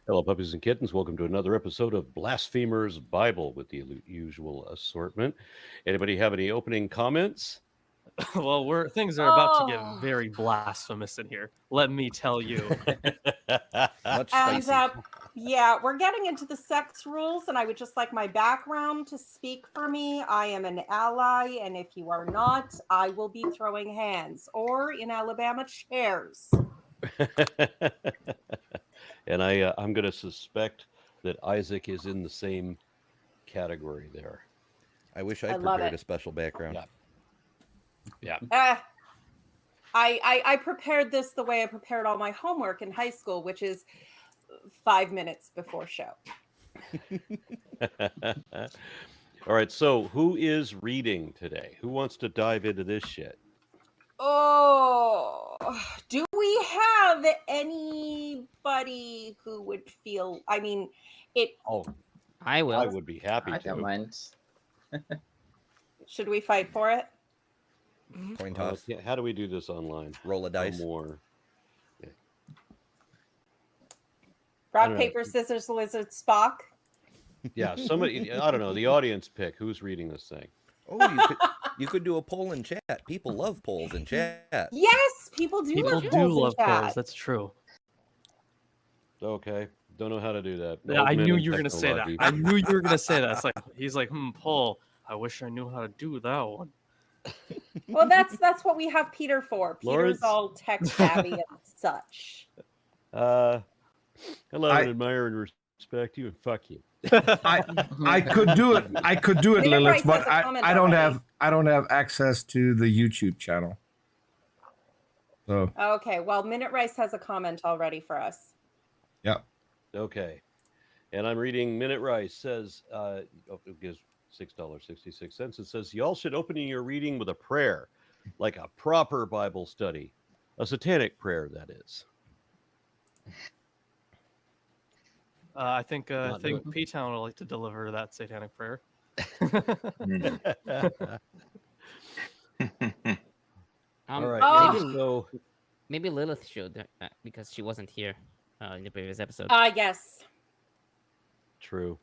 Hello, puppies and kittens. Welcome to another episode of Blasphemers Bible with the usual assortment. Anybody have any opening comments? Well, things are about to get very blasphemous in here. Let me tell you. Much And spicy. yeah, we're getting into the sex rules, and I would just like my background to speak for me. I am an ally, and if you are not, I will be throwing hands, or in Alabama, chairs. And I'm going to suspect that Isaac is in the same category there. I wish I love prepared it. a special background. Yeah. I prepared this the way I prepared all my homework in high school, which is 5 minutes before show. All right. So who is reading today? Who wants to dive into this shit? Oh, do we have anybody who would feel? I mean, Oh, I will. I would be happy I to. don't mind. should we fight for it? Coin toss. Yeah, how do we do this online? Roll a dice. No more. I Rock, don't know. paper, scissors, lizard, Spock. Yeah, somebody. I don't know. The audience pick. Who's reading this thing? Oh, you could do a poll in chat. People love polls in chat. Yes, people do People love do polls in love chat. polls. That's true. Okay. Don't know how to do that. Yeah, Old I men knew in you were going to say that. technology. I knew you were going to say that. It's like he's like, poll. I wish I knew how to do that one. Well, that's what we have Peter for. Peter's Lawrence? all tech savvy and such. I love and admire and respect you, and fuck you. I could do it. I could do it, Minute Lilith, Rice but has a comment I don't already. have access to the YouTube channel. So Okay, well, Minute Rice has a comment already for us. yeah. Okay. And I'm reading Minute Rice says, it gives $6.66. It says, y'all should open your reading with a prayer, like a proper Bible study. A satanic prayer, that is. I think Not do it. P-Town would like to deliver that satanic prayer. All right. Oh. So, Maybe Lilith should, because she wasn't here in the previous episode. Yes. true.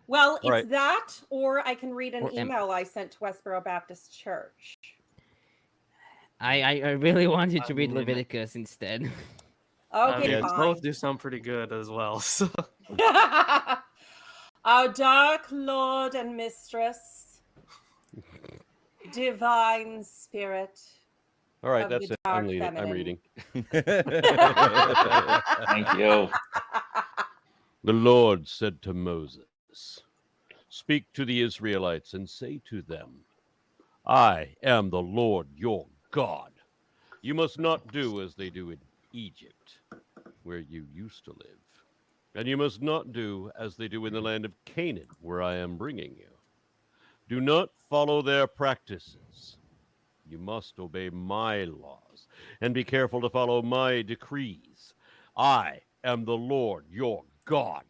Well, it's right. that, or I can read an Or email I sent to Westboro Baptist Church. I really want you to read I mean- Leviticus instead. Okay, yeah, fine. Both do sound pretty good as well. So. Our dark Lord and Mistress, Divine Spirit. All right, Of that's the it. I'm dark reading. feminine. Thank you. The Lord said to Moses, speak to the Israelites and say to them, I am the Lord your God. You must not do as they do in Egypt, where you used to live. And you must not do as they do in the land of Canaan, where I am bringing you. Do not follow their practices. You must obey my laws and be careful to follow my decrees. I am the Lord your God.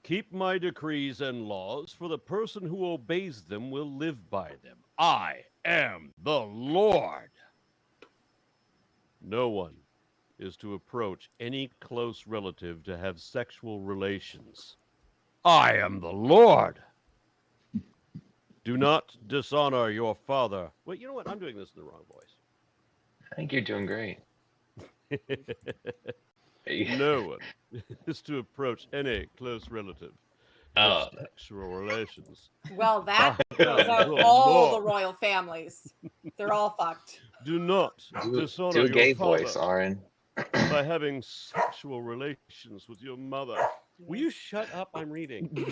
Keep my decrees and laws, for the person who obeys them will live by them. I am the Lord. No one is to approach any close relative to have sexual relations. I am the Lord. Do not dishonor your father. Wait, you know what? I'm doing this in the wrong voice. I think you're doing great. No one is to approach any close relative to have sexual relations. Well, that I goes am out the all the Lord. royal families. They're all fucked. Do not Do dishonor a gay your father voice, Aaron. by having sexual relations with your mother. Will you shut up? I'm reading.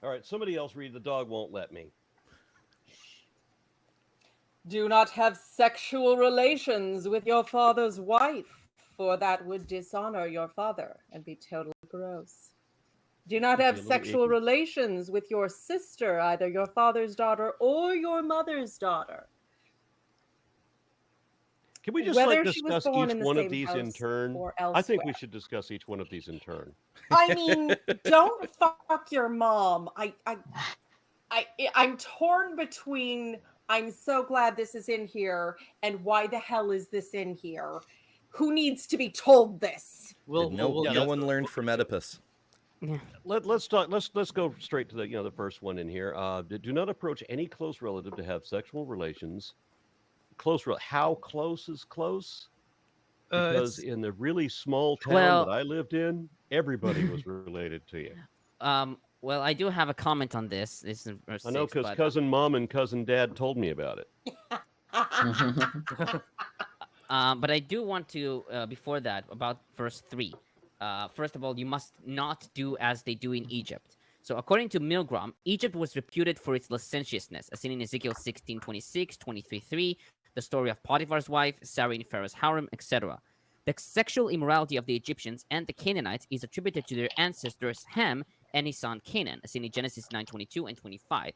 All right, somebody else read. The dog won't let me. Do not have sexual relations with your father's wife, for that would dishonor your father and be totally gross. Do not Be a have little sexual icky. relations with your sister, either your father's daughter or your mother's daughter. Can we just Whether like she was discuss born each in the one of same these in house turn? or I think we elsewhere. should discuss each one of these in turn. I mean, don't fuck your mom. I'm torn between I'm so glad this is in here. And why the hell is this in here? Who needs to be told this? No one learned from Oedipus. Let's talk. Let's go straight to the first one in here. Do not approach any close relative to have sexual relations. How close is close? Because in the really small town that I lived in, everybody was related to you. Well, I do have a comment on this. This is verse I know, 6, because but, cousin mom and cousin dad told me about it. but I do want to, before that, about verse 3. First of all, you must not do as they do in Egypt. So according to Milgrom, Egypt was reputed for its licentiousness, as seen in Ezekiel 16:26, 23:3, the story of Potiphar's wife, Sarah in Pharaoh's harem, etc. The sexual immorality of the Egyptians and the Canaanites is attributed to their ancestors Ham and his son Canaan, as seen in Genesis 9:22 and 25.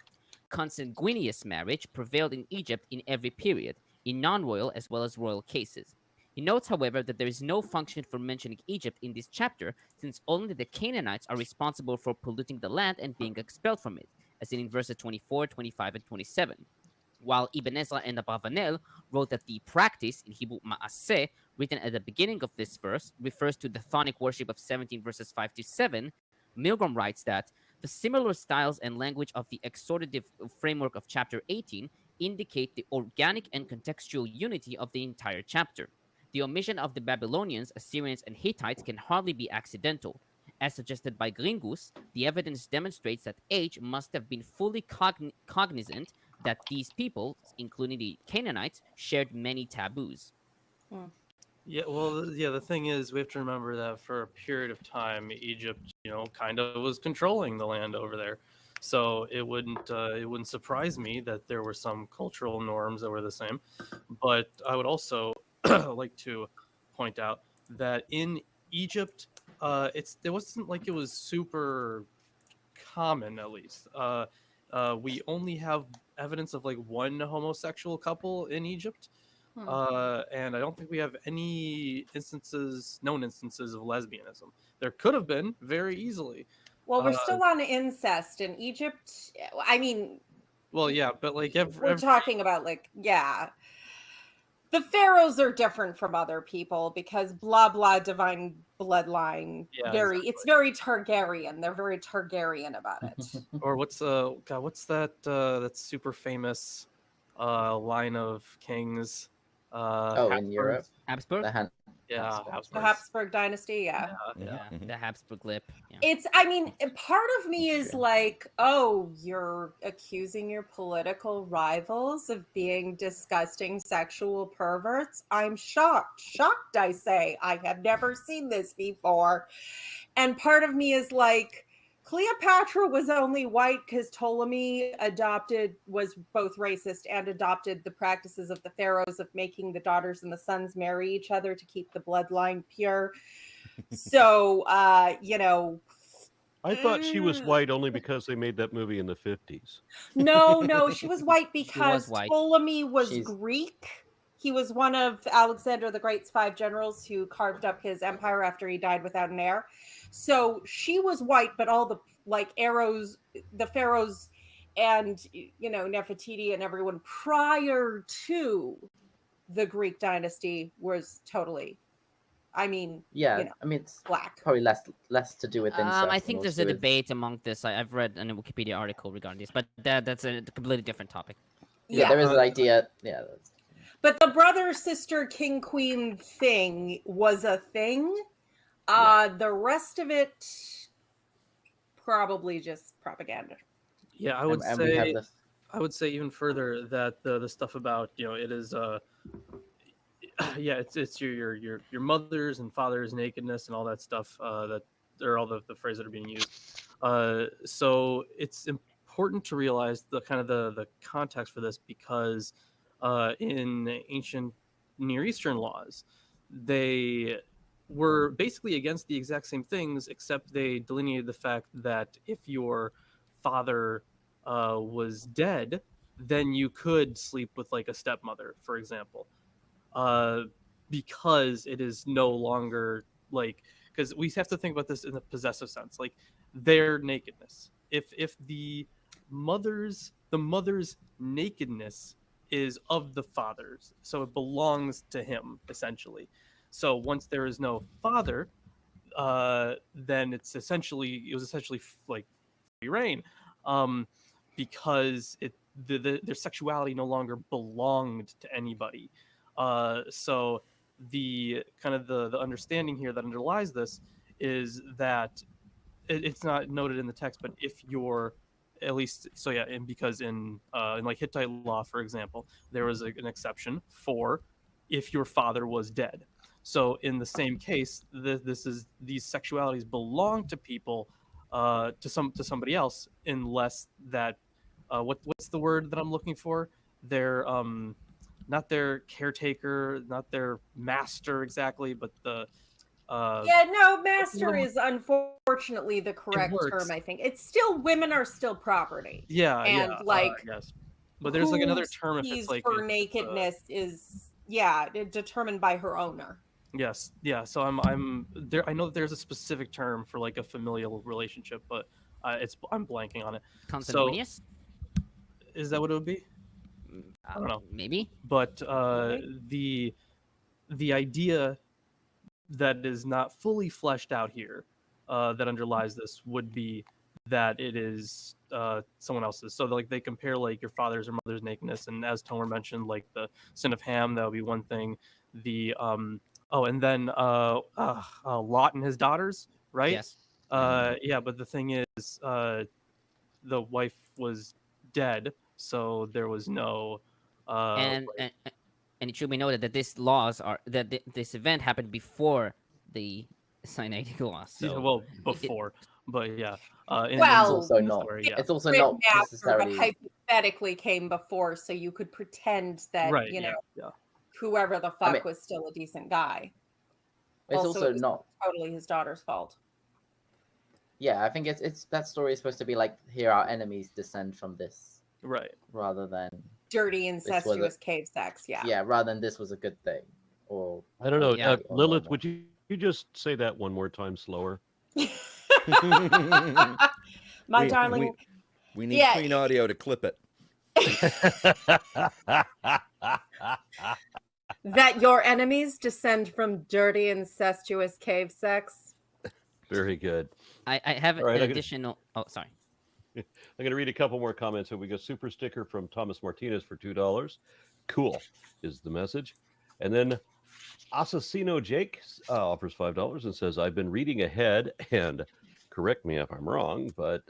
Consanguineous marriage prevailed in Egypt in every period, in non-royal as well as royal cases. He notes, however, that there is no function for mentioning Egypt in this chapter, since only the Canaanites are responsible for polluting the land and being expelled from it, as seen in verses 24, 25, and 27. While Ibn Ezra and Abravanel wrote that the practice, in Hebrew ma'aseh, written at the beginning of this verse, refers to the chthonic worship of 17 verses 5 to 7, Milgrom writes that the similar styles and language of the exhortative framework of chapter 18 indicate the organic and contextual unity of the entire chapter. The omission of the Babylonians, Assyrians, and Hittites can hardly be accidental. As suggested by Gringus, the evidence demonstrates that H must have been fully cognizant that these people, including the Canaanites, shared many taboos. Yeah, well, the thing is, we have to remember that for a period of time, Egypt, kind of was controlling the land over there. So it wouldn't surprise me that there were some cultural norms that were the same. But I would also like to point out that in Egypt, it wasn't like it was super common, at least. We only have evidence of like one homosexual couple in Egypt. And I don't think we have any known instances of lesbianism. There could have been very easily. Well, we're still on incest in Egypt. I mean, well, yeah, but like we're talking about the pharaohs are different from other people because blah blah divine bloodline. It's very Targaryen. They're very Targaryen about it. Or what's that super famous line of kings? In Europe, Habsburg. The Habsburg dynasty. The Habsburg lip. Yeah. It's. I mean, part of me is like, oh, you're accusing your political rivals of being disgusting sexual perverts. I'm shocked. I say. I have never seen this before. And part of me is like, Cleopatra was only white because Ptolemy was both racist and adopted the practices of the pharaohs of making the daughters and the sons marry each other to keep the bloodline pure. So, I thought she was white only because they made that movie in the 50s. No, she was white because Ptolemy was Greek. He was one of Alexander the Great's 5 generals who carved up his empire after he died without an heir. So she was white, but all the arrows, the pharaohs and, Nefertiti and everyone prior to the Greek dynasty was totally, it's black. Probably less to do with incest. I think there's a debate among this. I've read a Wikipedia article regarding this, but that's a completely different topic. Yeah, there is an idea. Yeah. But the brother, sister, king, queen thing was a thing. The rest of it, probably just propaganda. Yeah, I would say even further that the stuff about it is it's your mother's and father's nakedness and all that stuff that are all the phrases that are being used. So it's important to realize the kind of the context for this because in ancient Near Eastern laws, they were basically against the exact same things, except they delineated the fact that if your father was dead, then you could sleep with like a stepmother, for example, because it is no longer because we have to think about this in the possessive sense, like their nakedness. If the mother's nakedness is of the father's, so it belongs to him essentially. So once there is no father, then it was essentially like free reign, because their sexuality no longer belonged to anybody. So the kind of the understanding here that underlies this is that it's not noted in the text, but if you're at least and because in like Hittite law, for example, there was an exception for if your father was dead. So in the same case, these sexualities belong to people, to somebody else, unless that what's the word that I'm looking for? They're not their caretaker, not their master exactly, but the master is unfortunately the correct term. I think it's still, women are still property. And yes, but there's like another term if it's like for nakedness is determined by her owner. Yes, yeah. So I'm there. I know that there's a specific term for like a familial relationship, but I'm blanking on it. Consanguineous? So, is that what it would be? I don't know. Maybe. But the idea that is not fully fleshed out here, that underlies this, would be that it is someone else's. So like they compare like your father's or mother's nakedness, and as Tomer mentioned, like the sin of Ham, that would be one thing. The and then Lot and his daughters, right? Yes. But the thing is, the wife was dead, so there was no. And it should be noted that these laws this event happened before the Sinaitic laws. So before, but yeah. It's also not. It's also not necessarily. But hypothetically came before, so you could pretend that whoever the fuck was still a decent guy. It's also it was not totally his daughter's fault. Yeah, I think it's that story is supposed to be like, here our enemies descend from this, right? Rather than dirty incestuous cave sex. Yeah, rather than this was a good thing. Or I don't know. Lilith, would you just say that one more time slower? My darling. We need clean audio to clip it. That your enemies descend from dirty incestuous cave sex. Very good. I have an additional. Oh, sorry. I'm going to read a couple more comments. So we got super sticker from Thomas Martinez for $2. Cool is the message. And then Assassino Jake offers $5 and says, I've been reading ahead, and correct me if I'm wrong, but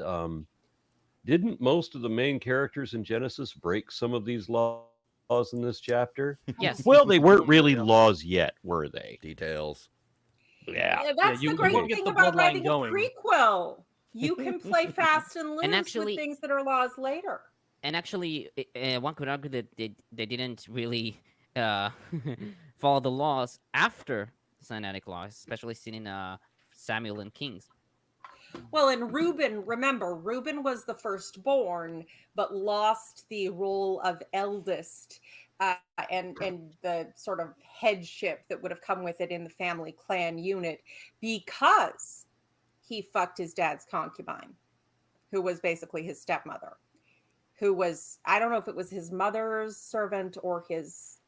didn't most of the main characters in Genesis break some of these laws in this chapter? Yes. Well, they weren't really laws yet, were they? Details. Yeah, that's the great thing about writing a prequel. You can play fast and loose with things that are laws later. And actually, one could argue that they didn't really follow the laws after the Sinaitic laws, especially seen in Samuel and Kings. Well, and Reuben, remember, Reuben was the firstborn, but lost the role of eldest and the sort of headship that would have come with it in the family clan unit, because he fucked his dad's concubine, who was basically his stepmother, who was, I don't know if it was his mother's servant or his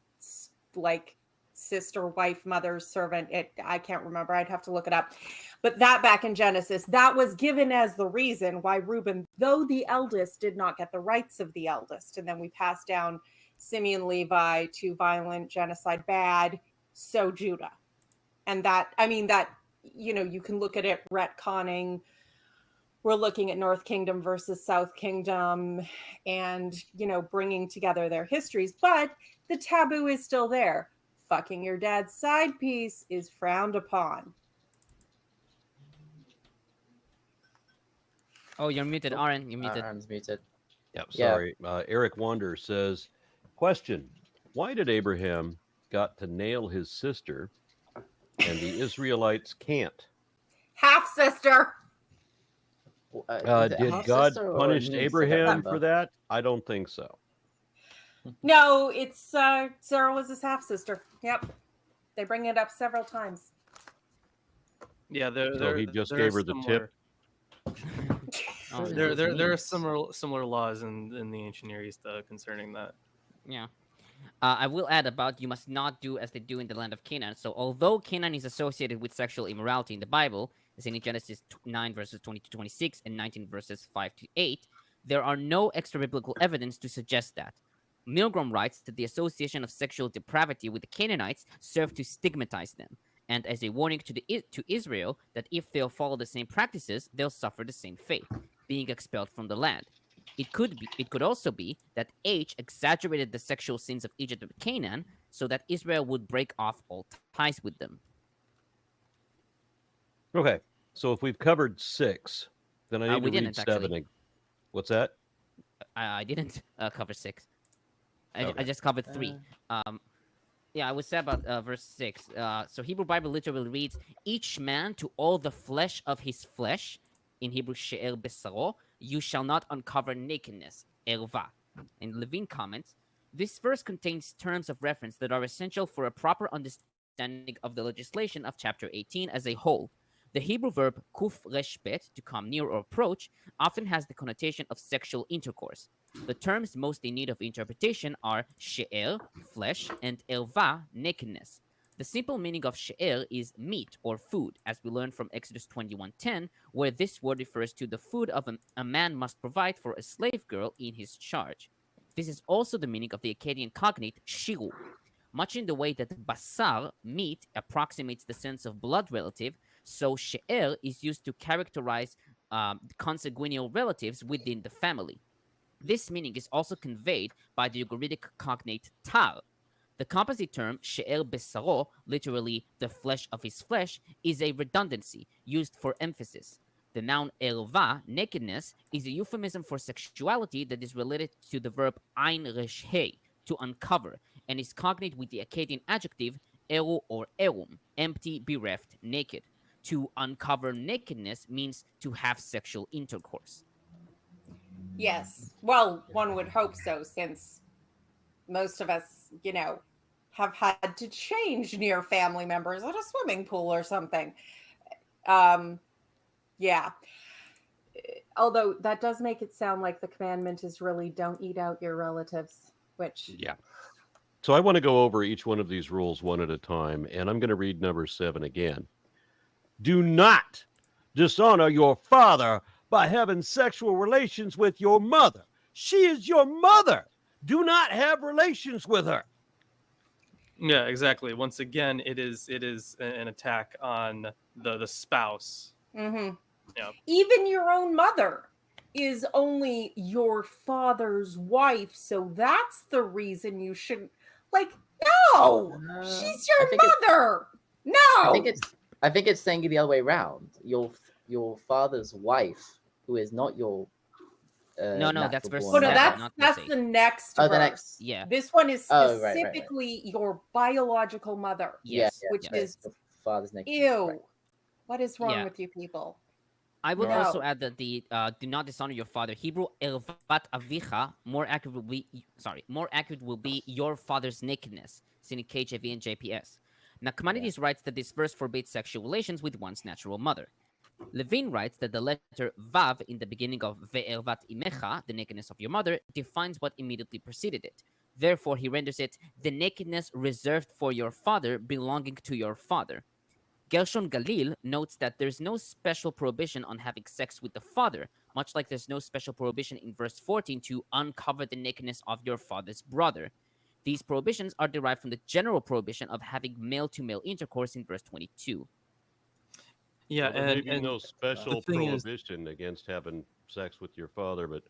like sister, wife, mother's servant. I can't remember. I'd have to look it up. But that back in Genesis, that was given as the reason why Reuben, though the eldest, did not get the rights of the eldest. And then we passed down Simeon, Levi, to violent, genocide, bad, so Judah. And that, I mean, that, you know, you can look at it retconning. We're looking at North Kingdom versus South Kingdom and, you know, bringing together their histories. But the taboo is still there. Fucking your dad's side piece is frowned upon. Oh, you're muted, Aaron. You're muted. Aaron's muted. Yep, sorry. Eric Wander says, question, why did Abraham got to nail his sister and the Israelites can't? Half-sister. Did God punish Abraham for that? I don't think so. No, it's Sarah was his half-sister. Yep. They bring it up several times. Yeah, so he just gave her the tip. There are similar laws in the ancient Near East concerning that. Yeah. I will add about you must not do as they do in the land of Canaan. So although Canaan is associated with sexual immorality in the Bible, as in Genesis 9 verses 20 to 26 and 19 verses 5 to 8, there are no extra biblical evidence to suggest that. Milgrom writes that the association of sexual depravity with the Canaanites served to stigmatize them, and as a warning to Israel that if they'll follow the same practices, they'll suffer the same fate, being expelled from the land. It could also be that H exaggerated the sexual sins of Egypt and Canaan so that Israel would break off all ties with them. Okay, so if we've covered 6, then I need We to read didn't, 7. actually. What's that? I didn't cover 6. I Okay. just covered 3. Yeah, I would say about verse 6. So Hebrew Bible literally reads, each man to all the flesh of his flesh, in Hebrew she'er besaro, you shall not uncover nakedness, erva. And Levine comments, this verse contains terms of reference that are essential for a proper understanding of the legislation of chapter 18 as a whole. The Hebrew verb kuf resh bet, to come near or approach, often has the connotation of sexual intercourse. The terms most in need of interpretation are she'er, flesh, and erva, nakedness. The simple meaning of she'er is meat or food, as we learn from Exodus 21:10, where this word refers to the food of a man must provide for a slave girl in his charge. This is also the meaning of the Akkadian cognate shiru. Much in the way that basar, meat, approximates the sense of blood relative, so she'er is used to characterize consanguineal relatives within the family. This meaning is also conveyed by the Ugaritic cognate tar. The composite term she'er besaro, literally the flesh of his flesh, is a redundancy used for emphasis. The noun erva, nakedness, is a euphemism for sexuality that is related to the verb ein resh he, to uncover, and is cognate with the Akkadian adjective eru or erum, empty, bereft, naked. To uncover nakedness means to have sexual intercourse. Yes. Well, one would hope so, since most of us, have had to change near family members at a swimming pool or something. Yeah. Although that does make it sound like the commandment is really don't eat out your relatives, which... Yeah. So I want to go over each one of these rules one at a time, and I'm going to read number 7 again. Do not dishonor your father by having sexual relations with your mother. She is your mother. Do not have relations with her. Yeah, exactly. Once again, it is an attack on the spouse. Mm-hmm. Yeah. Even your own mother is only your father's wife, so that's the reason you shouldn't. No, she's your mother. No, I think it's saying it the other way around. Your father's wife, who is not your No, that's verse no, 7, that's the next verse. The next. Yeah. This one is Oh, right. specifically your biological mother. Yes. Which is the father's naked. ew. Right. What is wrong Yeah. with you people? I would No. also add that the do not dishonor your father. Hebrew ervat avicha, more accurate will be your father's nakedness. Seen in KJV and JPS. Nachmanides writes that this verse forbids sexual relations with one's natural mother. Levine writes that the letter vav in the beginning of ve'ervat imecha, the nakedness of your mother, defines what immediately preceded it. Therefore, he renders it the nakedness reserved for your father, belonging to your father. Gershon Galil notes that there's no special prohibition on having sex with the father, much like there's no special prohibition in verse 14 to uncover the nakedness of your father's brother. These prohibitions are derived from the general prohibition of having male-to-male intercourse in verse 22. Yeah, Well, there may be no the special thing is- prohibition against having sex with your father, but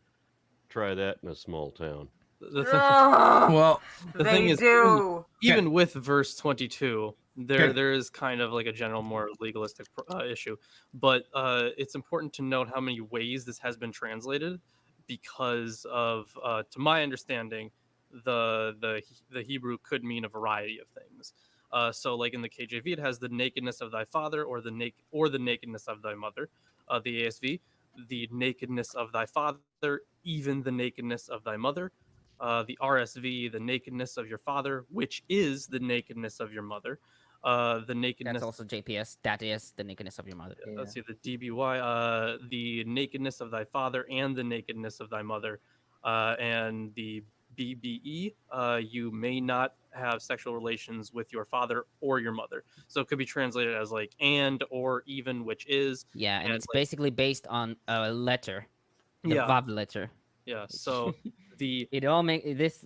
try that in a small town. the thing, Well, the they thing is, do. even with verse 22, Okay. there is kind of like a general more legalistic issue, but it's important to note how many ways this has been translated, because of to my understanding, the Hebrew could mean a variety of things. So like in the KJV, it has the nakedness of thy father, or the nakedness of thy mother. The ASV, the nakedness of thy father, even the nakedness of thy mother. The RSV, the nakedness of your father, which is the nakedness of your mother. The nakedness. That's also JPS. That is the nakedness of your mother. Let's see, the DBY, the nakedness of thy father and the nakedness of thy mother, and the BBE, you may not have sexual relations with your father or your mother. So it could be translated as like and or even, which is. Yeah, and it's like, basically based on a letter, the yeah, Vav letter. yeah. So it all this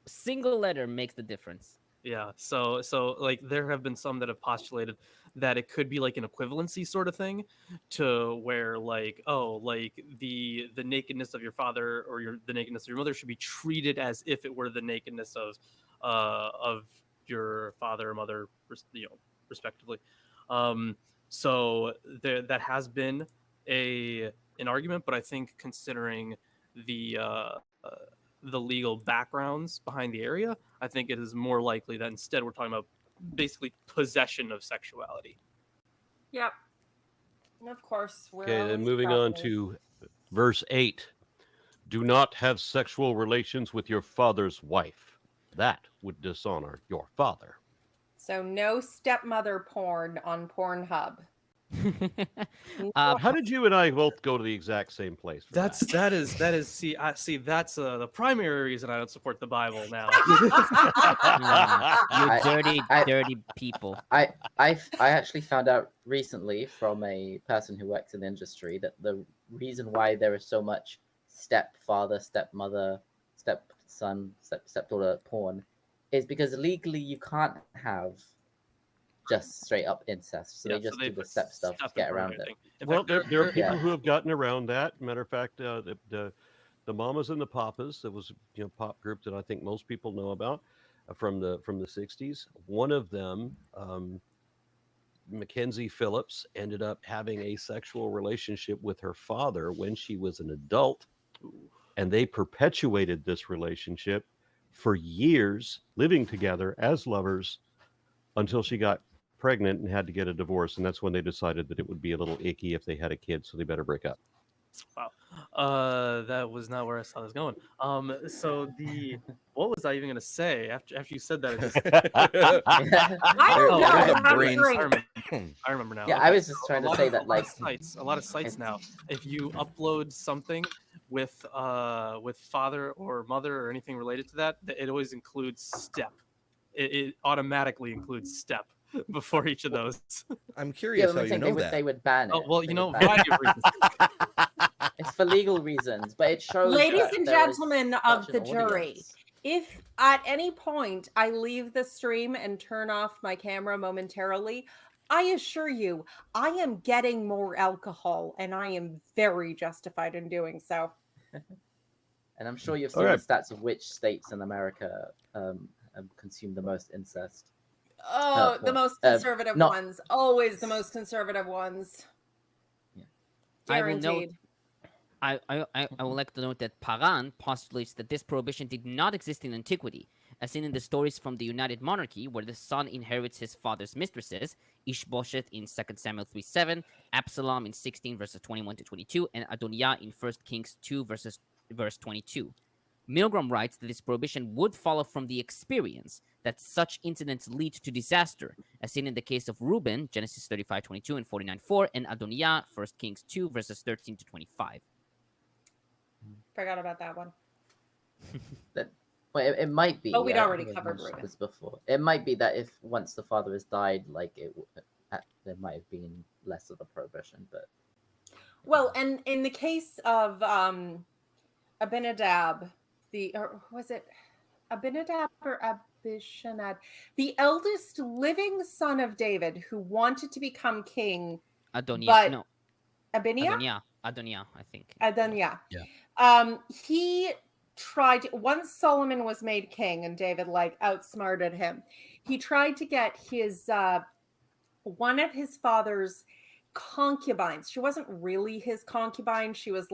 single letter makes the difference. Yeah, so like there have been some that have postulated that it could be like an equivalency sort of thing, to where like, oh, like the nakedness of your father or the nakedness of your mother should be treated as if it were the nakedness of your father or mother, respectively. So that has been an argument, but I think considering the legal backgrounds behind the area, I think it is more likely that instead we're talking about basically possession of sexuality. Yep. And of course, we're Okay, then always moving on property. to verse 8. Do not have sexual relations with your father's wife. That would dishonor your father. So no stepmother porn on Pornhub. How did you and I both go to the exact same place? For That is see that's the primary reason I don't support the Bible now. You dirty people. I actually found out recently from a person who works in the industry that the reason why there is so much stepfather, stepmother, stepson, stepdaughter porn is because legally you can't have just straight up incest. So they just do the step stuff to get around it. Well, there are people who have gotten around that. Matter of fact, the Mamas and the Papas, that was pop group that I think most people know about from the 60s. One of them, Mackenzie Phillips, ended up having a sexual relationship with her father when she was an adult, and they perpetuated this relationship for years, living together as lovers until she got pregnant and had to get a divorce, and that's when they decided that it would be a little icky if they had a kid, so they better break up. Wow, that was not where I saw this going. So what was I even going to say after you said that? I remember now. Yeah, I was just trying to say that a lot of sites now, if you upload something with father or mother or anything related to that, it always includes step. It automatically includes step before each of those. I'm curious how you know that. They would ban it. Oh, well, variety of reasons. It's for legal reasons, but it shows. Ladies and gentlemen of the jury, if at any point I leave the stream and turn off my camera momentarily, I assure you, I am getting more alcohol, and I am very justified in doing so. And I'm sure you've seen the stats of which states in America consume the most incest. Oh, the most conservative ones. Always the most conservative ones. Yeah. Guaranteed. I would like to note that Paran postulates that this prohibition did not exist in antiquity, as seen in the stories from the United Monarchy, where the son inherits his father's mistresses, Ishbosheth in 2 Samuel 3:7, Absalom in 16 verses 21 to 22, and Adoniah in 1 Kings 2 verse 22. Milgrom writes that this prohibition would follow from the experience that such incidents lead to disaster, as seen in the case of Reuben, Genesis 35:22 and 49:4, and Adoniah, 1 Kings 2 verses 13 to 25. Forgot about that one. It might be. Oh, we'd already covered this before. It might be that if once the father has died, there might have been less of a prohibition, but. Well, and in the case of Abinadab, was it Abinadab or Abishanad, the eldest living son of David who wanted to become king? Adoniah, Adoniah, I think. Adoniah. Yeah. He tried, once Solomon was made king and David outsmarted him, he tried to get his one of his father's concubines. She wasn't really his concubine. She was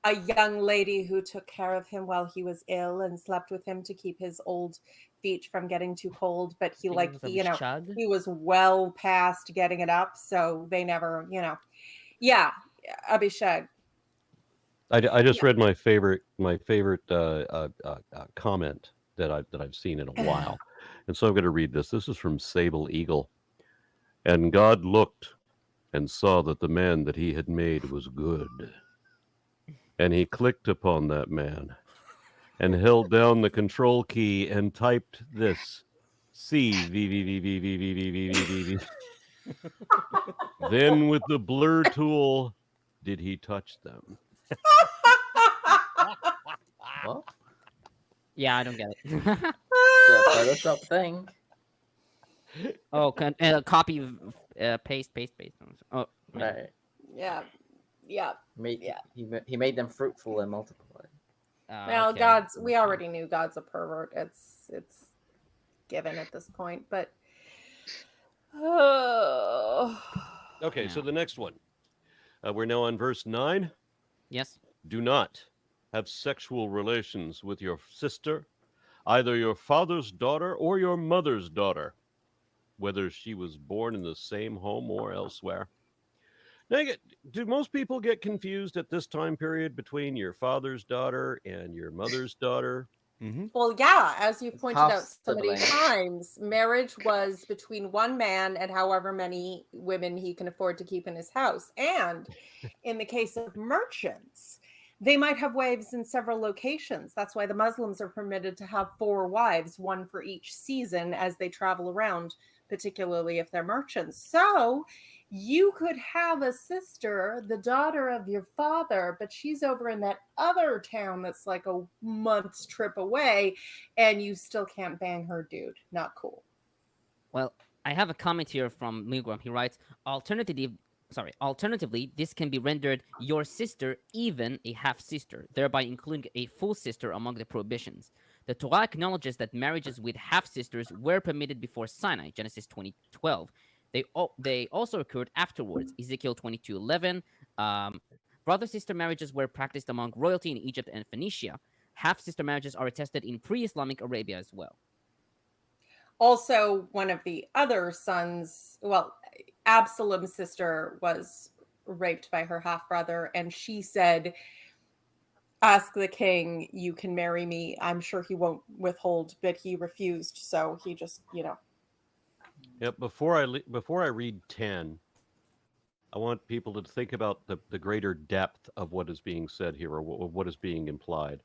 a young lady who took care of him while he was ill and slept with him to keep his old feet from getting too cold. But he was well past getting it up, so they never, Abishag. I just read my favorite comment that I've seen in a while, and so I'm going to read this. This is from Sable Eagle. And God looked and saw that the man that he had made was good, and he clicked upon that man and held down the control key and typed this C V V V V V V V V V V. Then with the blur tool, did he touch them? What? Yeah, I don't get it. It's a Photoshop thing. Oh, copy, paste. Oh, Right. Yeah. He made them fruitful and multiplied. Well, okay. we already knew God's a pervert. It's given at this point, but Okay, so the next one. We're now on verse 9. Yes. Do not have sexual relations with your sister, either your father's daughter or your mother's daughter, whether she was born in the same home or elsewhere. Now, do most people get confused at this time period between your father's daughter and your mother's daughter? Mm-hmm. well, yeah, as you pointed out so many half-sibling. times, marriage was between one man and however many women he can afford to keep in his house. And in the case of merchants, they might have wives in several locations. That's why the Muslims are permitted to have 4 wives, one for each season as they travel around, particularly if they're merchants. So you could have a sister, the daughter of your father, but she's over in that other town that's like a month's trip away, and you still can't bang her dude. Not cool. Well, I have a comment here from Milgrom. He writes, alternatively, this can be rendered your sister, even a half-sister, thereby including a full sister among the prohibitions. The Torah acknowledges that marriages with half-sisters were permitted before Sinai, Genesis 20:12. They also occurred afterwards, Ezekiel 22:11. Brother-sister marriages were practiced among royalty in Egypt and Phoenicia. Half-sister marriages are attested in pre-Islamic Arabia as well. Also, one of the other sons, well, Absalom's sister was raped by her half-brother, and she said, ask the king, you can marry me. I'm sure he won't withhold, but he refused, so he just, Yep. Before I read 10, I want people to think about the greater depth of what is being said here, or what is being implied.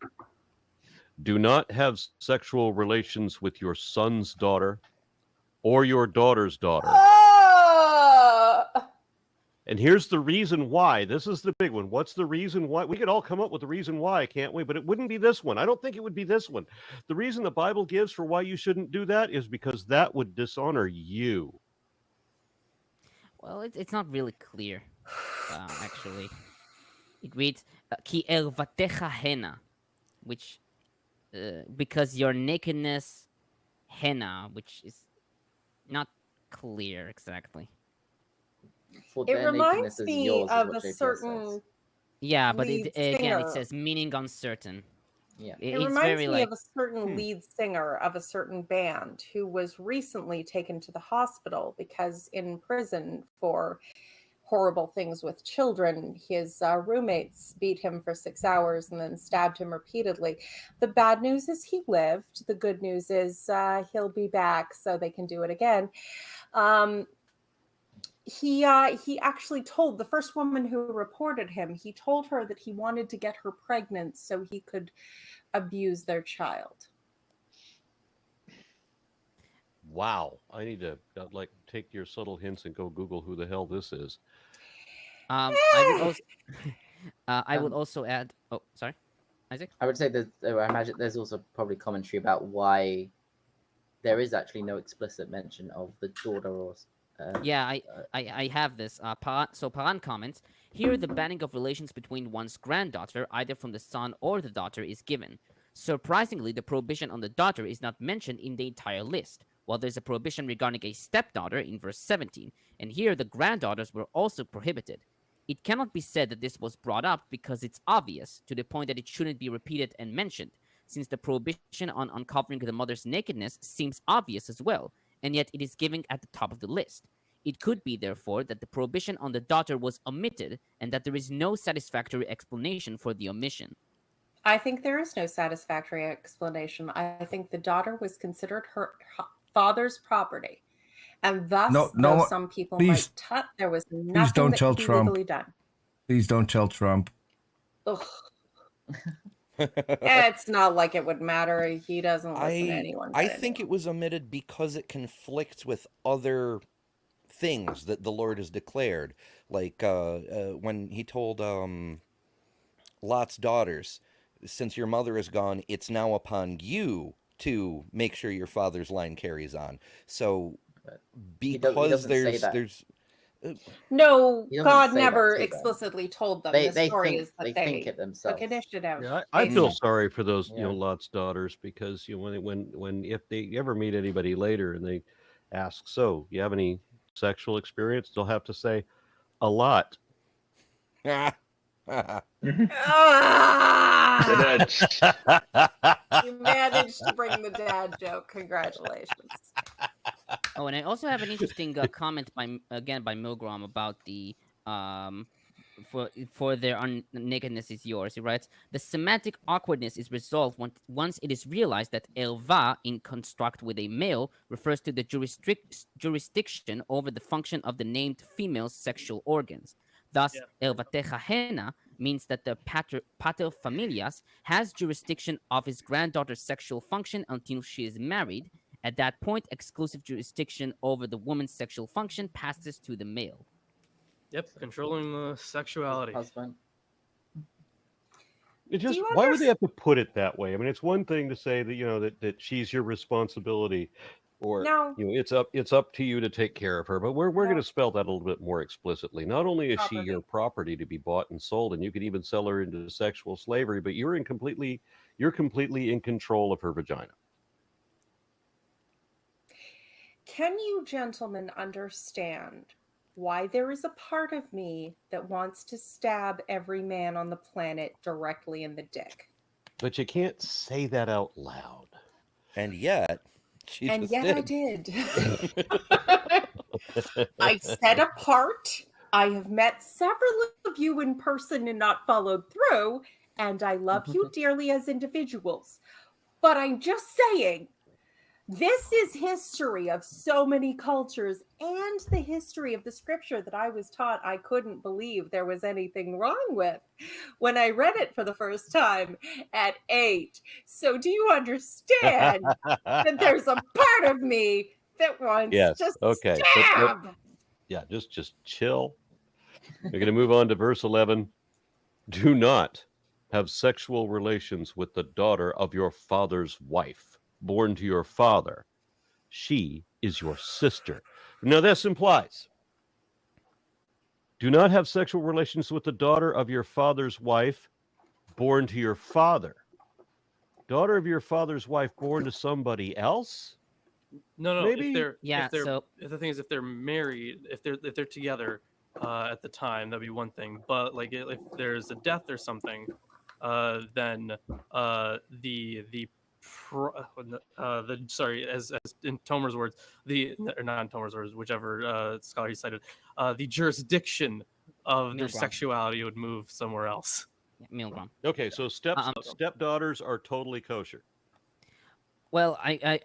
Do not have sexual relations with your son's daughter or your daughter's daughter. And here's the reason why. This is the big one. What's the reason why? We could all come up with the reason why, can't we? But it wouldn't be this one. I don't think it would be this one. The reason the Bible gives for why you shouldn't do that is because that would dishonor you. Well, it's not really clear, actually. It reads, Ki ervatecha hena, which, because your nakedness, hena, which is not clear exactly. For it their reminds nakedness is me yours, is of what a JPS says. certain Yeah, but lead again, it singer. says meaning uncertain. Yeah. It It's reminds very me like of a certain lead singer of a certain band who was recently taken to the hospital because in prison for horrible things with children, his roommates beat him for 6 hours and then stabbed him repeatedly. The bad news is he lived. The good news is he'll be back so they can do it again. He actually told the first woman who reported him, he told her that he wanted to get her pregnant so he could abuse their child. Wow. I need to take your subtle hints and go Google who the hell this is. I would also add. Oh, sorry, Isaac. I would say that I imagine there's also probably commentary about why there is actually no explicit mention of the daughter or. I have this. So Paran comments, here the banning of relations between one's granddaughter, either from the son or the daughter, is given. Surprisingly, the prohibition on the daughter is not mentioned in the entire list, while there's a prohibition regarding a stepdaughter in verse 17, and here the granddaughters were also prohibited. It cannot be said that this was brought up because it's obvious, to the point that it shouldn't be repeated and mentioned, since the prohibition on uncovering the mother's nakedness seems obvious as well, and yet it is given at the top of the list. It could be, therefore, that the prohibition on the daughter was omitted, and that there is no satisfactory explanation for the omission. I think there is no satisfactory explanation. I think the daughter was considered her father's property, and thus, though some people might touch, there was nothing that could be legally done. Please don't tell Trump. Ugh. It's not like it would matter. He doesn't listen to anyone. I think it was omitted because it conflicts with other things that the Lord has declared. Like when he told Lot's daughters, since your mother is gone, it's now upon you to make sure your father's line carries on. So He because doesn't say that. there's No, He doesn't God say that never to them. explicitly told them. They The story think is that they they think it took themselves. initiative. Yeah, I feel Based sorry for those, Yeah. Lot's daughters, because when if they ever meet anybody later and they ask, so you have any sexual experience, they'll have to say a lot. Ah! That- You managed to bring the dad joke. Congratulations. Oh, and I also have an interesting comment by Milgrom about the for their nakedness is yours. He writes, the semantic awkwardness is resolved once it is realized that elva in construct with a male refers to the jurisdiction over the function of the named female's sexual organs. Thus, elvatecha hena means that the pater familias has jurisdiction of his granddaughter's sexual function until she is married. At that point, exclusive jurisdiction over the woman's sexual function passes to the male. Yep, controlling the sexuality. Husband. It just, you why would they have to put it that way? I mean, it's one thing to say that that she's your responsibility, or No. it's up to you to take care of her. But we're going No. to spell that a little bit more explicitly. Not only is she Property. your property to be bought and sold, and you could even sell her into sexual slavery, but you're completely in control of her vagina. Can you gentlemen understand why there is a part of me that wants to stab every man on the planet directly in the dick? But you can't say that out loud. and yet she And just yet did. I did. I said apart. I have met several of you in person and not followed through, and I love you dearly as individuals. But I'm just saying, this is history of so many cultures and the history of the scripture that I was taught I couldn't believe there was anything wrong with when I read it for the first time at 8. So do you understand that there's a part of me that wants Yes, to okay. stab? Yeah, just chill. We're going to move on to verse 11. Do not have sexual relations with the daughter of your father's wife, born to your father. She is your sister. Now, this implies, do not have sexual relations with the daughter of your father's wife, born to your father. Daughter of your father's wife born to somebody else? No, Maybe- if the thing is, if they're married, if they're together at the time, that'd be one thing. But like if there's a death or something, then as in Tomer's words, or not in Tomer's words, whichever scholar he cited, the jurisdiction of their Milgrom. sexuality would move somewhere else. Milgrom. Okay, so stepdaughters are totally kosher. Well, I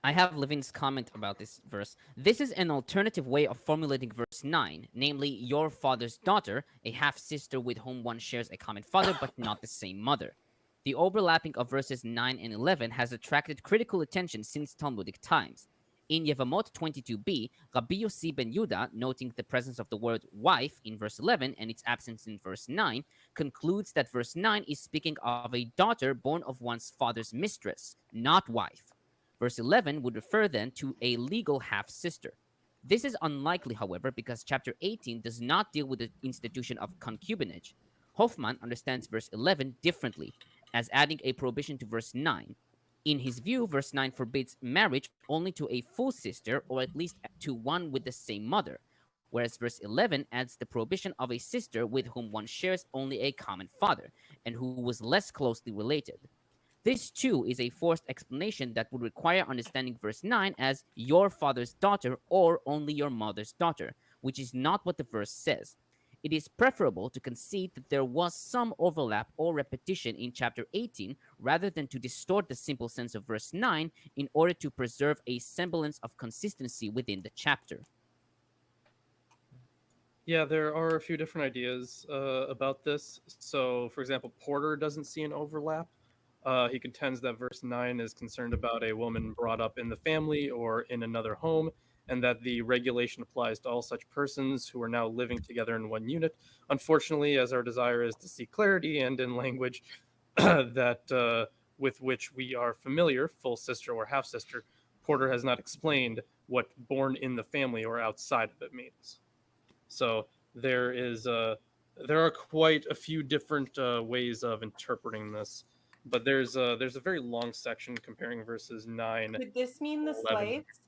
have Levine's comment about this verse. This is an alternative way of formulating verse 9, namely, your father's daughter, a half-sister with whom one shares a common father but not the same mother. The overlapping of verses 9 and 11 has attracted critical attention since Talmudic times. In Yevamot 22b, Rabbi Yossi ben Yudah, noting the presence of the word wife in verse 11 and its absence in verse 9, concludes that verse 9 is speaking of a daughter born of one's father's mistress, not wife. Verse 11 would refer then to a legal half-sister. This is unlikely, however, because chapter 18 does not deal with the institution of concubinage. Hoffman understands verse 11 differently, as adding a prohibition to verse 9. In his view, verse 9 forbids marriage only to a full sister, or at least to one with the same mother, whereas verse 11 adds the prohibition of a sister with whom one shares only a common father, and who was less closely related. This, too, is a forced explanation that would require understanding verse 9 as your father's daughter or only your mother's daughter, which is not what the verse says. It is preferable to concede that there was some overlap or repetition in chapter 18 rather than to distort the simple sense of verse 9 in order to preserve a semblance of consistency within the chapter. Yeah, there are a few different ideas about this. So, for example, Porter doesn't see an overlap. He contends that verse 9 is concerned about a woman brought up in the family or in another home, and that the regulation applies to all such persons who are now living together in one unit. Unfortunately, as our desire is to see clarity and in language that with which we are familiar, full sister or half sister, Porter has not explained what born in the family or outside of it means. So there are quite a few different ways of interpreting this, but there's a very long section comparing verses 9. Could this mean the 11. slaves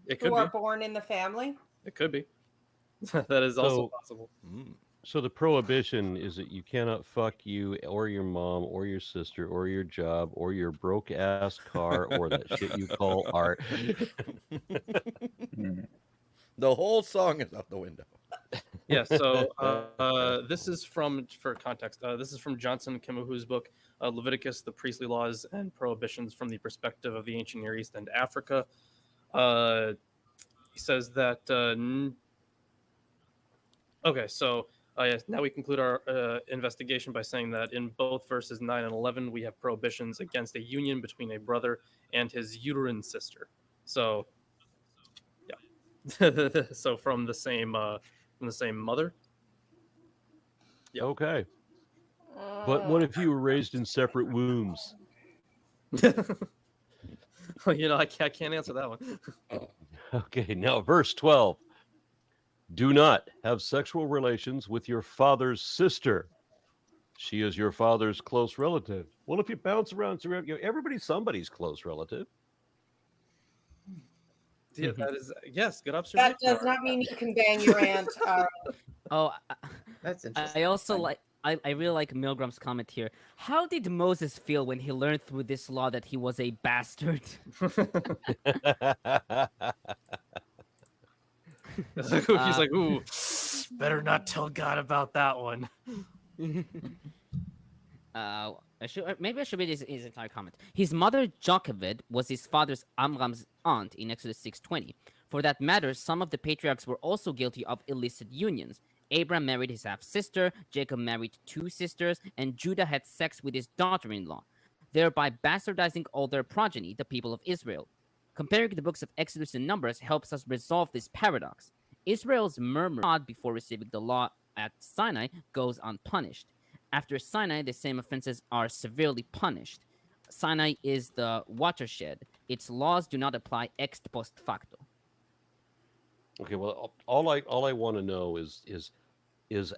It who could are be. born in the family? It could be. That is also So- possible. So the prohibition is that you cannot fuck you or your mom or your sister or your job or your broke ass car or that shit you call art. The whole song is out the window. Yeah. So this is for context. This is from Johnson Kimuhu's book, Leviticus: The Priestly Laws and Prohibitions from the Perspective of the Ancient Near East and Africa. He says that. Okay, so yes, now we conclude our investigation by saying that in both verses 9 and 11, we have prohibitions against a union between a brother and his uterine sister. So, yeah, so from the same mother. Yep. Okay. But what if you were raised in separate wombs? I can't answer that one. Okay, now verse 12. Do not have sexual relations with your father's sister. She is your father's close relative. Well, if you bounce around, everybody's somebody's close relative. Yeah, that is yes, good observation. That does not mean you can bang your aunt. Oh, That's interesting. I also like. I really like Milgrom's comment here. How did Moses feel when he learned through this law that he was a bastard? He's like, ooh, better not tell God about that one. Maybe I should read his entire comment. His mother Jochebed was his father's Amram's aunt in Exodus 6:20. For that matter, some of the patriarchs were also guilty of illicit unions. Abraham married his half-sister, Jacob married 2 sisters, and Judah had sex with his daughter-in-law, thereby bastardizing all their progeny, the people of Israel. Comparing the books of Exodus and Numbers helps us resolve this paradox. Israel's murmur God before receiving the law at Sinai goes unpunished. After Sinai, the same offenses are severely punished. Sinai is the watershed. Its laws do not apply ex post facto. Okay, well, all I want to know is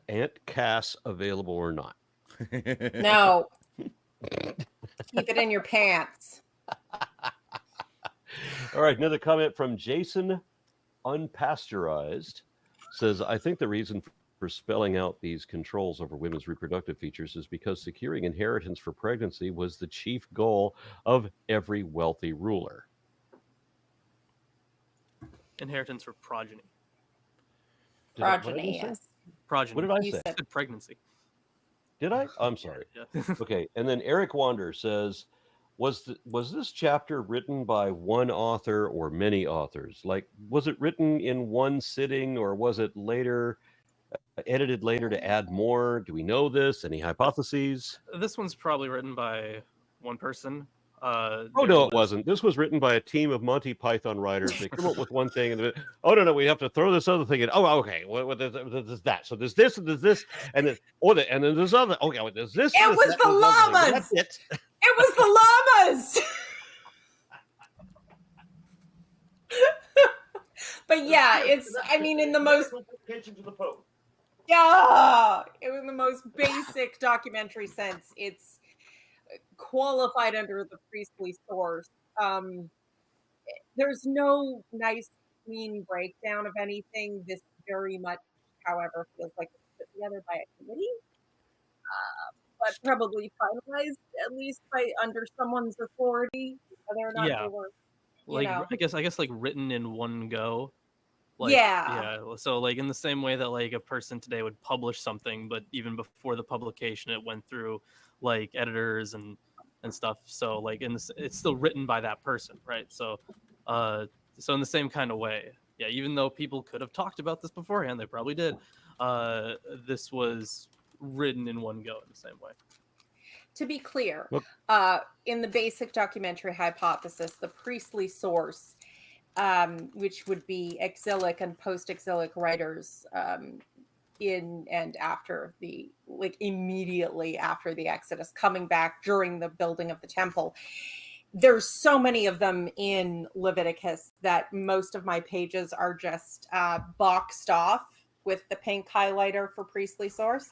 Aunt Cass available or not? No. Keep it in your pants. All right, another comment from Jason Unpasteurized says, I think the reason for spelling out these controls over women's reproductive features is because securing inheritance for pregnancy was the chief goal of every wealthy ruler. Inheritance for progeny. What did I Progeny, say? yes. Progeny. What did I You say? said Pregnancy. Did I? I'm sorry. Yeah. Okay, and then Eric Wander says, was this chapter written by one author or many authors? Like, was it written in one sitting, or was it later edited later to add more? Do we know this? Any hypotheses? This one's probably written by one person. Oh There no, was- it wasn't. This was written by a team of Monty Python writers. They come up with one thing, and then, oh no, we have to throw this other thing in. Oh, okay, what there's that. So there's this, and there's this, and then and then there's other. Okay, well, there's this. It this, was that, the and this other thing. llamas! That's it. It was the llamas. But yeah, it's, I mean, in the most, Attention to the Pope. yeah, in the most basic documentary sense, it's qualified under the priestly source. There's no nice, clean breakdown of anything. This very much, however, feels like it's put together by a committee, but probably finalized at least by under someone's authority, whether or not Yeah. they were, you like know. I guess like written in one go. Like, Yeah. So like in the same way that like a person today would publish something, but even before the publication, it went through like editors and stuff. So like it's still written by that person, right? So so in the same kind of way, Yeah, even though people could have talked about this beforehand, they probably did. This was written in one go in the same way. To be clear, Look. in the basic documentary hypothesis, the priestly source, which would be exilic and post-exilic writers in and after the, like immediately after the Exodus, coming back during the building of the temple. There's so many of them in Leviticus that most of my pages are just boxed off with the pink highlighter for priestly source.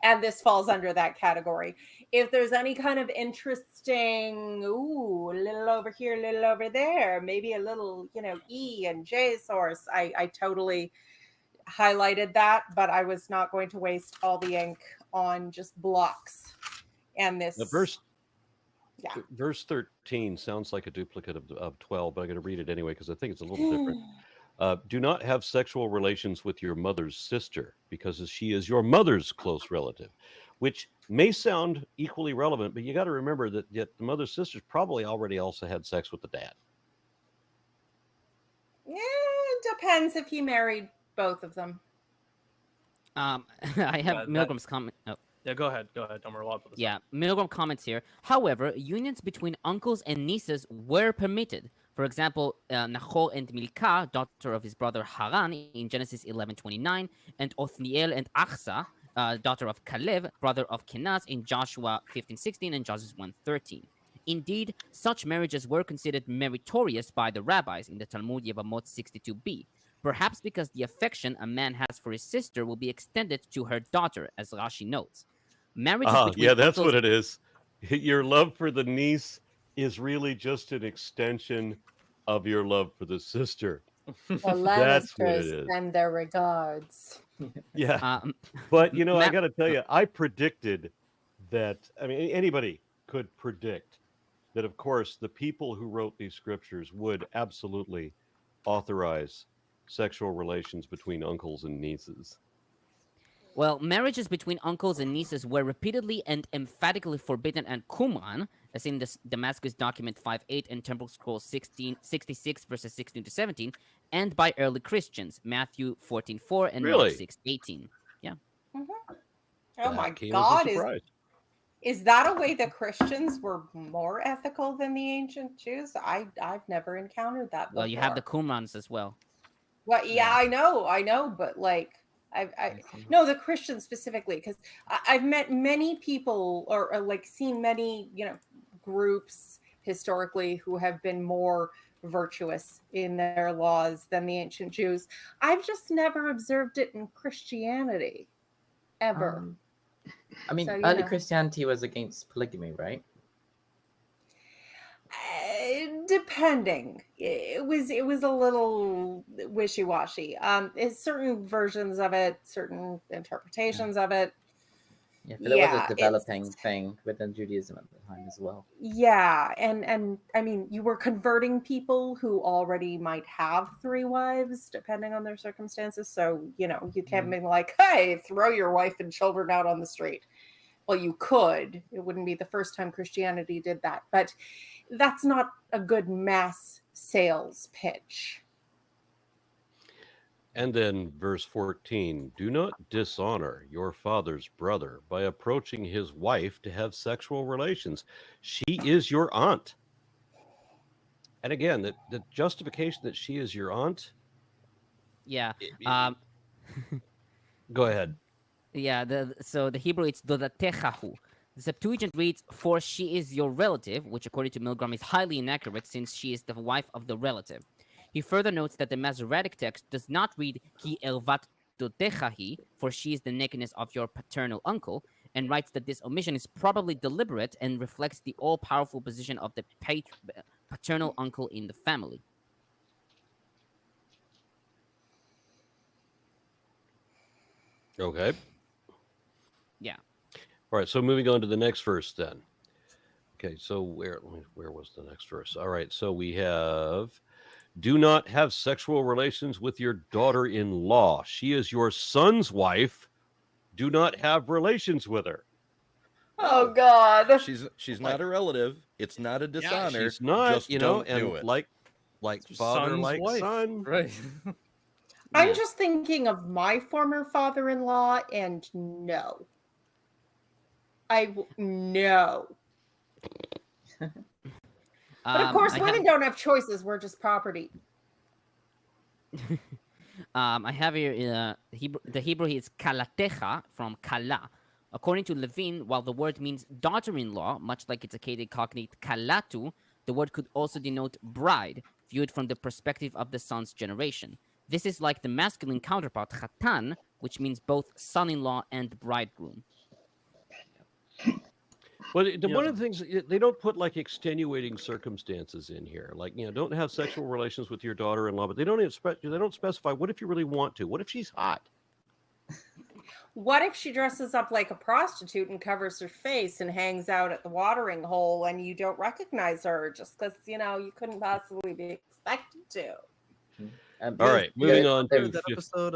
And this falls under that category. If there's any kind of interesting, ooh, a little over here, a little over there, maybe a little, E and J source, I totally highlighted that, but I was not going to waste all the ink on just blocks. And this verse 13 sounds like a duplicate of 12, but I'm going to read it anyway because I think it's a little different. Do not have sexual relations with your mother's sister, because she is your mother's close relative, which may sound equally relevant, but you got to remember that the mother's sisters probably already also had sex with the dad. It depends if he married both of them. I have Milgrom's comment. Oh. Yeah, go ahead. Don't worry about this. Yeah, Milgrom comments here. However, unions between uncles and nieces were permitted. For example, Nahor and Milcah, daughter of his brother Haran, in Genesis 11:29, and Othniel and Achsa, daughter of Caleb, brother of Kenaz, in Joshua 15:16 and Judges 1:13. Indeed, such marriages were considered meritorious by the rabbis in the Talmud Yevamot 62b, perhaps because the affection a man has for his sister will be extended to her daughter, as Rashi notes. Yeah, that's what it is. Your love for the niece is really just an extension of your love for the sister. That's what it is. And their regards. Yeah. But, I got to tell you, I predicted that, anybody could predict that, of course, the people who wrote these scriptures would absolutely authorize sexual relations between uncles and nieces. Well, marriages between uncles and nieces were repeatedly and emphatically forbidden at Qumran, as in the Damascus document 5:8 and Temple Scroll 66 verses 16 to 17, and by early Christians, Matthew 14:4 and Mark 6:18. Yeah. Mm-hmm. Oh my God! Is that a way the Christians were more ethical than the ancient Jews? I've never encountered that before. Well, you have the Qumrans as well. Well, yeah, I know, but no, the Christians specifically, because I've met many people or seen many, groups historically who have been more virtuous in their laws than the ancient Jews. I've just never observed it in Christianity, ever. Early Christianity was against polygamy, right? Depending, it was a little wishy-washy. Certain versions of it, certain interpretations of it. Yeah, but there was a developing thing within Judaism at the time as well. Yeah, and you were converting people who already might have 3 wives, depending on their circumstances. So you can't be like, hey, throw your wife and children out on the street. Well, you could. It wouldn't be the first time Christianity did that, but that's not a good mass sales pitch. And then verse 14, do not dishonor your father's brother by approaching his wife to have sexual relations. She is your aunt. And again, the justification that she is your aunt. Yeah. Go ahead. Yeah, so the Hebrew, it's dodatechahu. The Septuagint reads, for she is your relative, which according to Milgrom is highly inaccurate since she is the wife of the relative. He further notes that the Masoretic text does not read ki elvat dotechahi, for she is the nakedness of your paternal uncle, and writes that this omission is probably deliberate and reflects the all-powerful position of the paternal uncle in the family. Okay. Yeah. All right, so moving on to the next verse then. Okay, so where was the next verse? All right, so we have, do not have sexual relations with your daughter-in-law. She is your son's wife. Do not have relations with her. Oh God. She's not a relative. It's not a dishonor. She's not, Just don't do and it. like Like Your father, son's like wife. son. Right. I'm Yeah. just thinking of my former father-in-law, and no. No. But of course, I women don't have choices. We're just property. I have here the Hebrew is kalatecha from kala. According to Levine, while the word means daughter-in-law, much like its Akkadic cognate kalatu, the word could also denote bride, viewed from the perspective of the son's generation. This is like the masculine counterpart chatan, which means both son-in-law and bridegroom. Well, Yeah. one of the things they don't put like extenuating circumstances in here, like don't have sexual relations with your daughter-in-law, but they don't specify what if you really want to. What if she's hot? What if she dresses up like a prostitute and covers her face and hangs out at the watering hole and you don't recognize her just because, you couldn't possibly be expected to? All right, moving on to that episode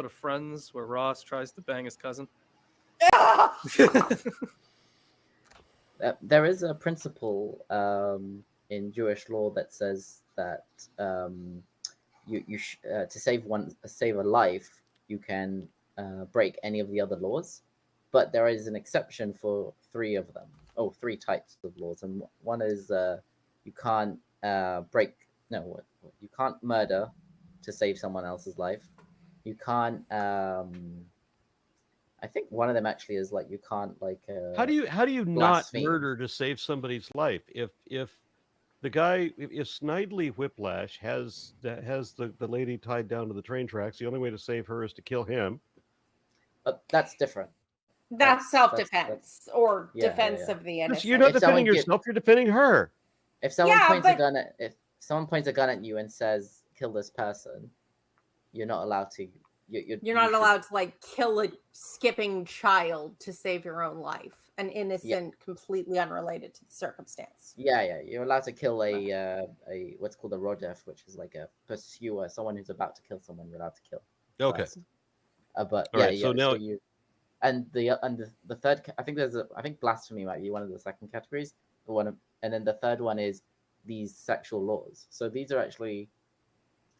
of Friends where Ross tries to bang his cousin. There is a principle in Jewish law that says that to save a life, you can break any of the other laws, but there is an exception for three of them. Three types of laws, and one is you can't you can't murder to save someone else's life. You can't. I think one of them actually is like you can't like. How do you not blaspheme. murder to save somebody's life? If the guy, if Snidely Whiplash has the lady tied down to the train tracks, the only way to save her is to kill him. That's different. That's self-defense or Yeah, defense yeah. of the innocent. You're not If defending someone yourself; you're defending her. If someone Yeah, points but- a gun at someone points a gun at you and says kill this person, you're not allowed to. You're not allowed to like kill a skipping child to save your own life, an innocent, completely unrelated to the circumstance. Yeah, you're allowed to kill a what's called a rodef, which is like a pursuer, someone who's about to kill someone. You're allowed to kill. Okay. First. But All yeah, right, so now- you and the third. I think blasphemy might be one of the second categories. And then the third one is these sexual laws. So these are actually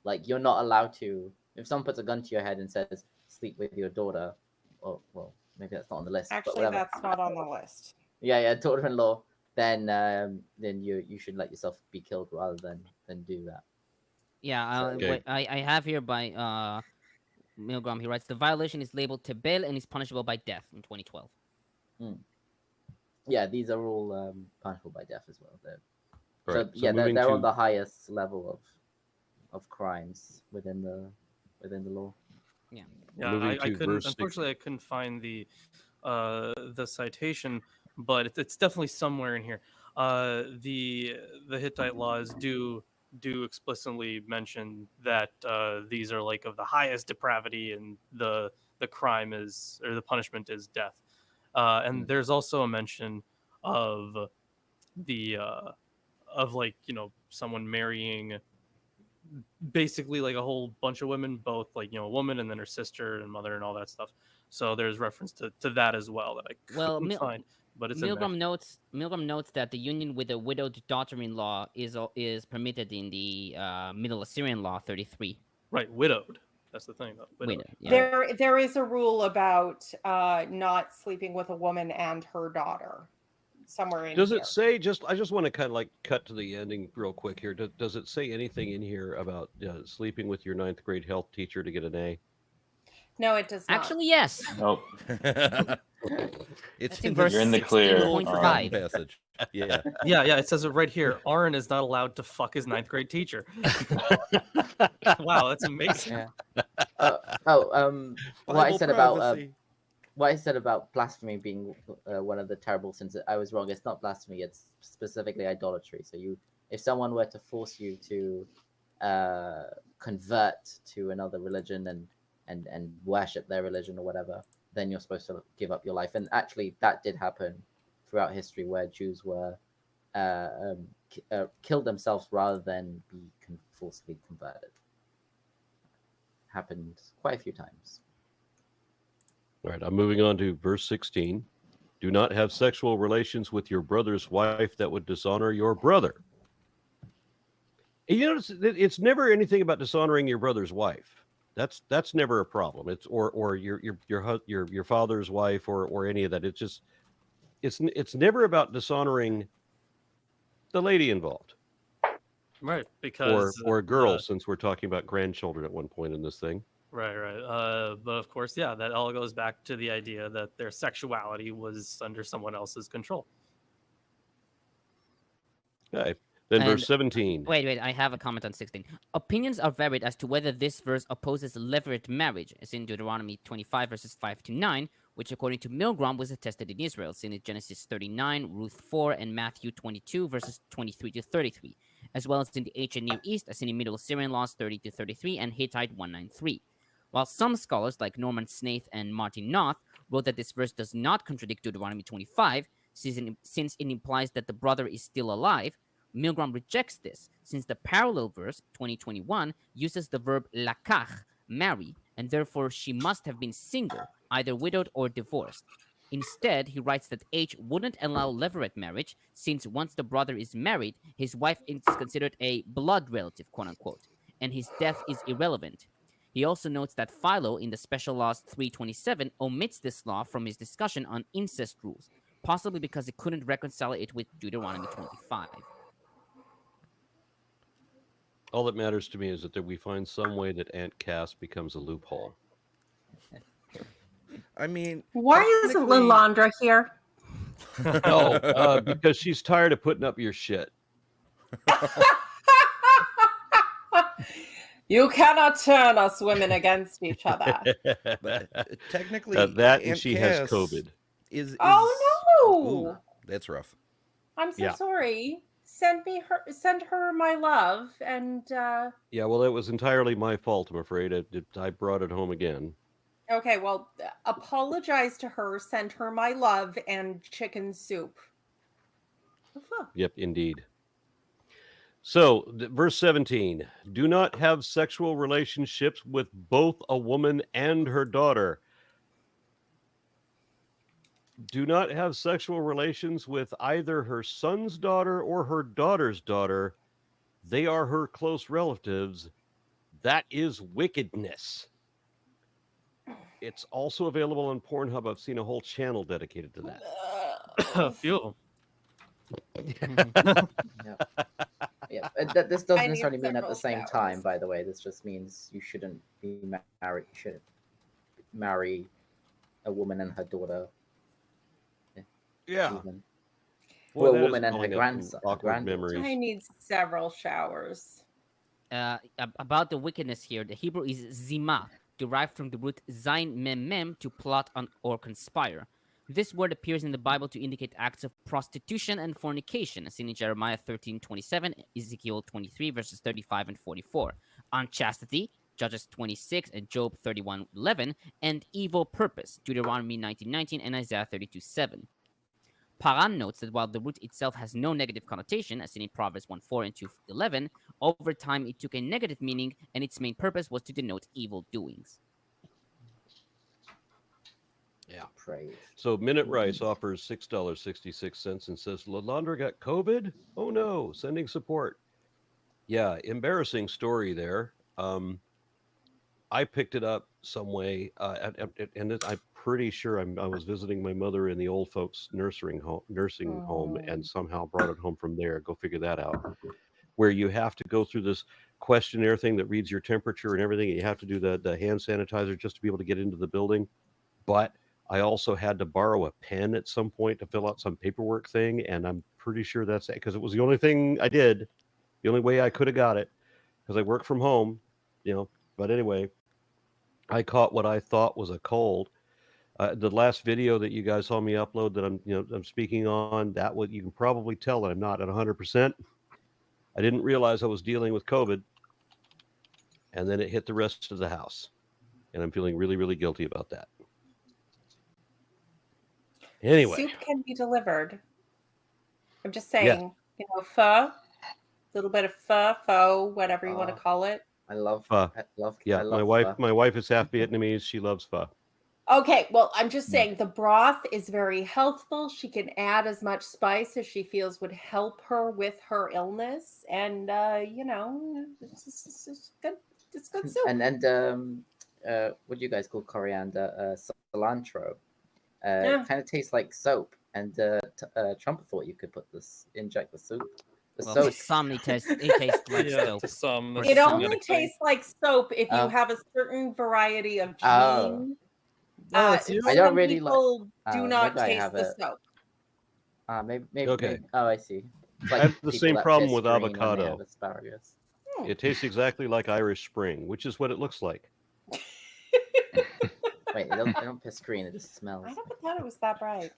like you're not allowed to. If someone puts a gun to your head and says sleep with your daughter, well, maybe that's not on the list. but Actually, whatever. that's not on the list. Yeah, daughter-in-law. Then you should let yourself be killed rather than do that. Yeah, Okay. I have here by Milgrom. He writes the violation is labeled tebel and is punishable by death in 2012. Yeah, these are all punishable by death as well. All right, so They're moving on to- the highest level of crimes within the law. Yeah, Moving I to couldn't. verse six. Unfortunately, I couldn't find the citation, but it's definitely somewhere in here. The Hittite laws do explicitly mention that these are like of the highest depravity, and the crime is, or the punishment is death. And there's also a mention of the of like someone marrying basically like a whole bunch of women, both like a woman and then her sister and mother and all that stuff. So there's reference to that as well that I couldn't find, but it's in there. Milgrom notes that the union with a widowed daughter-in-law is permitted in the Middle Assyrian Law 33. Right, widowed. That's the thing. Widowed, yeah. There is a rule about not sleeping with a woman and her daughter somewhere in Does here. it say I just want to kind of like cut to the ending real quick here. Does it say anything in here about sleeping with your 9th grade health teacher to get an A? No, it does not. Actually, yes. Nope. It's in verse You're in the clear. 16.5. passage. Yeah. Yeah, it says it right here. Aaron is not allowed to fuck his 9th grade teacher. Wow, that's amazing. Yeah. What I said about prophecy. what I said about blasphemy being one of the terrible sins, I was wrong. It's not blasphemy. It's specifically idolatry. So if someone were to force you to convert to another religion and worship their religion or whatever, then you're supposed to give up your life. And actually, that did happen throughout history, where Jews were killed themselves rather than be forcibly converted. Happened quite a few times. All right, I'm moving on to verse 16. Do not have sexual relations with your brother's wife that would dishonor your brother. You notice it's never anything about dishonoring your brother's wife. That's never a problem. It's or your father's wife or any of that. It's just it's never about dishonoring the lady involved. Right, because Or a girl, since we're talking about grandchildren at one point in this thing. Right. But of course, yeah, that all goes back to the idea that their sexuality was under someone else's control. Okay. Then And- verse 17. Wait, I have a comment on 16. Opinions are varied as to whether this verse opposes levirate marriage, as in Deuteronomy 25, verses 5 to 9, which according to Milgrom was attested in Israel, seen in Genesis 39, Ruth 4, and Matthew 22, verses 23 to 33, as well as in the ancient Near East, as in the Middle Syrian laws 30 to 33 and Hittite 193. While some scholars, like Norman Snaith and Martin Noth, wrote that this verse does not contradict Deuteronomy 25, since it implies that the brother is still alive, Milgrom rejects this, since the parallel verse, 2021, uses the verb lakach, marry, and therefore she must have been single, either widowed or divorced. Instead, he writes that H wouldn't allow levirate marriage, since once the brother is married, his wife is considered a blood relative, quote-unquote, and his death is irrelevant. He also notes that Philo, in the Special Laws 327, omits this law from his discussion on incest rules, possibly because he couldn't reconcile it with Deuteronomy 25. All that matters to me is that we find some way that Aunt Cass becomes a loophole. I mean, Why isn't technically- Lilandra here? No, because she's tired of putting up your shit. You cannot turn us women against each other. technically, that and Aunt she has Cass COVID. Is Oh no! Ooh, that's rough. I'm so Yeah. sorry. Send her my love, and Yeah, well, it was entirely my fault, I'm afraid. I brought it home again. okay. Well, apologize to her. Send her my love and chicken soup. Yep, indeed. So, verse 17. Do not have sexual relationships with both a woman and her daughter. Do not have sexual relations with either her son's daughter or her daughter's daughter. They are her close relatives. That is wickedness. It's also available on Pornhub. I've seen a whole channel dedicated to that. Fuel. Yeah, this doesn't I need necessarily mean at the several same time. showers. By the way, this just means you shouldn't be married. You shouldn't marry a woman and her daughter. Yeah. Even. Boy, Well, a that is woman and her calling up some grandson. awkward memories. I need several showers. About the wickedness here, the Hebrew is zima, derived from the root zain mem mem, to plot on or conspire. This word appears in the Bible to indicate acts of prostitution and fornication, as seen in Jeremiah 13:27, Ezekiel 23, verses 35 and 44. Unchastity, Judges 26 and Job 31:11, and evil purpose, Deuteronomy 19:19 and Isaiah 32:7. Paran notes that while the root itself has no negative connotation, as seen in Proverbs 1:4 and 2:11, over time it took a negative meaning, and its main purpose was to denote evil doings. Yeah. Praise. So Minute Rice offers $6.66 and says, Lalandra got COVID? Oh no, sending support. Yeah, embarrassing story there. I picked it up some way, and I'm pretty sure I was visiting my mother in the old folks nursing home, and somehow brought it home from there. Go figure that out. Where you have to go through this questionnaire thing that reads your temperature and everything. You have to do the hand sanitizer just to be able to get into the building. But I also had to borrow a pen at some point to fill out some paperwork thing, and I'm pretty sure that's it, because it was the only thing I did, the only way I could have got it, because I work from home, But anyway, I caught what I thought was a cold. The last video that you guys saw me upload that I'm speaking on, that what you can probably tell that I'm not at 100%. I didn't realize I was dealing with COVID, and then it hit the rest of the house, and I'm feeling really, really guilty about that. Anyway, Soup can be delivered. I'm just saying, pho, a little bit of pho, whatever you want to call it. I love. Pho. I love. Yeah, I love my wife. pho. My wife is half Vietnamese. She loves pho. Okay, well, I'm just saying the broth is very healthful. She can add as much spice as she feels would help her with her illness, and it's good. It's good soup. And what do you guys call coriander? Cilantro. Yeah. Kind of tastes like soap. And Trump thought you could inject the soup. The Well, soap. for some, it tastes like Yeah, soap. to some. For It some. only tastes like soap if you Oh. have a certain variety of Oh. gene. No, it's you. I don't Some really like- people do not maybe I taste have the it. soap. Maybe. Okay. Oh, I see. It's I have the people same that problem piss with green when they avocado. have asparagus. It tastes exactly like Irish Spring, which is what it looks like. Wait, they don't piss green. It just smells. I never thought it was that bright.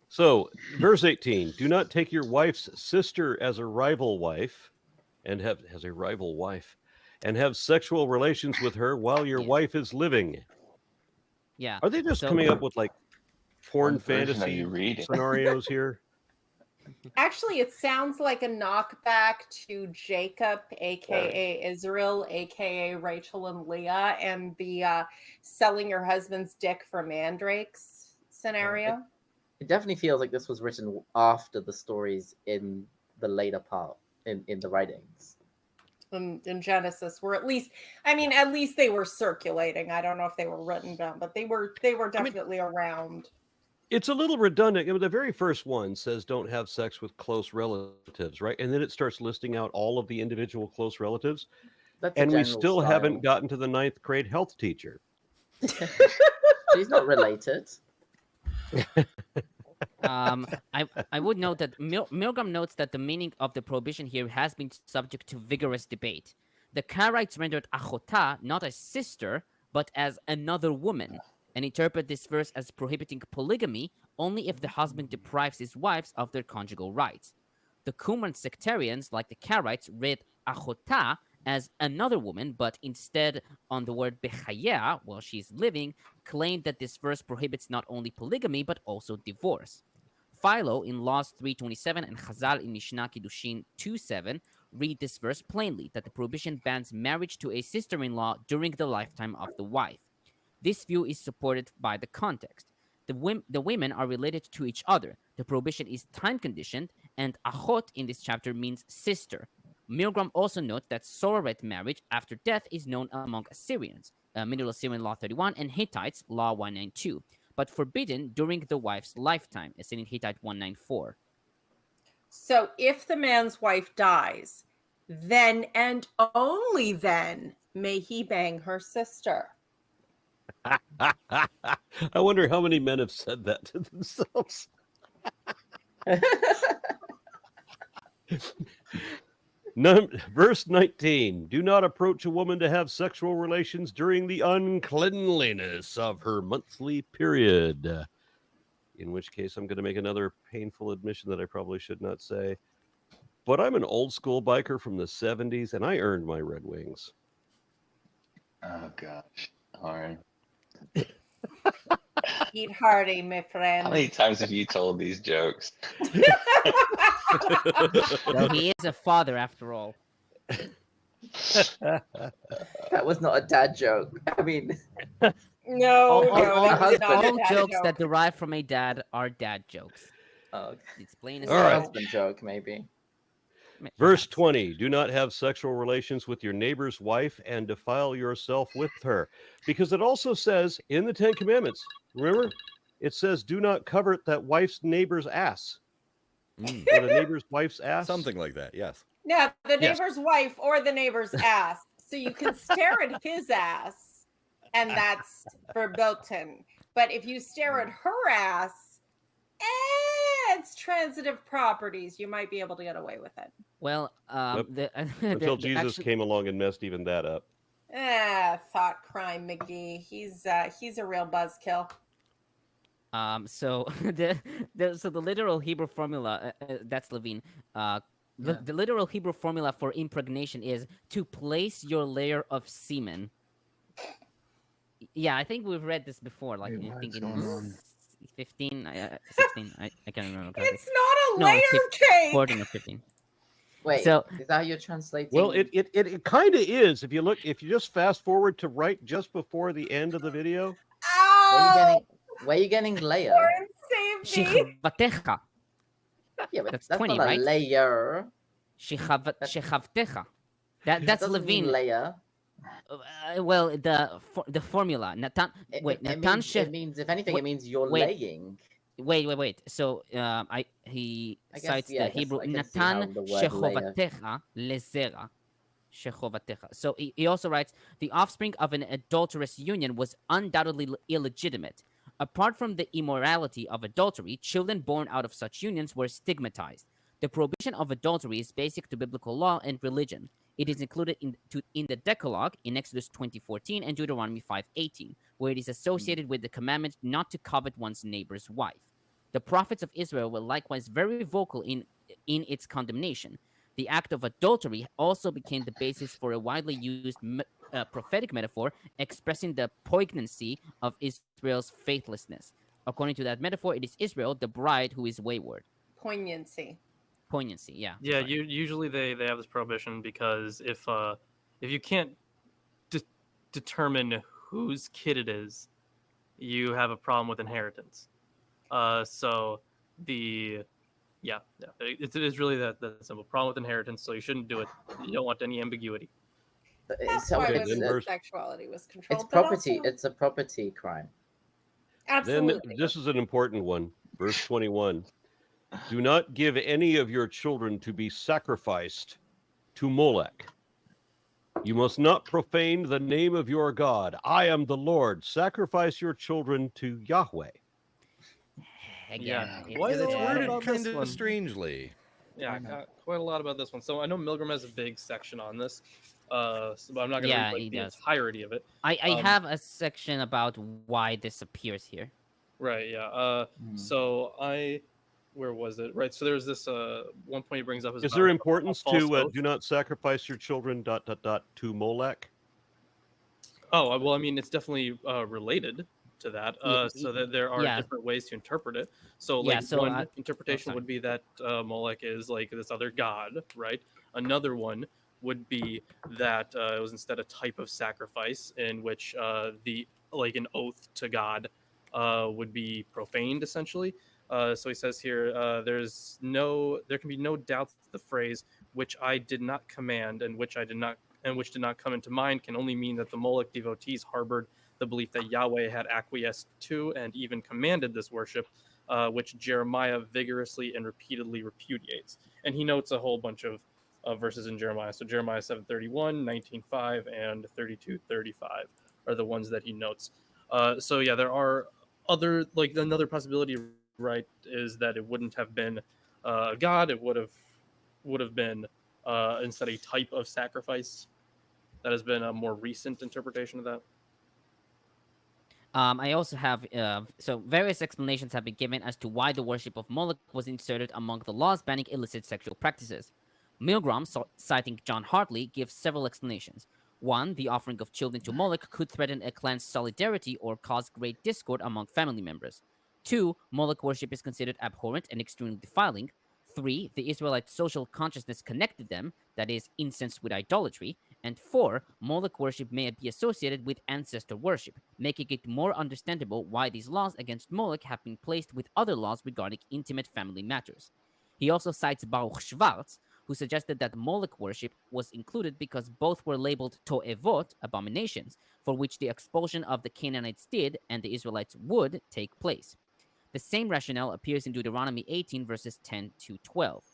So, verse 18, do not take your wife's sister as a rival wife and have sexual relations with her while your Yeah. wife is living. Yeah. Are they just So- coming up with like porn What version are fantasy you reading? scenarios here? Actually, it sounds like a knockback to Jacob, aka Israel, aka Rachel and Leah, and the selling your husband's dick for mandrakes scenario. It definitely feels like this was written after the stories in the later part in the writings. In Genesis, were at least they were circulating. I don't know if they were written down, but they were definitely around. It's a little redundant. The very first one says don't have sex with close relatives, right? And then it starts listing out all of the individual close relatives. That's a And we general still style. haven't gotten to the 9th grade health teacher. She's not related. I would note that Milgrom notes that the meaning of the prohibition here has been subject to vigorous debate. The Karaites rendered achota not as sister, but as another woman, and interpret this verse as prohibiting polygamy only if the husband deprives his wives of their conjugal rights. The Qumran sectarians, like the Karaites, read achota as another woman, but instead on the word bechaya, while she's living, claimed that this verse prohibits not only polygamy, but also divorce. Philo in Laws 3:27 and Chazal in Mishnah Kiddushin 2:7 read this verse plainly, that the prohibition bans marriage to a sister-in-law during the lifetime of the wife. This view is supported by the context. The women are related to each other. The prohibition is time-conditioned, and achot in this chapter means sister. Milgrom also notes that sororate marriage after death is known among Assyrians, Middle Assyrian Law 31, and Hittites, Law 192, but forbidden during the wife's lifetime, as seen in Hittite 194. So if the man's wife dies, then and only then may he bang her sister. I wonder how many men have said that to themselves. Verse 19, do not approach a woman to have sexual relations during the uncleanliness of her monthly period. In which case, I'm going to make another painful admission that I probably should not say. But I'm an old school biker from the 70s, and I earned my Red Wings. Oh, gosh. Darn. Eat hearty, my friend. How many times have you told these jokes? Though he is a father after all. That was not a dad joke. I mean, No, All- no, all that was not a All dad jokes joke. that derive from a dad are dad jokes. oh, It's plain as All it's a right. day. husband joke, maybe. Verse 20, do not have sexual relations with your neighbor's wife and defile yourself with her. Because it also says in the 10 Commandments, remember, it says do not covet that wife's neighbor's ass. Mm. Or the neighbor's wife's ass. Something like that, yes. Yeah, the Yes. neighbor's wife or the neighbor's ass. So you can stare at his ass, and that's verboten. But if you stare at her ass, it's transitive properties. You might be able to get away with it. Well, Yep. the Until Jesus actual- came along and messed even that up. Thought crime McGee. He's a real buzzkill. So the literal Hebrew formula that's Levine. The literal Hebrew formula for impregnation is to place your layer of semen. Yeah, I think we've read this before. Like Wait, I think what's in going on? 15, 16. I can't remember. Exactly. It's not a No, layer it's cake. 14 or 15. Wait, So- is that how you're translating? Well, it kind of is. If you just fast forward to right just before the end of the video. Where are you getting layer? Lorence, save me. Shechavatecha. Yeah, but That's that's 20, not a right? layer. Shechavtecha. That That's doesn't mean Levine. layer. Well, the formula. Natan. Wait, Natan It means, if anything, wait, it means you're wait. laying. Wait. So he I guess, cites yeah, I the guess Hebrew I can see how Natan the word layer. shechovatecha lezera. Shechovatecha. So he also writes, the offspring of an adulterous union was undoubtedly illegitimate. Apart from the immorality of adultery, children born out of such unions were stigmatized. The prohibition of adultery is basic to biblical law and religion. It is included in the Decalogue in Exodus 20:14 and Deuteronomy 5:18, where it is associated with the commandment not to covet one's neighbor's wife. The prophets of Israel were likewise very vocal in its condemnation. The act of adultery also became the basis for a widely used prophetic metaphor expressing the poignancy of Israel's faithlessness. According to that metaphor, it is Israel, the bride, who is wayward. Poignancy. Poignancy, yeah. Yeah, sorry. usually they have this prohibition because if you can't determine whose kid it is, you have a problem with inheritance. So it is really that simple. Problem with inheritance, so you shouldn't do it. You don't want any ambiguity. That's So why Okay, it's, then women's verse- sexuality was controlled. it's but property. also- It's a property crime. absolutely. Then this is an important one. Verse 21. Do not give any of your children to be sacrificed to Molech. You must not profane the name of your God. I am the Lord. Sacrifice your children to Yahweh. Again, Quite It's a lot worded about kind this of one. strangely. Yeah, quite a lot about this one. So I know Milgrom has a big section on this, but I'm not going to Yeah, read he the does. entirety of it. I have a section about why this appears here. Right. Yeah. So where was it? Right. So there's this one point he brings up Is about there a importance false to oath. do not sacrifice your children ... to Molech? Oh well, I mean, it's definitely related to that. So that there are yeah. different ways to interpret it. So Yeah, like so, one interpretation sorry. would be that Molech is like this other god, right? Another one would be that it was instead a type of sacrifice in which an oath to God would be profaned essentially. So he says here, there can be no doubt that the phrase "which I did not command" and which did not come into mind can only mean that the Moloch devotees harbored the belief that Yahweh had acquiesced to and even commanded this worship, which Jeremiah vigorously and repeatedly repudiates. And he notes a whole bunch of verses in Jeremiah. So Jeremiah 7:31, 19:5, and 32:35 are the ones that he notes. So yeah, there are another possibility, right, is that it wouldn't have been God. It would have been instead a type of sacrifice. That has been a more recent interpretation of that. I also have so various explanations have been given as to why the worship of Moloch was inserted among the laws banning illicit sexual practices. Milgrom, citing John Hartley, gives several explanations. One, the offering of children to Moloch could threaten a clan's solidarity or cause great discord among family members. Two, Moloch worship is considered abhorrent and extremely defiling. Three, the Israelite social consciousness connected them, that is, incense with idolatry. And four, Moloch worship may be associated with ancestor worship, making it more understandable why these laws against Moloch have been placed with other laws regarding intimate family matters. He also cites Baruch Schwartz, who suggested that Moloch worship was included because both were labeled to'evot, abominations, for which the expulsion of the Canaanites did and the Israelites would take place. The same rationale appears in Deuteronomy 18, verses 10 to 12.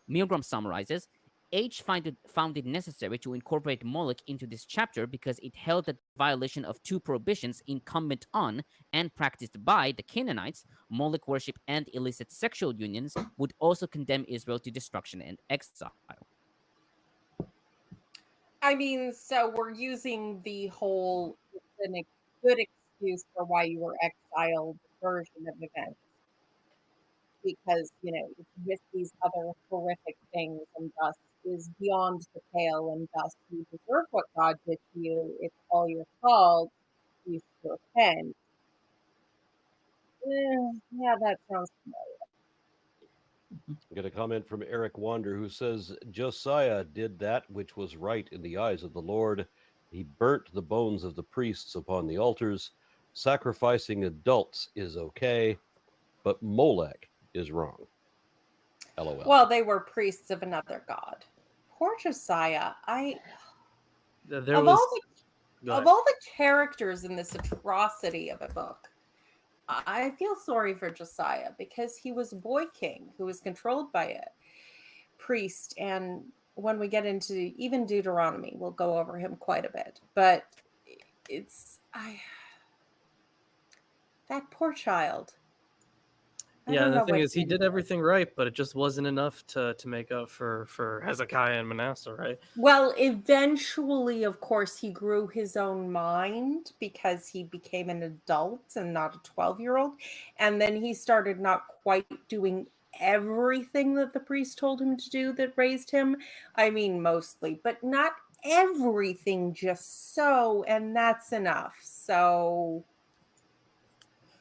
Milgrom summarizes, H found it necessary to incorporate Moloch into this chapter because it held that violation of two prohibitions incumbent on and practiced by the Canaanites, Moloch worship and illicit sexual unions, would also condemn Israel to destruction and exile. I mean, so we're using the whole good excuse for why you were exiled version of events. Because, it's with these other horrific things and thus is beyond the pale and thus you deserve what God did to you. It's all your fault. You should repent. Yeah, that sounds familiar. I got a comment from Eric Wander who says Josiah did that which was right in the eyes of the Lord. He burnt the bones of the priests upon the altars, sacrificing adults is okay, but Molech is wrong. LOL. Well, they were priests of another god. Poor Josiah. There Of was. all Go Of ahead. all the characters in this atrocity of a book, I feel sorry for Josiah because he was a boy king who was controlled by a priest. And when we get into even Deuteronomy, we'll go over him quite a bit. But that poor child. I Yeah, don't and the know thing what is, he did did. everything right, but it just wasn't enough to make up for Hezekiah and Manasseh, right? Well, eventually, of course, he grew his own mind because he became an adult and not a 12-year-old. And then he started not quite doing everything that the priest told him to do that raised him. I mean, mostly, but not everything, just so, and that's enough. So,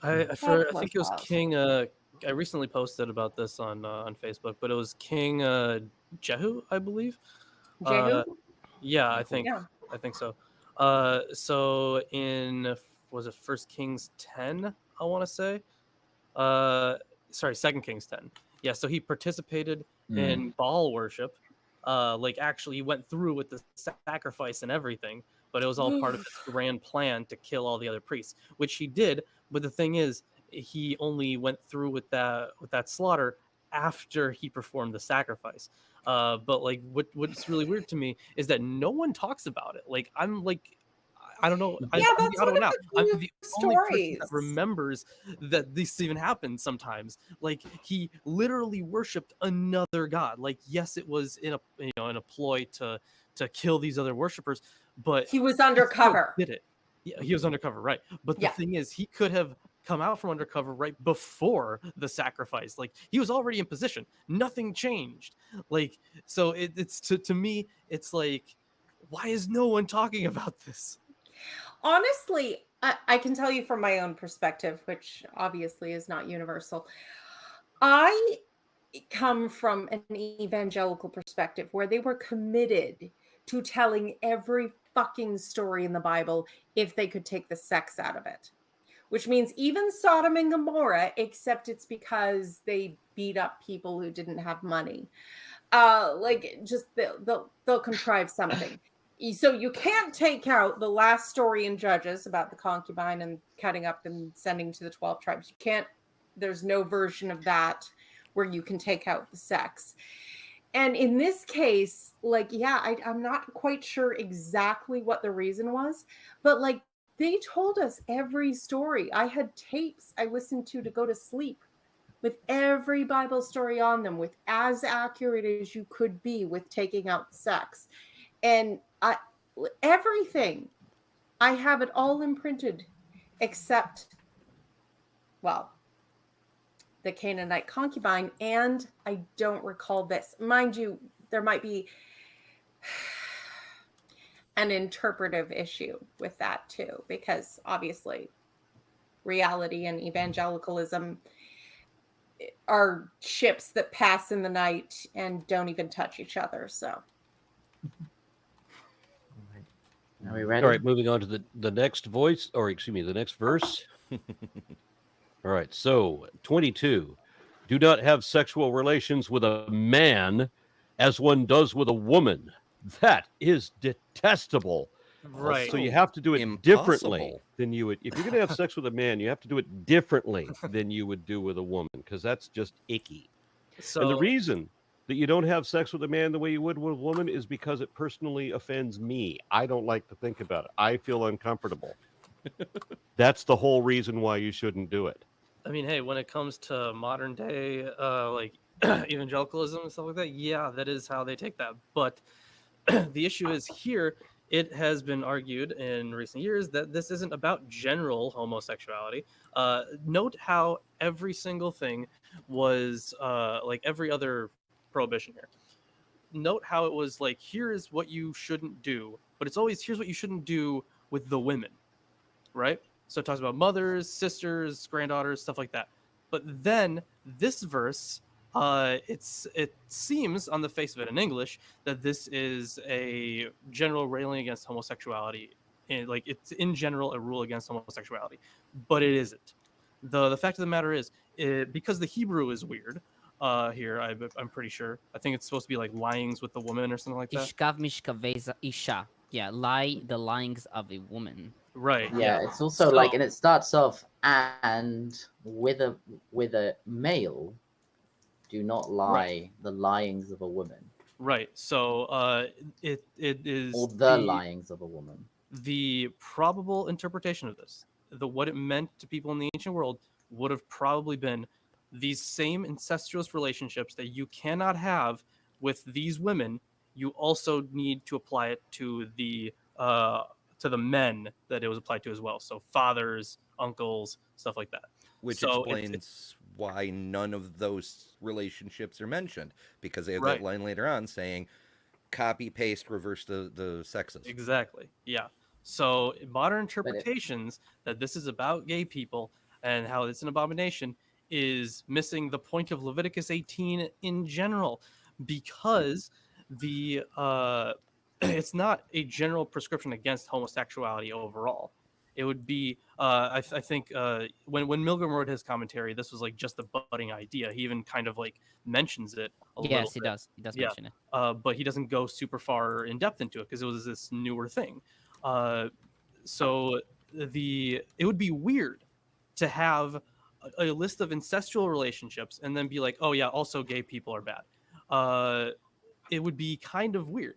I poor think it was child. King. I recently posted about this on Facebook, but it was King Jehu, I believe. Jehu? Yeah, I Yeah. think so. So was it First Kings 10? I want to say. Sorry, Second Kings 10. Yeah, so he participated in Baal worship. Like actually, he went through with the sacrifice and everything, but it was all part of his grand plan to kill all the other priests, which he did. But the thing is, he only went through with that slaughter after he performed the sacrifice. But like, what's really weird to me is that no one talks about it. Like, I'm like, I don't know. I'm Yeah, the that's odd one one of out. the I'm few the only person stories. that remembers that this even happened sometimes. Like, he literally worshipped another god. Like, yes, it was in a ploy to kill these other worshipers, but He was still undercover. did it. Yeah, he was undercover, right? But the Yeah. thing is, he could have come out from undercover right before the sacrifice. Like, he was already in position. Nothing changed. Like, so it's to me, it's like, why is no one talking about this? Honestly, I can tell you from my own perspective, which obviously is not universal. I come from an evangelical perspective where they were committed to telling every fucking story in the Bible if they could take the sex out of it. Which means even Sodom and Gomorrah, except it's because they beat up people who didn't have money. Like just they'll contrive something. So you can't take out the last story in Judges about the concubine and cutting up and sending to the 12 tribes. You can't, there's no version of that where you can take out the sex. And in this case, like, yeah, I'm not quite sure exactly what the reason was, but like they told us every story. I had tapes I listened to go to sleep with every Bible story on them, with as accurate as you could be with taking out the sex. And everything, I have it all imprinted except, well, the Canaanite concubine, and I don't recall this. Mind you, there might be an interpretive issue with that too, because obviously reality and evangelicalism are ships that pass in the night and don't even touch each other. So Are we ready? All right, moving on to the next voice, or excuse me, the next verse. All right, so 22. Do not have sexual relations with a man as one does with a woman. That is detestable. Right. So you have to do it differently Impossible. than you would. If you're going to have sex with a man, you have to do it differently than you would do with a woman, because that's just icky. So And the reason that you don't have sex with a man the way you would with a woman is because it personally offends me. I don't like to think about it. I feel uncomfortable. That's the whole reason why you shouldn't do it. I mean, hey, when it comes to modern day like evangelicalism and stuff like that, yeah, that is how they take that. But the issue is here, it has been argued in recent years that this isn't about general homosexuality. Note how every single thing was like every other prohibition here. Note how it was like, here is what you shouldn't do, but it's always, here's what you shouldn't do with the women, right? So it talks about mothers, sisters, granddaughters, stuff like that. But then this verse, it seems on the face of it in English that this is a general railing against homosexuality, and like it's in general a rule against homosexuality. but it isn't. The fact of the matter is, because the Hebrew is weird. Here, I'm pretty sure. I think it's supposed to be like lyings with the woman or something like that. Ishkav mishkaveza isha. Yeah, lie the lyings of a woman. Right. Yeah, it's also like, and it starts off and with a male, do not lie the lyings of a woman. Right. So it is or the lyings of a woman. The probable interpretation of this, what it meant to people in the ancient world, would have probably been these same incestuous relationships that you cannot have with these women. You also need to apply it to the men that it was applied to as well. So fathers, uncles, stuff like that. Which so explains why none of those relationships are mentioned, because they have that line later on saying, copy, paste, reverse the sexes. Exactly. Yeah. So modern interpretations that this is about gay people and how it's an abomination is missing the point of Leviticus 18 in general, because it's not a general prescription against homosexuality overall. It would be, I think, when Milgrom wrote his commentary, this was like just a budding idea. He even kind of like mentions it a little bit. Yes, he does. He does mention it. But he doesn't go super far in depth into it because it was this newer thing. So it would be weird to have a list of incestual relationships and then be like, oh yeah, also gay people are bad. It would be kind of weird.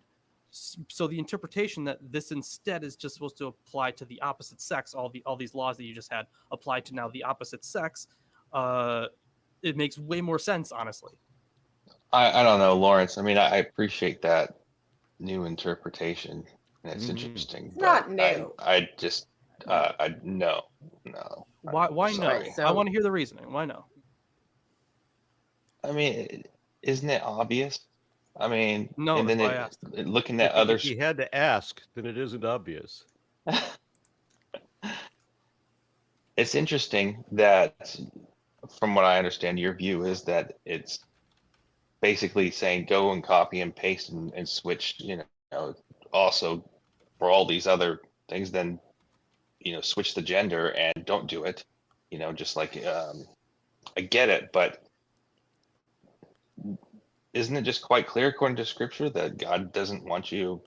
So the interpretation that this instead is just supposed to apply to the opposite sex, all these laws that you just had applied to now the opposite sex, it makes way more sense, honestly. I don't know, Lawrence. I mean, I appreciate that new interpretation. And it's interesting. It's not new. I just, no. Why no? So, I want to hear the reasoning. Why no? I mean, isn't it obvious? I mean, no. And then why I asked. looking at others. If he had to ask, then it isn't obvious. It's interesting that, from what I understand, your view is that it's basically saying go and copy and paste and switch, also for all these other things, then, switch the gender and don't do it, just like, I get it, but isn't it just quite clear according to scripture that God doesn't want you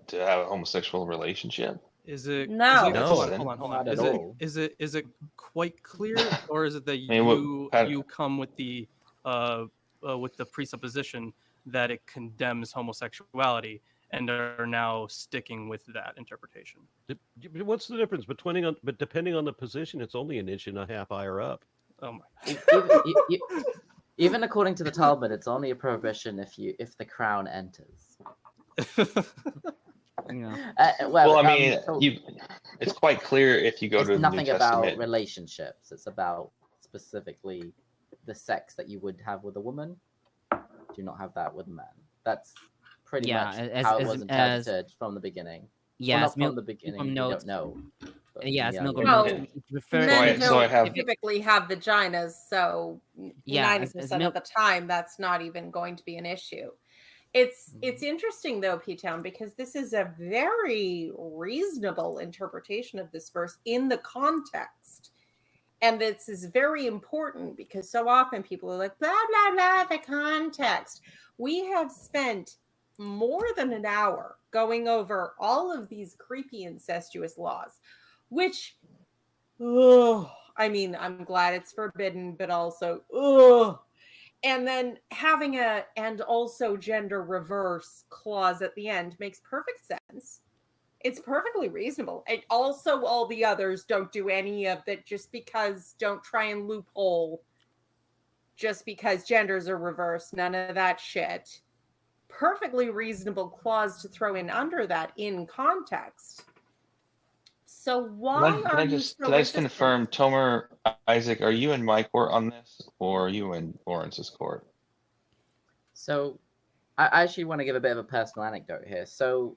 to have a homosexual relationship? Is it no? Hold on. Not at all. Is it quite clear, or is it that you come with the presupposition that it condemns homosexuality and are now sticking with that interpretation? What's the difference depending on the position? It's only an inch and a half higher up. Oh my! Even according to the Talmud, it's only a prohibition if the crown enters. Well, I mean, it's quite clear if you go to the New Testament. It's nothing about relationships. It's about specifically the sex that you would have with a woman. Do not have that with a man. That's pretty much how it was interpreted from the beginning. Yeah, well, not from the beginning. We don't know. Yes, men don't typically have vaginas, so 90% of the time that's not even going to be an issue. It's interesting though, P-Town, because this is a very reasonable interpretation of this verse in the context. And this is very important because so often people are like, blah, blah, blah, the context. We have spent more than an hour going over all of these creepy incestuous laws, which, I'm glad it's forbidden, but also, and then having and also gender reverse clause at the end makes perfect sense. It's perfectly reasonable. And also all the others don't do any of that don't try and loophole just because genders are reversed. None of that shit. Perfectly reasonable clause to throw in under that in context. So why can I just confirm, Tomer, Isaac, are you in my court on this, or are you in Lawrence's court? So, I actually want to give a bit of a personal anecdote here. So,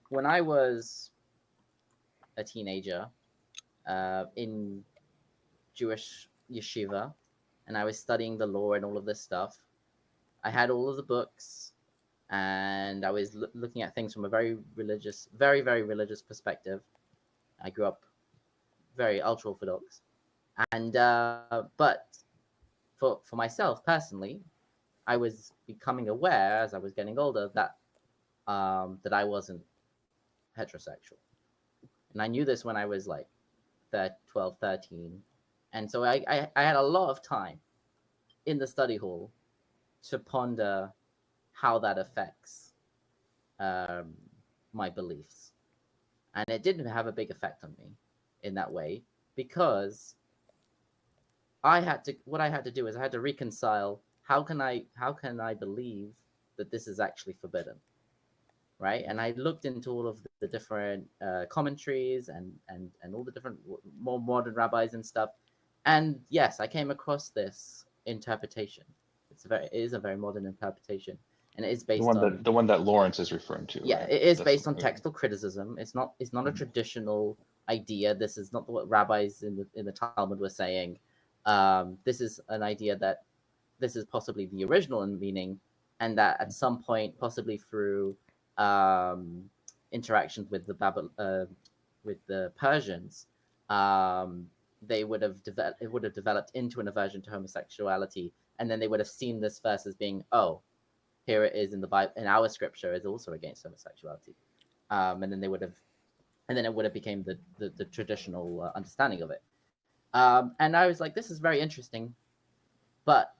when I was a teenager in Jewish yeshiva, and I was studying the law and all of this stuff, I had all of the books, and I was looking at things from a very, very religious perspective. I grew up very ultra orthodox, and but for myself personally, I was becoming aware as I was getting older that that I wasn't heterosexual, and I knew this when I was like 12, 13, and so I had a lot of time in the study hall to ponder how that affects my beliefs, and it didn't have a big effect on me in that way, because what I had to do is I had to reconcile how can I believe that this is actually forbidden, right? And I looked into all of the different commentaries and all the different more modern rabbis and stuff, and yes, I came across this interpretation. It is a very modern interpretation, and it is based on the one that Lorence is referring to. Yeah, right? it is That's based on okay. textual criticism. It's not a traditional idea. This is not what rabbis in the Talmud were saying. This is an idea that this is possibly the original in meaning, and that at some point, possibly through interactions with the Persians, it would have developed into an aversion to homosexuality, and then they would have seen this verse as being, oh, here it is in the Bible, in our scripture is also against homosexuality, and then it would have became the traditional understanding of it. And I was like, this is very interesting, but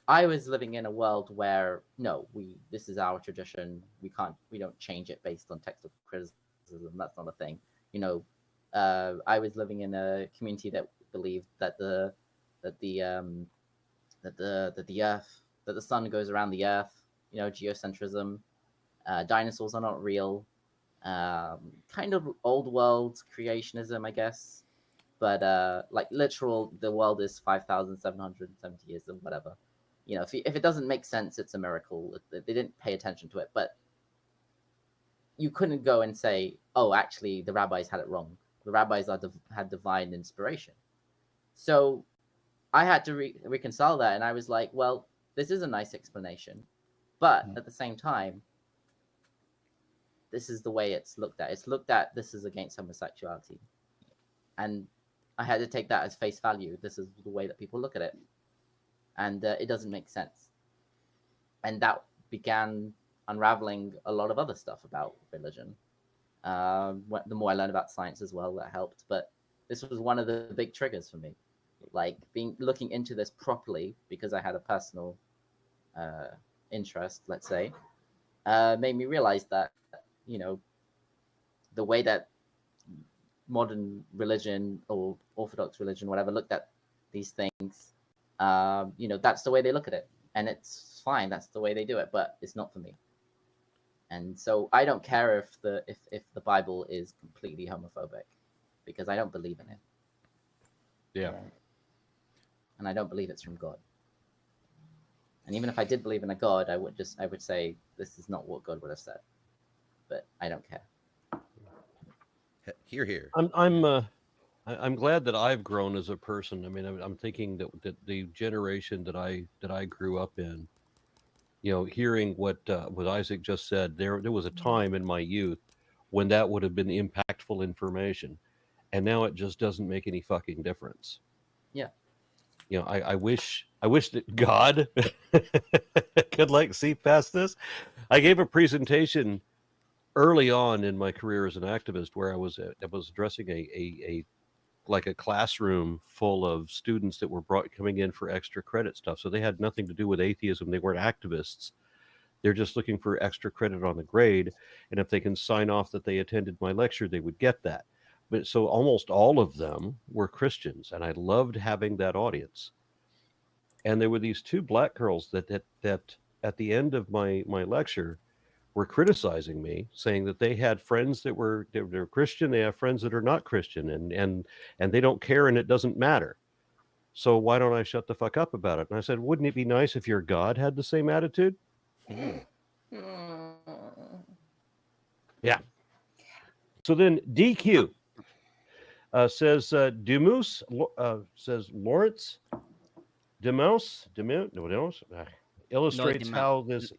I was living in a world where no, this is our tradition. We don't change it based on textual criticism. That's not a thing. I was living in a community that believed that the sun goes around the earth. Geocentrism. Dinosaurs are not real. Kind of old world creationism, I guess. But like literal, the world is 5,770 years or whatever. If it doesn't make sense, it's a miracle. They didn't pay attention to it, but you couldn't go and say, "Oh, actually, the rabbis had it wrong. The rabbis had divine inspiration." So I had to reconcile that, and I was like, "Well, this is a nice explanation, but at the same time, this is the way it's looked at. It's looked at this is against homosexuality, and I had to take that as face value. This is the way that people look at it, and it doesn't make sense." And that began unraveling a lot of other stuff about religion. The more I learned about science as well, that helped. But this was one of the big triggers for me, like looking into this properly, because I had a personal interest, let's say, made me realize that the way that modern religion or Orthodox religion, whatever, looked at these things, that's the way they look at it, and it's fine. That's the way they do it, but it's not for me. And so I don't care if the Bible is completely homophobic, because I don't believe in it. Yeah. And I don't believe it's from God. And even if I did believe in a God, I would say this is not what God would have said. But I don't care. Here. I'm glad that I've grown as a person. I mean, I'm thinking that the generation that I grew up in, hearing what Isaac just said, there was a time in my youth when that would have been impactful information, and now it just doesn't make any fucking difference. Yeah. I wish that God could see past this. I gave a presentation early on in my career as an activist where I was addressing a classroom full of students that were coming in for extra credit stuff. So they had nothing to do with atheism. They weren't activists. They're just looking for extra credit on the grade. And if they can sign off that they attended my lecture, they would get that. But so almost all of them were Christians, and I loved having that audience. And there were these two black girls that at the end of my lecture were criticizing me, saying that they had friends that were Christian, they have friends that are not Christian, and they don't care, and it doesn't matter. So why don't I shut the fuck up about it? And I said, wouldn't it be nice if your God had the same attitude? Yeah. So then DQ says Dumus says Lorence illustrates how this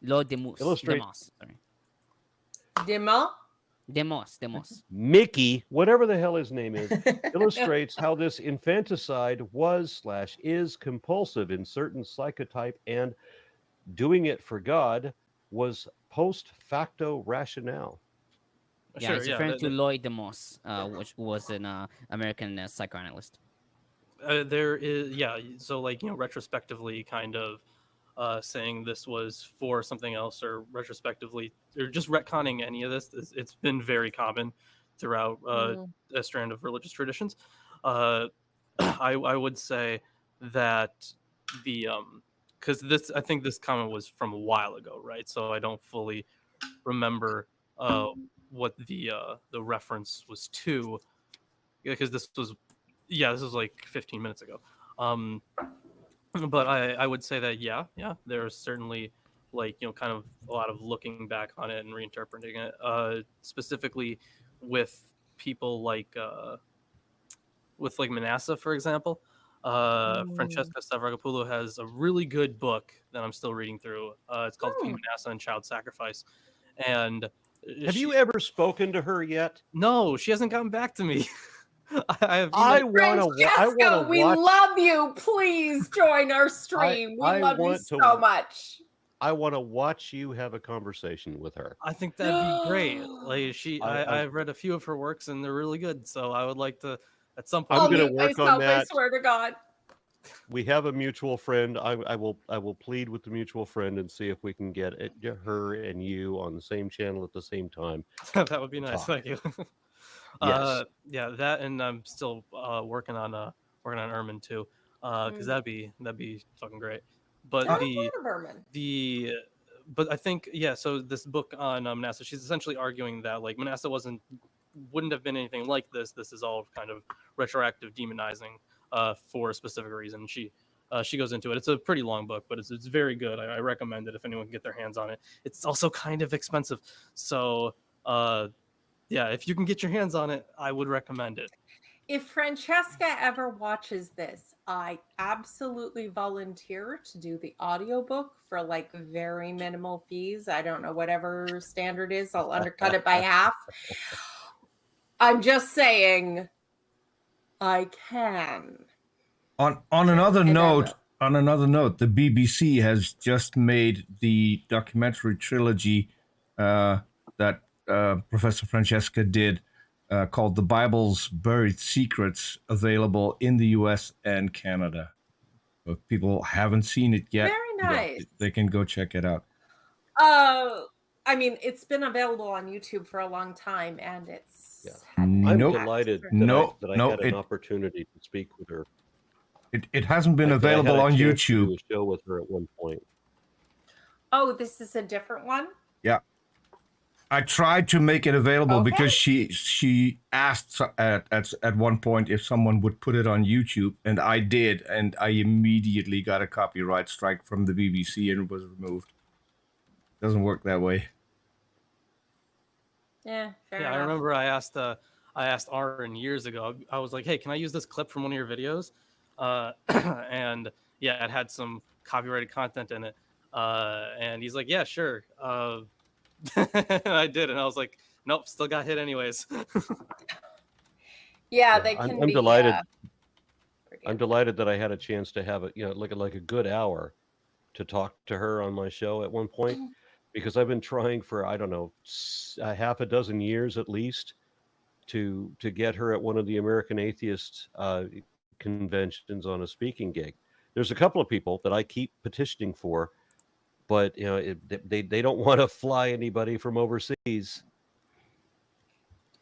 Lord Demus. illustrate- Demas, sorry. Dema? Demos. Mickey, whatever the hell his name is, illustrates how this infanticide was/is compulsive in certain psychotype, and doing it for God was post facto rationale. Yeah, Sure, he's yeah. referring to Lloyd Demos, which was an American psychoanalyst. There is, yeah. So, like, retrospectively, kind of saying this was for something else, or retrospectively, or just retconning any of this. It's been very common throughout a strand of religious traditions. I would say that the because I think this comment was from a while ago, right? So I don't fully remember what the reference was to, because this was like 15 minutes ago. But I would say that there's certainly, like, kind of a lot of looking back on it and reinterpreting it, specifically with people like Manasseh, for example. Francesca Stavragopoulou has a really good book that I'm still reading through. It's called King Manasseh and Child Sacrifice. And have you ever spoken to her yet? No, she hasn't gotten back to me. Francesca, we love you. Please join our stream. We love you so much. I want to watch you have a conversation with her. I think that'd be great. Like, I've read a few of her works and they're really good. So I would like to, at some point. I'm going to work on that. I swear to God. We have a mutual friend. I will plead with the mutual friend and see if we can get her and you on the same channel at the same time. That would be nice. Thank you. Yes. Yeah, that, and I'm still working on Ermin too, because that'd be fucking great. But but I think, so this book on Manasseh, she's essentially arguing that, like, Manasseh wouldn't have been anything like this. This is all kind of retroactive demonizing for a specific reason. She goes into it. It's a pretty long book, but it's very good. I recommend it if anyone can get their hands on it. It's also kind of expensive, so if you can get your hands on it, I would recommend it. If Francesca ever watches this, I absolutely volunteer to do the audiobook for, like, very minimal fees. I don't know, whatever standard is, I'll undercut it by half. I'm just saying I can. On another note, the BBC has just made the documentary trilogy that Professor Francesca did, called The Bible's Buried Secrets, available in the US and Canada. If people haven't seen it yet, very nice. They can go check it out. I mean, it's been available on YouTube for a long time, and it's... I'm delighted that I had an opportunity to speak with her. It hasn't been available on YouTube. I had a show with her at one point. Oh, this is a different one? Yeah. I tried to make it available because she asked at one point if someone would put it on YouTube, and I did, and I immediately got a copyright strike from the BBC and it was removed. Doesn't work that way. Yeah, fair enough. I remember I asked Aaron years ago. I was like, "Hey, can I use this clip from one of your videos?" And it had some copyrighted content in it. And he's like, "Yeah, sure." I did, and I was like, "Nope, still got hit anyways." They can. I'm delighted. I'm delighted that I had a chance to have like a good hour to talk to her on my show at one point, because I've been trying for, I don't know, a half a dozen years at least to get her at one of the American Atheist conventions on a speaking gig. There's a couple of people that I keep petitioning for, but they don't want to fly anybody from overseas.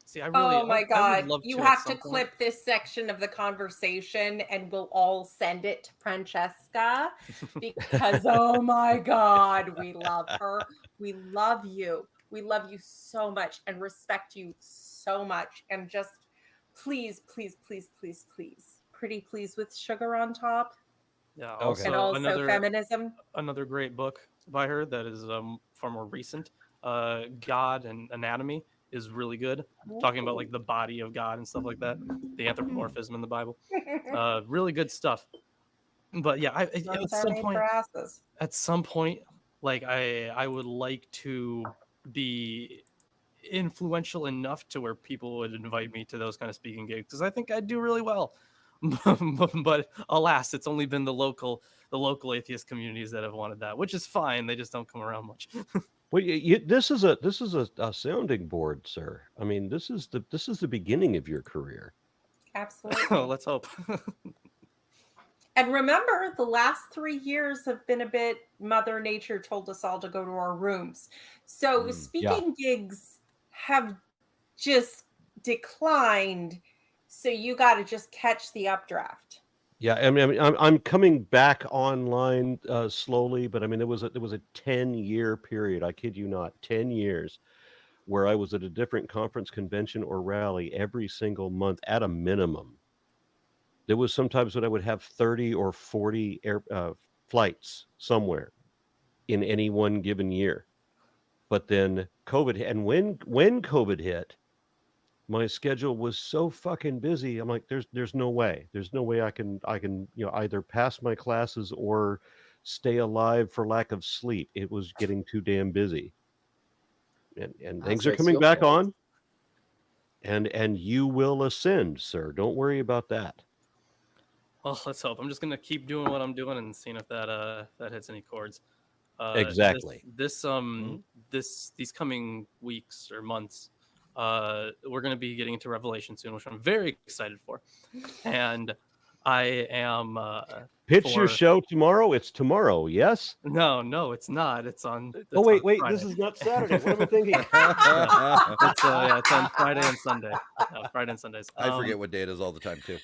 See, I God, you have to clip this section of the conversation and we'll all send it to Francesca, because oh my God, we love her. We love you. We love you so much and respect you so much. And just please, please, please, please, please, pretty please with sugar on top. Yeah. And also feminism. Another great book by her that is far more recent. God and Anatomy is really good. Talking about, like, the body of God and stuff like that, the anthropomorphism in the Bible. Really good stuff. But at some point, like, I would like to be influential enough to where people would invite me to those kind of speaking gigs, because I think I do really well. But alas, it's only been the local atheist communities that have wanted that, which is fine. They just don't come around much. Well, this is a sounding board, sir. I mean, this is the beginning of your career. Absolutely. Let's hope. And remember, the last 3 years have been a bit Mother Nature told us all to go to our rooms. So speaking gigs have just declined. So you got to just catch the updraft. Yeah, I mean, I'm coming back online slowly, but I mean, there was a 10-year period. I kid you not, 10 years, where I was at a different conference, convention, or rally every single month at a minimum. There was sometimes when I would have 30 or 40 flights somewhere in any one given year. But then COVID hit, and when COVID hit, my schedule was so fucking busy. I'm like, there's no way. There's no way I can either pass my classes or stay alive for lack of sleep. It was getting too damn busy. And things are coming back on. And you will ascend, sir. Don't worry about that. Well, let's hope. I'm just gonna keep doing what I'm doing and seeing if that hits any chords. Exactly. These coming weeks or months, we're gonna be getting into Revelation soon, which I'm very excited for. And I am pitch your show tomorrow. It's tomorrow, yes? No, it's not. It's on. It's wait, Friday. this is not Saturday. What am I thinking? It's on Friday and Sunday. Friday and Sundays. I forget what day it is all the time too.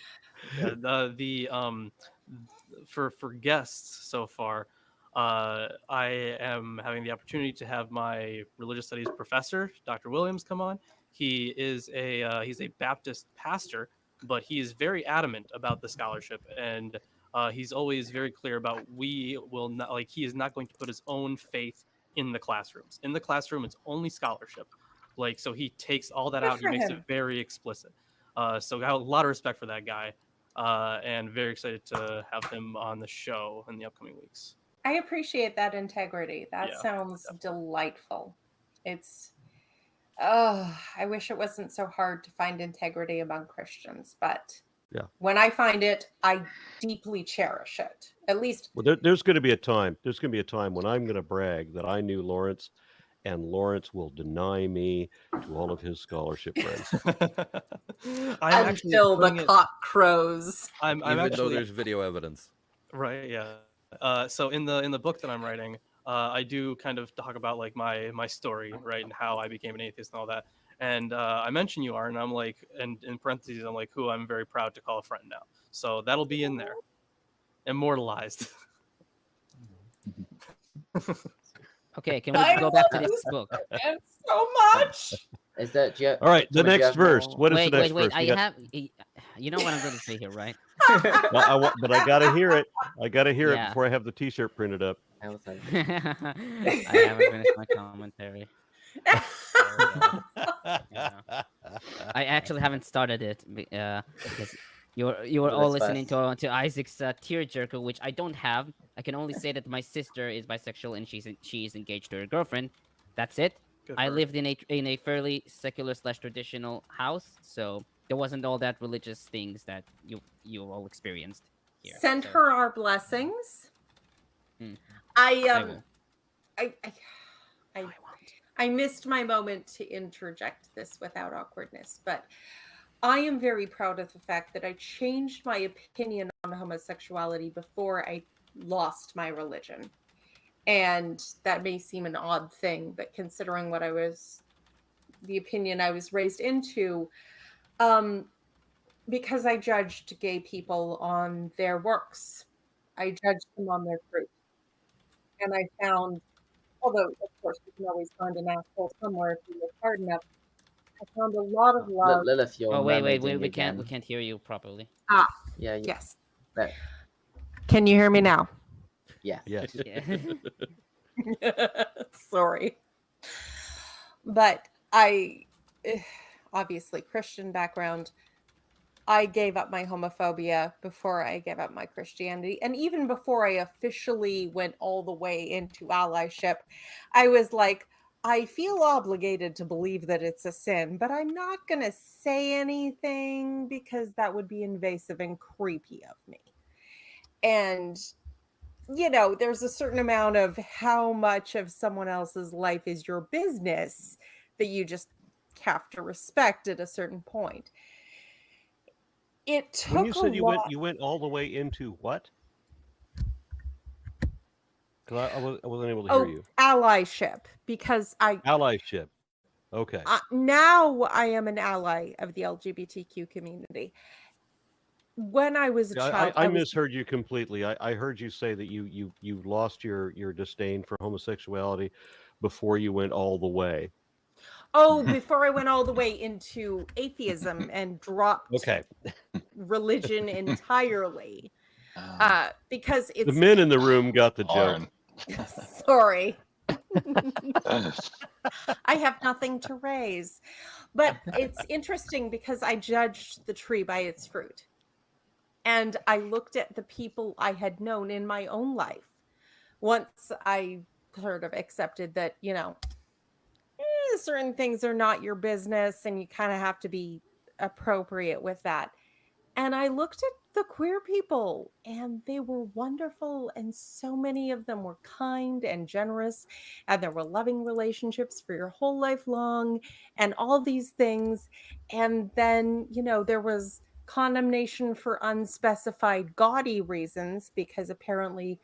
For guests so far, I am having the opportunity to have my religious studies professor, Dr. Williams, come on. He is he's a Baptist pastor, but he is very adamant about the scholarship, and he's always very clear about he is not going to put his own faith in the classrooms. In the classroom, it's only scholarship. So he takes all that out. He makes it very explicit. So I have a lot of respect for that guy. And very excited to have him on the show in the upcoming weeks. I appreciate that integrity. That sounds delightful. It's, I wish it wasn't so hard to find integrity among Christians, but when I find it, I deeply cherish it. At least. Well, there's going to be a time. There's going to be a time when I'm going to brag that I knew Lorence, and Lorence will deny me to all of his scholarship friends. Until the cock crows. Even though there's video evidence. Right, yeah. So in the book that I'm writing, I do kind of talk about my story, right, and how I became an atheist and all that. And I mention you are, and I'm like, and in parentheses, I'm like, who I'm very proud to call a friend now. So that'll be in there, immortalized. Okay, can we go back to this book? So much. Is that all right? The next verse. What is the next verse? You know what I'm going to say here, right? But I gotta hear it. I gotta hear it before I have the T-shirt printed up. I haven't finished my commentary. I actually haven't started it because you were all listening to Isaac's tearjerker, which I don't have. I can only say that my sister is bisexual and she's engaged to her girlfriend. That's it. I lived in a fairly secular / traditional house, so there wasn't all that religious things that you all experienced here. Send her our blessings. I missed my moment to interject this without awkwardness, but I am very proud of the fact that I changed my opinion on homosexuality before I lost my religion. And that may seem an odd thing, but considering the opinion I was raised into, because I judged gay people on their works. I judged them on their fruit. And I found, although of course you can always find an asshole somewhere if you look hard enough, I found a lot of love. Lilith, wait, we can't hear you properly. Yeah. Yes. There. Can you hear me now? Yeah. Yes. Sorry. But I, obviously Christian background, I gave up my homophobia before I gave up my Christianity. And even before I officially went all the way into allyship, I was like, I feel obligated to believe that it's a sin, but I'm not going to say anything because that would be invasive and creepy of me. And, you know, there's a certain amount of how much of someone else's life is your business that you just have to respect at a certain point. It took When you said a while. you went all the way into what? Because I wasn't able to hear you. Allyship, because Allyship. Okay. now I am an ally of the LGBTQ community. When I was a child, I was misheard you completely. I heard you say that you lost your disdain for homosexuality before you went all the way. before I went all the way into atheism and dropped Okay. religion entirely. Because The it's men in the room got the joke. Darn. sorry. I have nothing to raise. But it's interesting because I judged the tree by its fruit. And I looked at the people I had known in my own life. Once I sort of accepted that, you know, certain things are not your business and you kind of have to be appropriate with that. And I looked at the queer people and they were wonderful. And so many of them were kind and generous. And there were loving relationships for your whole life long and all these things. And then, you know, there was condemnation for unspecified gaudy reasons because apparently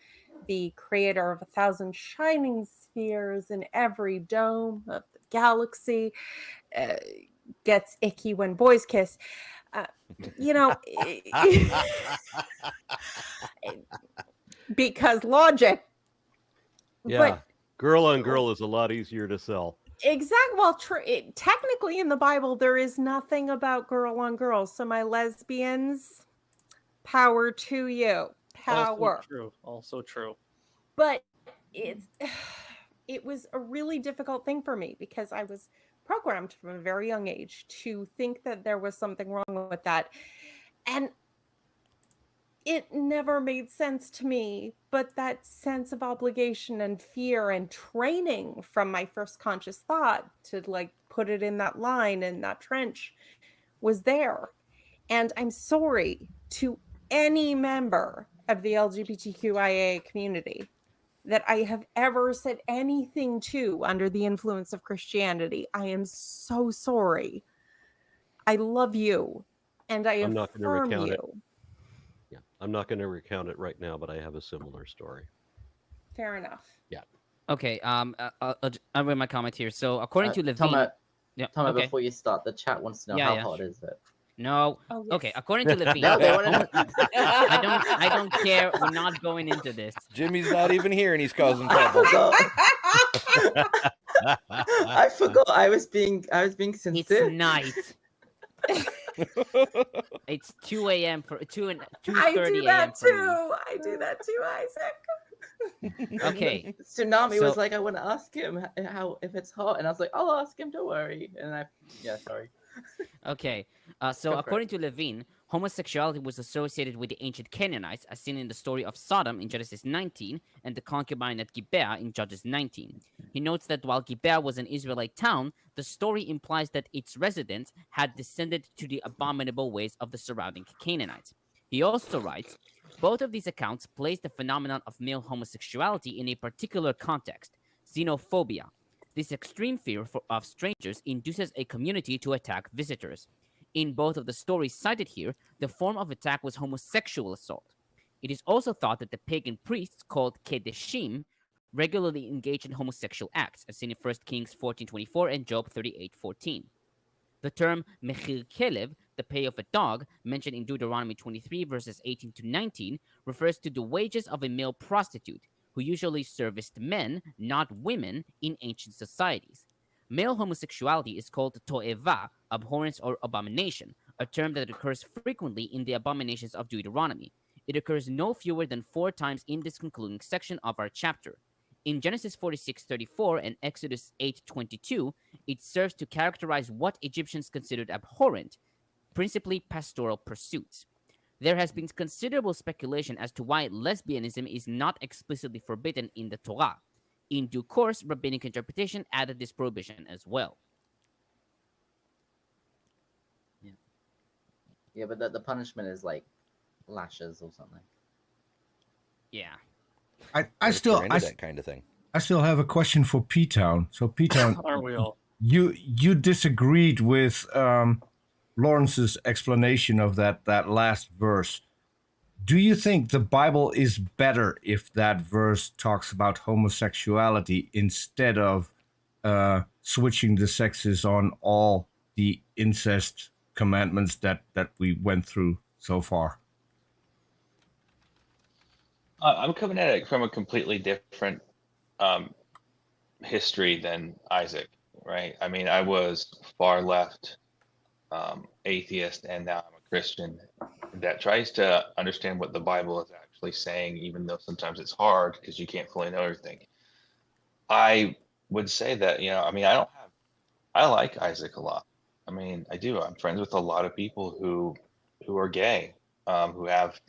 the creator of 1,000 shining spheres in every dome of the galaxy gets icky when boys kiss. You know, because logic. Yeah. But Girl on girl is a lot easier to sell. exactly. Well, technically in the Bible, there is nothing about girl on girl. So my lesbians, power to you. Power. Also true. But it was a really difficult thing for me because I was programmed from a very young age to think that there was something wrong with that. And it never made sense to me, but that sense of obligation and fear and training from my first conscious thought to like put it in that line and that trench was there. And I'm sorry to any member of the LGBTQIA community that I have ever said anything to under the influence of Christianity. I am so sorry. I love you, and I'm not going to affirm recount you. it. Yeah, I'm not going to recount it right now, but I have a similar story. Fair enough. Okay. I'll read my comment here. So according to Levine, Thomas, okay. before you start, the chat wants to know how hot is it? No. Oh, Okay. yes. According to Levine, No, they want to know. I don't care. We're not going into this. Jimmy's not even here and he's causing trouble. I forgot. I was being It's sincere. night. It's 2 a.m. for 2:30 I do a.m. that for me. too. I do that too, Isaac. Okay. Tsunami was So- like, I want to ask him how if it's hot, and I was like, I'll ask him. Don't worry. And sorry. Okay. So Go for according to Levine, homosexuality was associated with the ancient Canaanites, as seen in the story of Sodom in Genesis 19 and the concubine at Gibeah in Judges 19. He notes that while Gibeah was an Israelite town, the story implies that its residents had descended to the abominable ways of the surrounding Canaanites. He also writes, both of these accounts place the phenomenon of male homosexuality in a particular context, xenophobia. This extreme fear of strangers induces a community to attack visitors. In both of the stories cited here, the form of attack was homosexual assault. It is also thought that the pagan priests called Kedeshim regularly engaged in homosexual acts, as seen in 1 Kings 14:24 and Job 38:14. The term mechir kelev, the pay of a dog, mentioned in Deuteronomy 23 verses 18 to 19, refers to the wages of a male prostitute, who usually serviced men, not women, in ancient societies. Male homosexuality is called to'eva, abhorrence or abomination, a term that occurs frequently in the abominations of Deuteronomy. It occurs no fewer than 4 times in this concluding section of our chapter. In Genesis 46:34 and Exodus 8:22, it serves to characterize what Egyptians considered abhorrent, principally pastoral pursuits. There has been considerable speculation as to why lesbianism is not explicitly forbidden in the Torah. In due course, rabbinic interpretation added this prohibition as well. Yeah, but the punishment is like lashes or something. Yeah. I still that kind of thing. I still have a question for P-Town. So P-Town, Aren't we all? you disagreed with Lawrence's explanation of that last verse. Do you think the Bible is better if that verse talks about homosexuality instead of switching the sexes on all the incest commandments that we went through so far? I'm coming at it from a completely different history than Isaac, right? I mean, I was far left atheist, and now I'm a Christian that tries to understand what the Bible is actually saying, even though sometimes it's hard because you can't fully know everything. I would say that, I mean, I like Isaac a lot. I mean, I do. I'm friends with a lot of people who are gay, who have,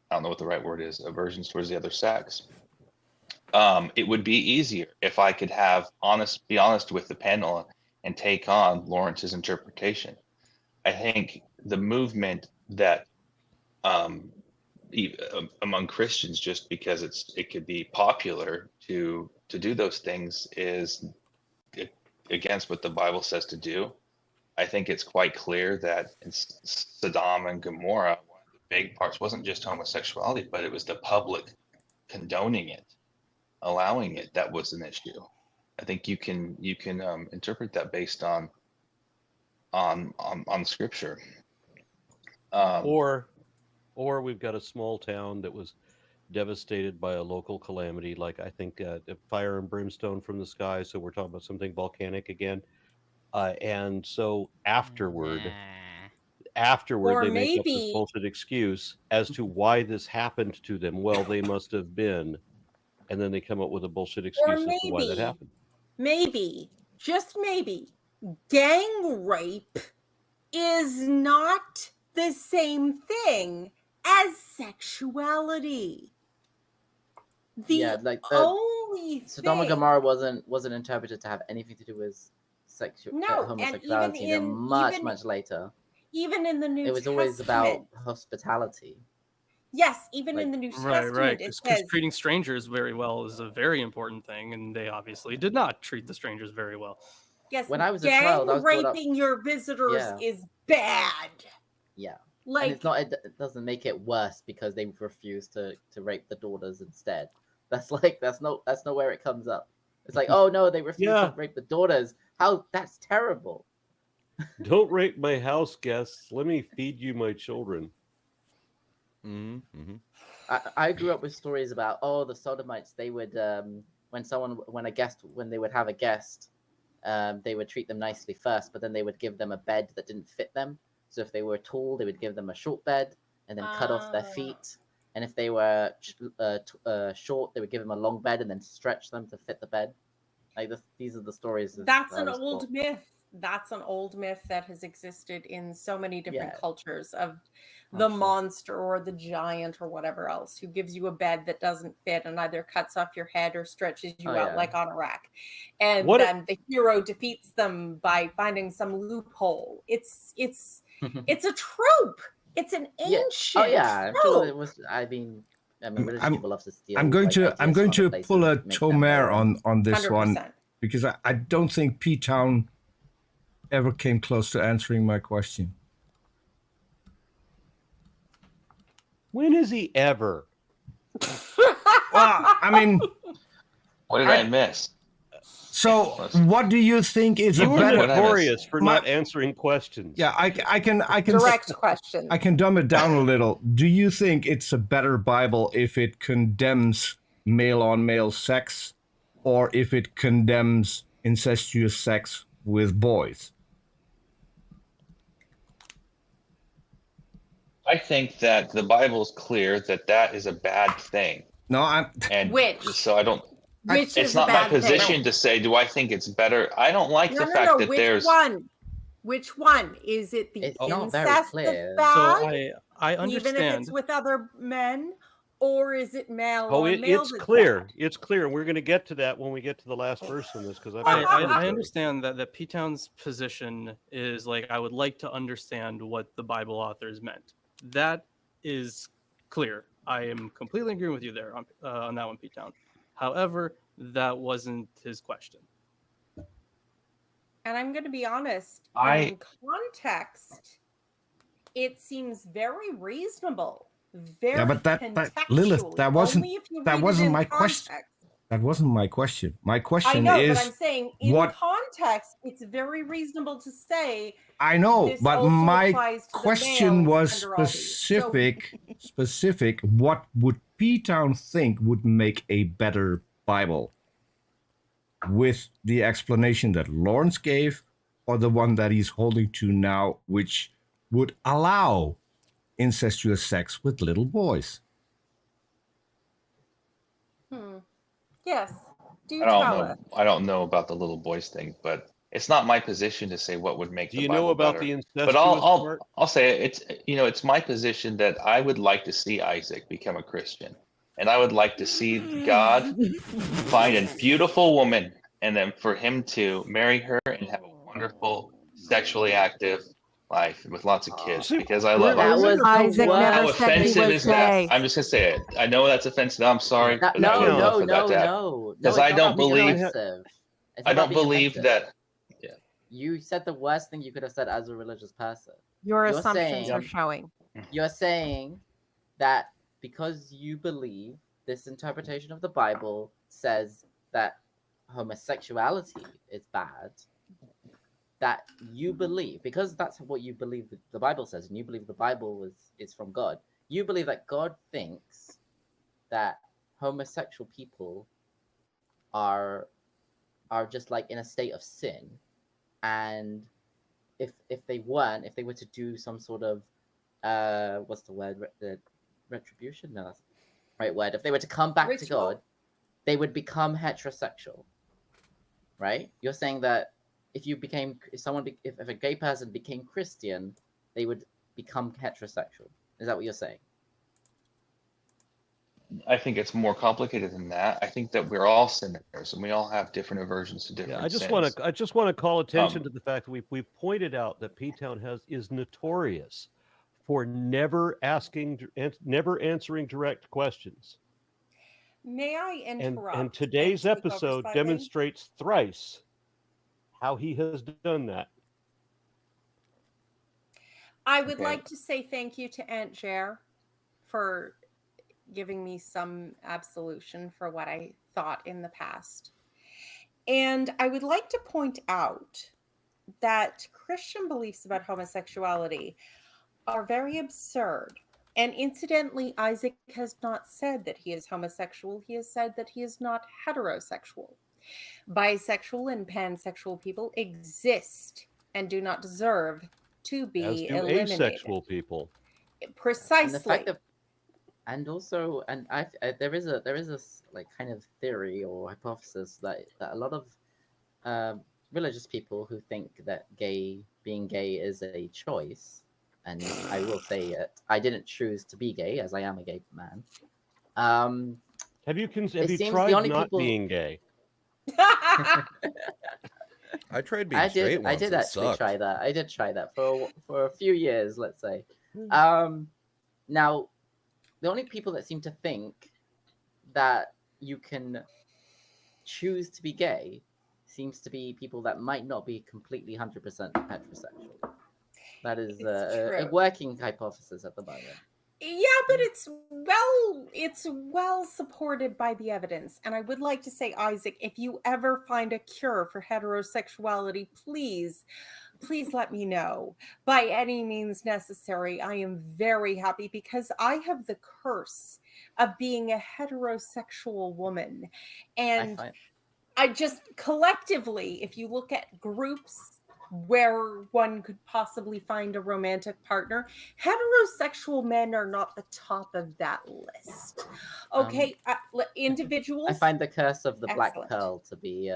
I don't know what the right word is, aversions towards the other sex. It would be easier if I could be honest with the panel and take on Lawrence's interpretation. I think the movement that among Christians, just because it could be popular to do those things, is against what the Bible says to do. I think it's quite clear that in Sodom and Gomorrah, one of the big parts wasn't just homosexuality, but it was the public condoning it, allowing it, that was an issue. I think you can interpret that based on scripture. Or we've got a small town that was devastated by a local calamity, like I think the fire and brimstone from the sky. So we're talking about something volcanic again. And so afterward, Or they make up this maybe- bullshit excuse as to why this happened to them. Well, they must have been. And then they come up with a bullshit excuse as to why that happened. Maybe, just maybe, gang rape is not the same thing as sexuality. Yeah, like the only Sodom and thing, Gomorrah wasn't interpreted to have anything to do with No, and homosexuality even until much later. even in the New It was Testament, always about hospitality. yes, even like- in the New Right, Testament, it because says treating strangers very well is a very important thing, and they obviously did not treat the strangers very well. yes, When I was a gang child, I was brought up- raping your visitors Yeah. is bad. Yeah. Like And it's not. It doesn't make it worse because they refuse to rape the daughters instead. That's not where it comes up. It's like, oh no, they refuse Yeah. to rape the daughters. How that's terrible. Don't rape my house guests. Let me feed you my children. Mm-hmm. I grew up with stories about the Sodomites. They would when they would have a guest, they would treat them nicely first, but then they would give them a bed that didn't fit them. So if they were tall, they would give them a short bed and then cut off their feet. And if they were short, they would give them a long bed and then stretch them to fit the bed. These are the stories. that's an old myth. That's an old myth that has existed in so many different Yeah. cultures of I'm the sure. monster or the giant or whatever else who gives you a bed that doesn't fit and either cuts off your head or stretches you Oh, out yeah. like on a rack. And What- then the hero defeats them by finding some loophole. It's a trope. It's an Yeah. ancient Oh yeah, I'm trope. sure it was. I mean, British I'm- people love to steal. I'm going like, to ideas from pull other a places and make them Tomer their own. on this one 100%. because I don't think P-Town ever came close to answering my question. When is he ever? Well, I mean, What did I miss? so what do you think is a You were better? What I missed? notorious for My- not answering questions. Yeah, I can Direct question. I can dumb it down a little. Do you think it's a better Bible if it condemns male-on-male sex, or if it condemns incestuous sex with boys? I think that the Bible is clear that is a bad thing, No, and Which? so I don't. Which It's is not a my bad position thing. to say, do I think it's better? I don't like the fact that Which there's. one? Which one? Is it the It's not very incest clear. that's So bad, I even if understand. it's with other men, or is it male Oh, on male? it's clear. It's clear. We're going to get to that when we get to the last verse in this, because I understand that P-Town's position is like, I would like to understand what the Bible authors meant. That is clear. I am completely agreeing with you there on that one, P-Town. However, that wasn't his question. And I'm going to be honest, in context, it seems very reasonable. Very Yeah, but that Lilith, that wasn't my question. That wasn't my question. My question I know, is, but I'm saying in context, it's very reasonable to say. I know, this but also my applies to the question males was under all these. specific. What would P-Town think would make a better Bible? With the explanation that Lawrence gave, or the one that he's holding to now, which would allow incestuous sex with little boys? Yes. Do tell us. I don't know about the little boys thing, but it's not my position to say what would make Do the you Bible know about better. the incestuous But part? I'll say it's my position that I would like to see Isaac become a Christian, and I would like to see God find a beautiful woman, and then for him to marry her and have a wonderful sexually active life with lots of kids, because I love That Isaac. was Isaac the never How worst. said he offensive was is that? gay. I'm just gonna say it. I know that's offensive. I'm sorry, but I would No, love for that to happen. no. Because it's I not don't about being believe- offensive. It's I about don't being believe offensive. that. You said the worst thing you could have said as a religious person. Your You're assumptions saying- are showing. You're saying that because you believe this interpretation of the Bible says that homosexuality is bad, that you believe, because that's what you believe the Bible says, and you believe the Bible is from God, you believe that God thinks that homosexual people are just like in a state of sin, and if they were to do some sort of what's the word, retribution, no, that's the right word, if they were to come back to God, they would become heterosexual, right? You're saying that if a gay person became Christian, they would become heterosexual. Is that what you're saying? I think it's more complicated than that. I think that we're all sinners, and we all have different aversions to different Yeah, I just sins. want to call attention to the fact that we pointed out that P-Town is notorious for never answering direct questions. May I interrupt? And today's speak over episode slightly? demonstrates thrice how he has done that. I would Okay. like to say thank you to Aunt Jer for giving me some absolution for what I thought in the past. And I would like to point out that Christian beliefs about homosexuality are very absurd. And incidentally, Isaac has not said that he is homosexual. He has said that he is not heterosexual. Bisexual and pansexual people exist and do not deserve to be As do eliminated. asexual people. Precisely. And also, there is a like kind of theory or hypothesis that a lot of religious people who think that being gay is a choice, and I will say it, I didn't choose to be gay, as I am a gay man. Have you seems tried the only not people- being gay? I tried being straight once. I did it actually sucked. try that. I did try that for a few years, let's say. Now, the only people that seem to think that you can choose to be gay seems to be people that might not be completely 100% heterosexual. That is a working hypothesis at the moment. Yeah, but it's well supported by the evidence. And I would like to say, Isaac, if you ever find a cure for heterosexuality, please let me know by any means necessary. I am very happy because I have the curse of being a heterosexual woman. And I just collectively, if you look at groups where one could possibly find a romantic partner, heterosexual men are not the top of that list. Okay, individuals. I find the curse of the Excellent. black pearl to be.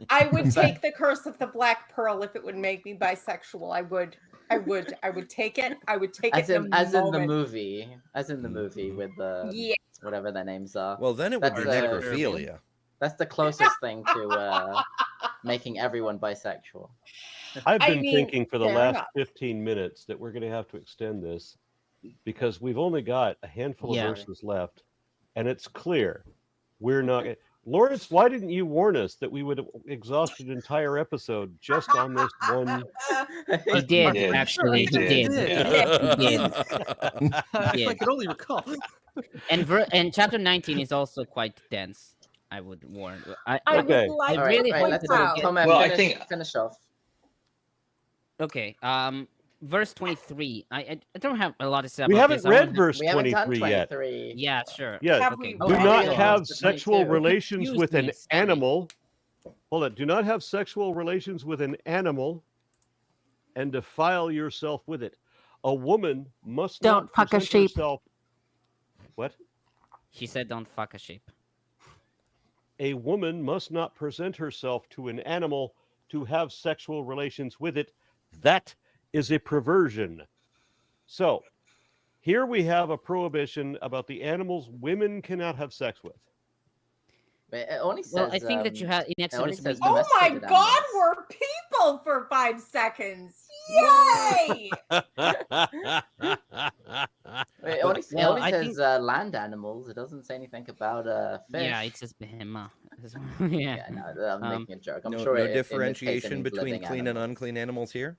I would take the curse of the black pearl if it would make me bisexual. I I would take it. I would take As it in, as in the moment. movie, with the Yeah. whatever their names are. Well, then it would be That's, necrophilia. That's the closest thing to making everyone bisexual. I've I been mean, thinking for the fair last enough. 15 minutes that we're going to have to extend this because we've only got a handful Yeah. of verses left, and it's clear we're not. Lawrence, why didn't you warn us that we would have exhausted an entire episode just on this one? He did, did. actually. He He did. did. Yeah. He did. If I Yeah. could only recall. And chapter 19 is also quite dense. I would warn. I Okay. would like I really to hope point let's that out. we Tom, Well, I finish, think- finish off. Okay. Verse 23. I don't have a lot to say We about haven't this. I read wanna- verse We haven't done 23 yet. 23. Yeah, sure. Yeah, Have Okay. we Oh, do yeah, not yeah, have verse sexual 22. relations Confused with an me, sorry. animal. Hold on. Do not have sexual relations with an animal and defile yourself with it. A woman must Don't not fuck a present sheep. herself. What? She said don't fuck a sheep. A woman must not present herself to an animal to have sexual relations with it. That is a perversion. So, here we have a prohibition about the animals women cannot have sex with. But it only says. Well, I think that you had in it only Exodus. says we- Oh my domesticated God, animals. we're people for 5 seconds! Yay! It only, Well, it I only think- says land animals. It doesn't say anything about fish. Yeah, it says behemoth. yeah. Yeah, no, I'm Um, making a joke. I'm No, sure no it, in this case it differentiation means between living clean and animals. unclean animals here.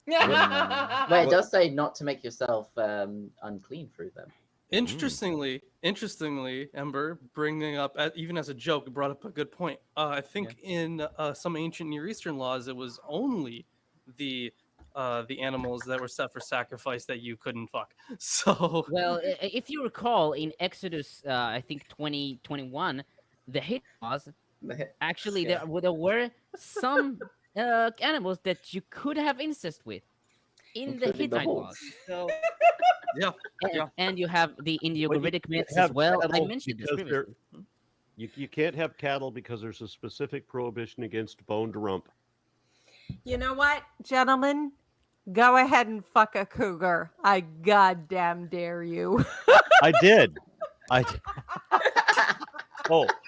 But it does say not to make yourself unclean through them. Interestingly, Ember bringing up even as a joke brought up a good point. I think in some ancient Near Eastern laws, it was only the animals that were set for sacrifice that you couldn't fuck. So Well, if you recall, in Exodus, I think 2021, the hate laws, actually, Yeah. there were some animals that you could have incest with in the Including the Hittite wolves. laws. So, yeah, yeah. and you have the Well, you Indo-Goritic can't myths have as well. I cattle mentioned this because they're- previously. You can't have cattle because there's a specific prohibition against boned rump. You know what, gentlemen? Go ahead and fuck a cougar. I goddamn dare you. I did.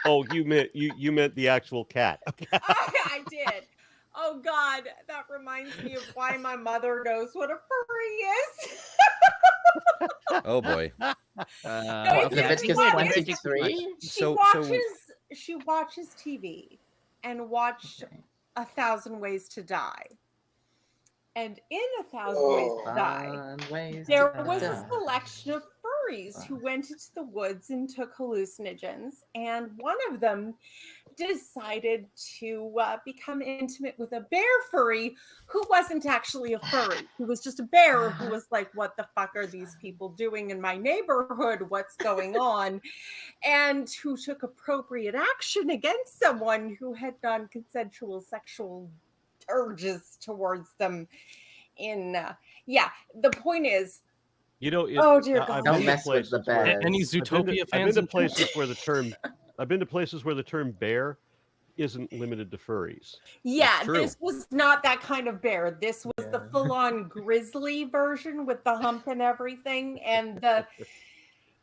Oh, you meant the actual cat. I did. Oh God, that reminds me of why my mother knows what a furry is. Oh boy. No, Okay, I think Leviticus we're 23. She watches TV and watched 1,000 Ways to Die. And in 1,000 Ways to Die, Fun ways there to was a die. selection of furries who went into the woods and took hallucinogens, and one of them decided to become intimate with a bear furry who wasn't actually a furry. He was just a bear who was like, what the fuck are these people doing in my neighborhood? What's going on? And who took appropriate action against someone who had non-consensual sexual urges towards them. The point is, You know, Oh, dear God. I've Don't been to mess with the places where- bears. Any I've been Zootopia to fans? in chat? places where the term I've been to places where the term bear isn't limited to furries. yeah, true. this was not that kind of bear. This was the full-on grizzly version with the hump and everything. And the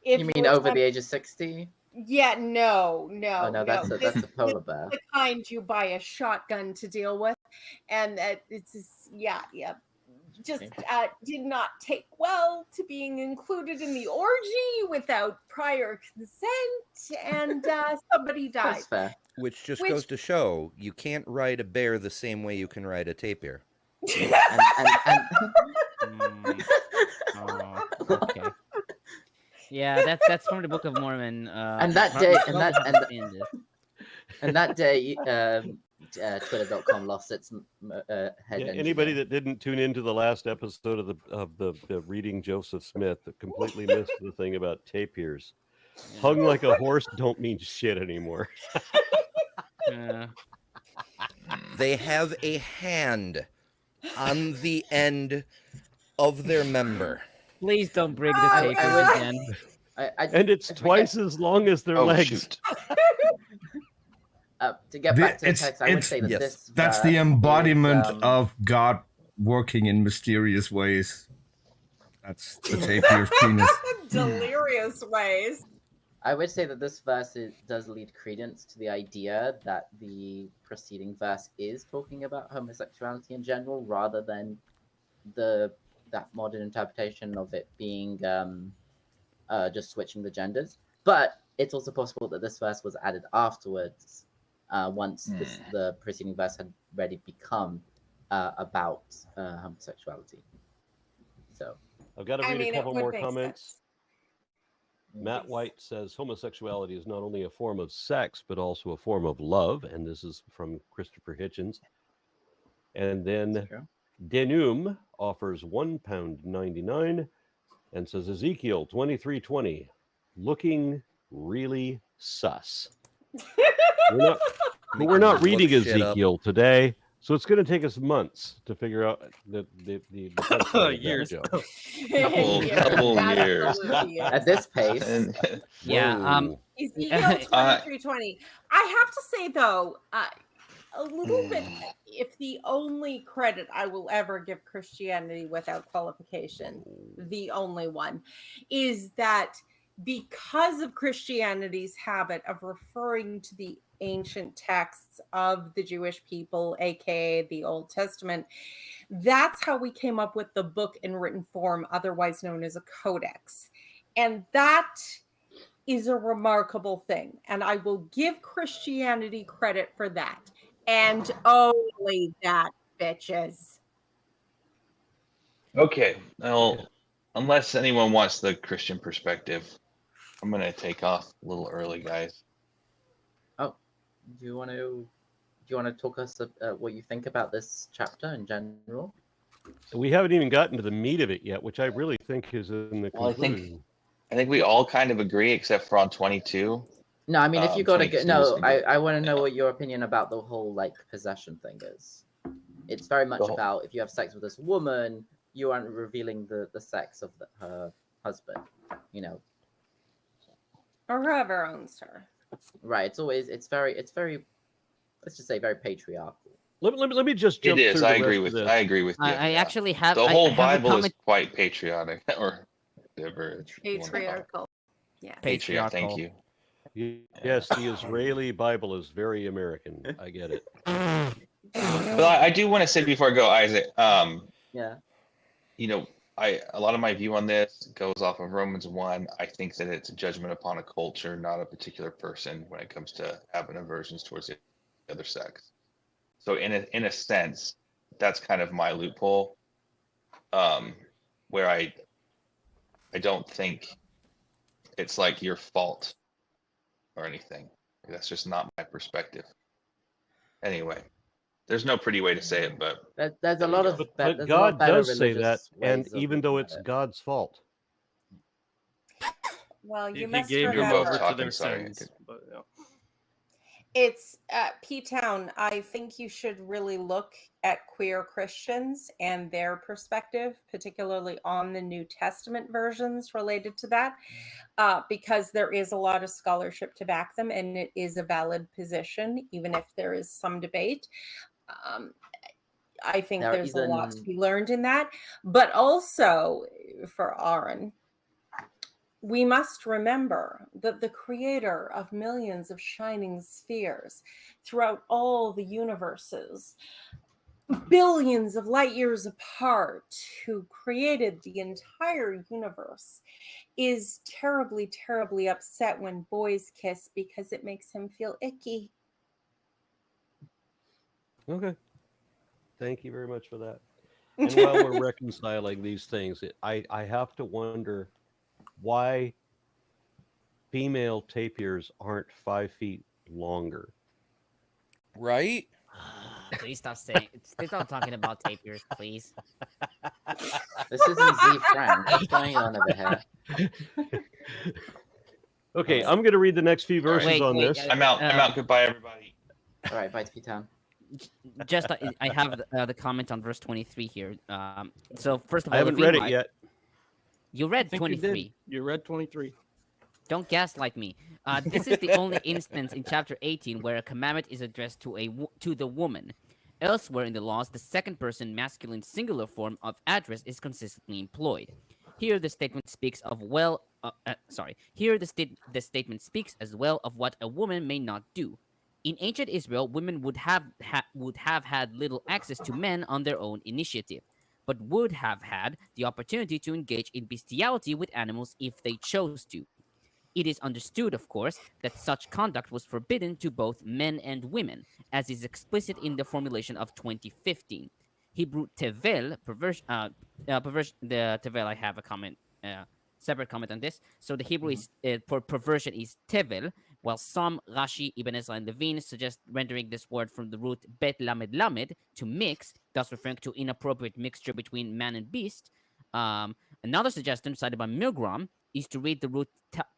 if You mean were over to- the age of 60? Yeah, no. Oh no, that's This a polar bear. is the kind you buy a shotgun to deal with, and it's just, just did not take well to being included in the orgy without prior consent, and somebody died. That's fair. Which just Which- goes to show you can't ride a bear the same way you can ride a tapir. And Okay. Yeah, that's from the Book of Mormon. And that Martin day- Luther and that- has and that- seen this. and that day, Twitter.com lost its head. Anybody engineer. that didn't tune into the last episode of the reading Joseph Smith completely missed the thing about tapirs. Hung like a horse don't mean shit anymore. Yeah. They have a hand on the end of their member. Please don't bring the I tapers would- again. And it's if we twice as long as their Oh, legs. shoot. To get back to the text, I would it's- say that yes, this That's verse the is, embodiment of God working in mysterious ways. That's the tapir's penis. Delirious ways. I would say that this verse does lead credence to the idea that the preceding verse is talking about homosexuality in general, rather than that modern interpretation of it being just switching the genders. But it's also possible that this verse was added afterwards, once the preceding verse had already become about homosexuality. So I've got to read a couple it would more make comments. sense. Matt White says homosexuality is not only a form of sex, but also a form of love. And this is from Christopher Hitchens. And then Denum offers £1.99 and says Ezekiel 23:20, looking really sus. We're not reading Ezekiel today, so it's going to take us months to figure out the Years. joke. Couple years. Absolutely at this pace, Yeah. Ezekiel 23:20. I have to say though, a little bit, if the only credit I will ever give Christianity without qualification, the only one, is that because of Christianity's habit of referring to the ancient texts of the Jewish people, aka the Old Testament, that's how we came up with the book in written form, otherwise known as a codex. And that is a remarkable thing. And I will give Christianity credit for that. And only that, bitches. Okay. Well, unless anyone wants the Christian perspective, I'm going to take off a little early, guys. do you want to talk us what you think about this chapter in general? We haven't even gotten to the meat of it yet, which I really think is in the Well, conclusion. I think we all kind of agree, except for on 22. No, I mean, if you got to 22 go, is no, gonna be- I want to know what your opinion about the whole like possession thing is. It's very much The whole- about if you have sex with this woman, you aren't revealing the sex of her husband, you know. Or whoever owns her. Right. It's very, let's just say very patriarchal. Let me just jump It is. through I the agree rest with. of this. I agree with you. I yeah. actually have The I whole have a Bible is comment- quite patriotic, or whatever. you wanna call it. Patriarchal. Yeah. Patriot. Thank Patriarchal. you. Yes, the Israeli Bible is very American. I get it. But I do want to say before I go, Isaac. Yeah. You know, a lot of my view on this goes off of Romans 1. I think that it's a judgment upon a culture, not a particular person, when it comes to having aversions towards the other sex. So in a sense, that's kind of my loophole, where I don't think it's like your fault or anything. That's just not my perspective. Anyway, there's no pretty way to say it, but There's a lot of But there's a lot God better does say that, religious and ways of even though looking it's at it. God's fault. Well, He you must gave you You're both over remember. to their talking, sorry. sins. But, yeah. It's P-Town. I think you should really look at queer Christians and their perspective, particularly on the New Testament versions related to that, because there is a lot of scholarship to back them, and it is a valid position, even if there is some debate. I think There there's a lot to even- be learned in that. But also, for Aaron, we must remember that the creator of millions of shining spheres throughout all the universes, billions of light years apart, who created the entire universe, is terribly, terribly upset when boys kiss because it makes him feel icky. Okay. Thank you very much for that. And while we're reconciling these things, I have to wonder why female tapirs aren't 5 feet longer. Right? Please stop saying. Stop talking about tapirs, please. This isn't Z Frank. What's going on over here? Okay, I'm going to read the next few verses Wait, on wait, this. I'm out. I'm out. Goodbye, everybody. All right, bye to P-Town. Just I have the comment on verse 23 here. So first of all, I haven't if we read it might- yet. You I read think you did. 23. You read 23. Don't gaslight me. This is the only instance in chapter 18 where a commandment is addressed to the woman. Elsewhere in the laws, the second person masculine singular form of address is consistently employed. Here the statement speaks of the statement speaks as well of what a woman may not do. In ancient Israel, women would have had little access to men on their own initiative, but would have had the opportunity to engage in bestiality with animals if they chose to. It is understood, of course, that such conduct was forbidden to both men and women, as is explicit in the formulation of 2015. Hebrew tevel, the tevel, I have a comment, separate comment on this. So the Hebrew is for perversion is tevel, while some Rashi, Ibn Ezra, and Levine suggest rendering this word from the root bet lamed lamed to mix, thus referring to inappropriate mixture between man and beast. Another suggestion cited by Milgrom is to read the root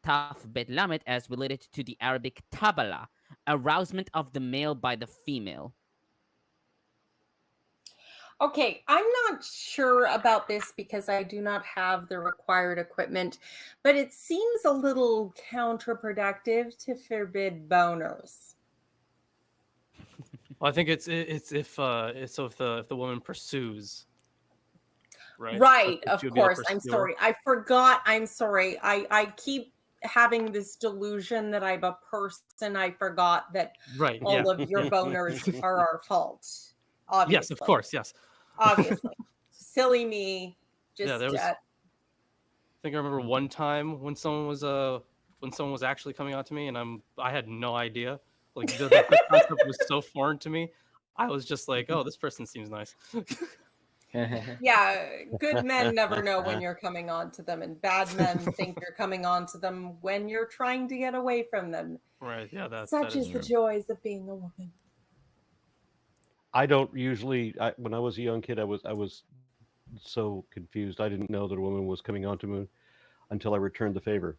taf bet lamed as related to the Arabic tabala, arousement of the male by the female. Okay, I'm not sure about this because I do not have the required equipment, but it seems a little counterproductive to forbid boners. Well, I think it's if the woman pursues. Right. Right, So of she would be able to course. I'm pursue her. sorry. I forgot. I'm sorry. I keep having this delusion that I'm a person. I forgot that Right. all Yeah. of your boners are our fault. Obviously. Yes, of course. Yes. Obviously. Silly me. Just Yeah, there was. I think I remember one time when someone was actually coming on to me, and I had no idea. Like the concept was so foreign to me. I was just like, oh, this person seems nice. yeah, good men never know when you're coming on to them, and bad men think you're coming on to them when you're trying to get away from them. Right. Yeah. Such is the joys of being a woman. I don't usually. When I was a young kid, I was so confused. I didn't know that a woman was coming on to me until I returned the favor.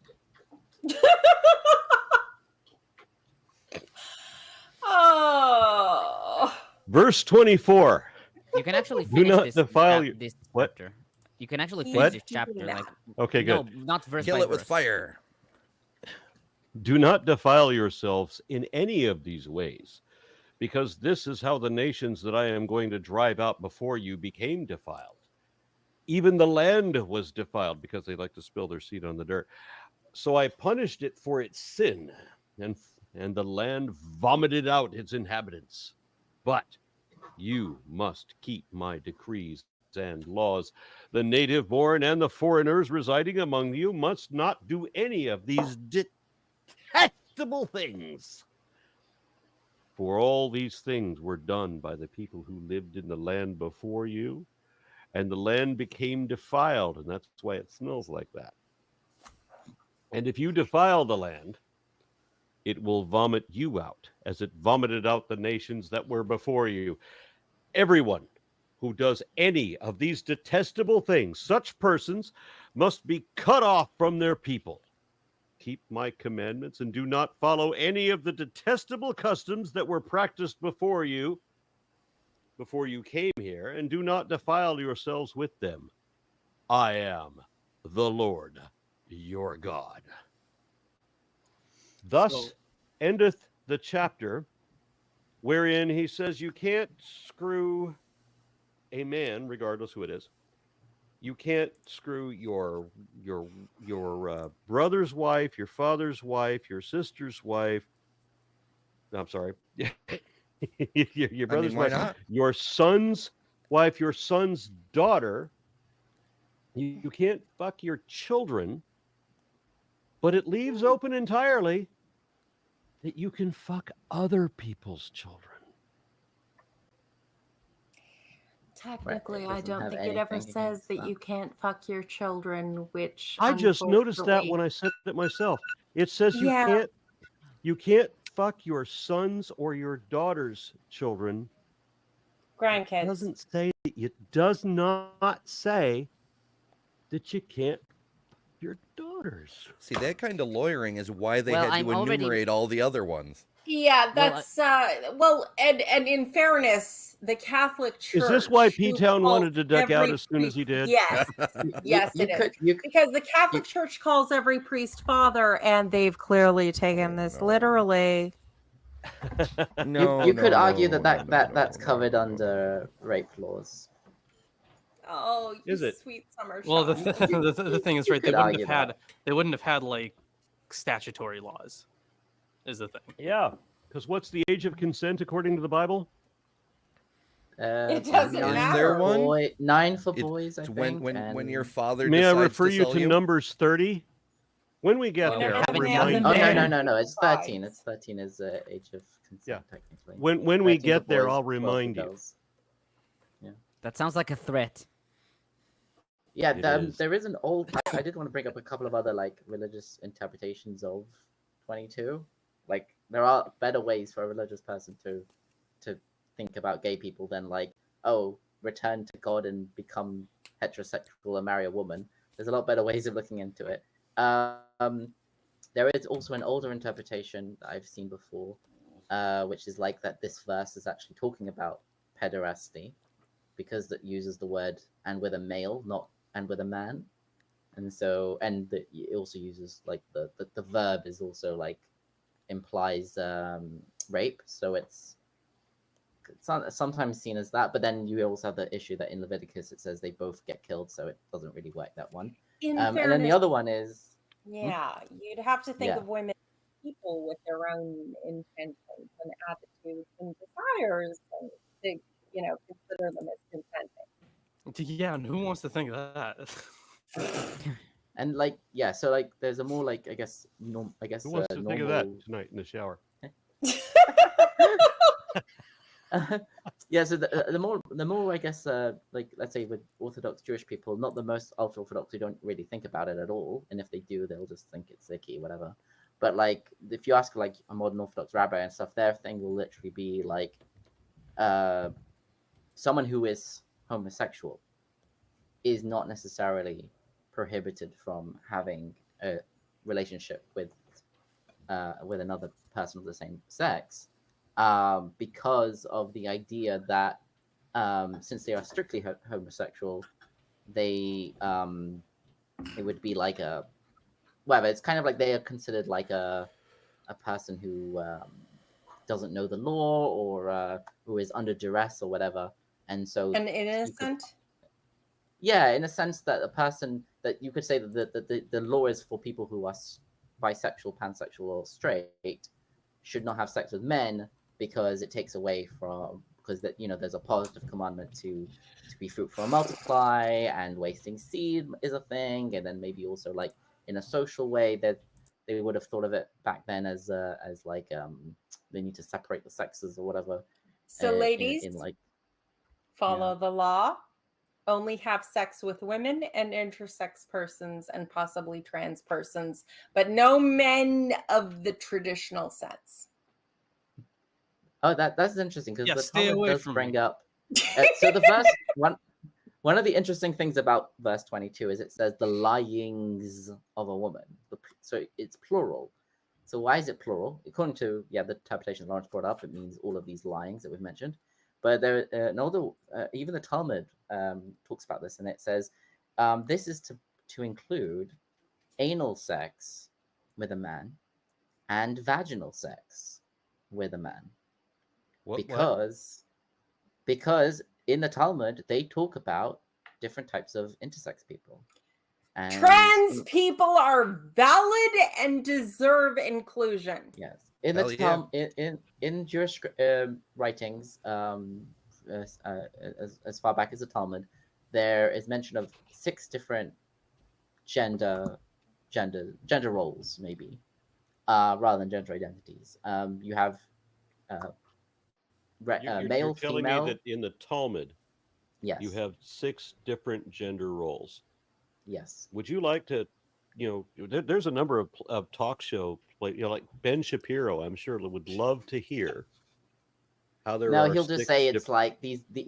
Oh. Verse 24. You can actually Do finish not this, defile your- this what? chapter. You can actually What? finish this chapter. Like, Okay, good. no, not verse Kill by it with verse. fire. Do not defile yourselves in any of these ways, because this is how the nations that I am going to drive out before you became defiled. Even the land was defiled because they like to spill their seed on the dirt. So I punished it for its sin, and the land vomited out its inhabitants. But you must keep my decrees and laws. The native born and the foreigners residing among you must not do any of these detestable things. For all these things were done by the people who lived in the land before you, and the land became defiled, and that's why it smells like that. And if you defile the land, it will vomit you out, as it vomited out the nations that were before you. Everyone who does any of these detestable things, such persons must be cut off from their people. Keep my commandments and do not follow any of the detestable customs that were practiced before you came here, and do not defile yourselves with them. I am the Lord your God. Thus endeth the chapter wherein he says you can't screw a man, regardless who it is. You can't screw your brother's wife, your father's wife, your sister's wife. I'm sorry. your brother's why wife, not? your son's wife, your son's daughter. You can't fuck your children, but it leaves open entirely that you can fuck other people's children. Technically, I doesn't don't have think it ever anything says against that that. you can't fuck your children, which I just noticed that unfortunately- when I said it myself. It says you Yeah. can't fuck your son's or your daughter's children. grandkids. It does not say that you can't fuck your daughters. See, that kind of lawyering is why they Well, had I'm to already- enumerate all the other ones. Yeah, Well, that's and in fairness, the Catholic Church. Is this why who P-Town calls wanted to duck out every as soon as he did? Yes, yes, You it is. could- you- Because the Catholic Church calls every priest father, and they've clearly taken this literally. No, you could no, argue no, that no, no, that's no, covered no, under rape laws. Oh, you Is it? sweet summer Well, Sean. the thing is, right? could argue that. They wouldn't have had like statutory laws. Is the thing. Yeah, because what's the age of consent according to the Bible? It doesn't nine matter. for one? 9 for It's boys, I think. when your and- father May I decides refer to you sell to you? Numbers 30? When we get Oh, there, we I'll haven't remind done Oh, you. that. no, it's 13. Five. It's 13 is the age of consent, technically. When we 13 for get there, boys, I'll 12 for remind you. girls. That sounds like a threat. Yeah, It is. there is an old. I did want to bring up a couple of other like religious interpretations of 22. Like there are better ways for a religious person to think about gay people than like, oh, return to God and become heterosexual and marry a woman. There's a lot better ways of looking into it. There is also an older interpretation that I've seen before, which is like that this verse is actually talking about pederasty, because it uses the word "and with a male," not "and with a man," and so it also uses like the verb is also like implies rape, so it's sometimes seen as that. But then you also have the issue that in Leviticus it says they both get killed, so it doesn't really work that one. In And then the fairness, other one is yeah, you'd have to think Yeah. of women as people with their own intentions and attitudes and desires, and to, consider them as consenting. Yeah, and who wants to think of that? and like yeah, so like there's a more like I guess Who wants to think of that tonight in the shower? Yeah, so the more I guess like let's say with Orthodox Jewish people, not the most ultra Orthodox who don't really think about it at all, and if they do, they'll just think it's icky, whatever. But like if you ask like a modern Orthodox rabbi and stuff, their thing will literally be like someone who is homosexual is not necessarily prohibited from having a relationship with another person of the same sex. Because of the idea that since they are strictly homosexual, it would be like it's kind of like they are considered like a person who doesn't know the law or who is under duress or whatever, and so An innocent. yeah, in a sense that a person that you could say that the law is for people who are bisexual, pansexual, or straight should not have sex with men, because it takes away from, because that there's a positive commandment to be fruitful and multiply, and wasting seed is a thing, and then maybe also like in a social way that they would have thought of it back then as like they need to separate the sexes or whatever. So, ladies, in like follow the law. Only have sex with women and intersex persons and possibly trans persons, but no men of the traditional sense. Oh, that's interesting, because Yeah, the stay Talmud away does from bring me. up. So the verse one of the interesting things about verse 22 is it says the lyings of a woman. So it's plural. So why is it plural? According to the interpretation Lawrence brought up, it means all of these lyings that we've mentioned. But there, even the Talmud talks about this, and it says this is to include anal sex with a man and vaginal sex with a man. What? Because in the Talmud they talk about different types of intersex people. And Trans people are valid and deserve inclusion. Yes, in Hell the yeah. in Jewish writings, as far back as the Talmud, there is mention of 6 different gender roles, maybe, rather than gender identities. You have You're male, telling female. me that in the Talmud, Yes. you have 6 different gender roles. Yes. Would you like to, there's a number of talk show, like Ben Shapiro, I'm sure would love to hear how there are. No, he'll just 6 say it's different... like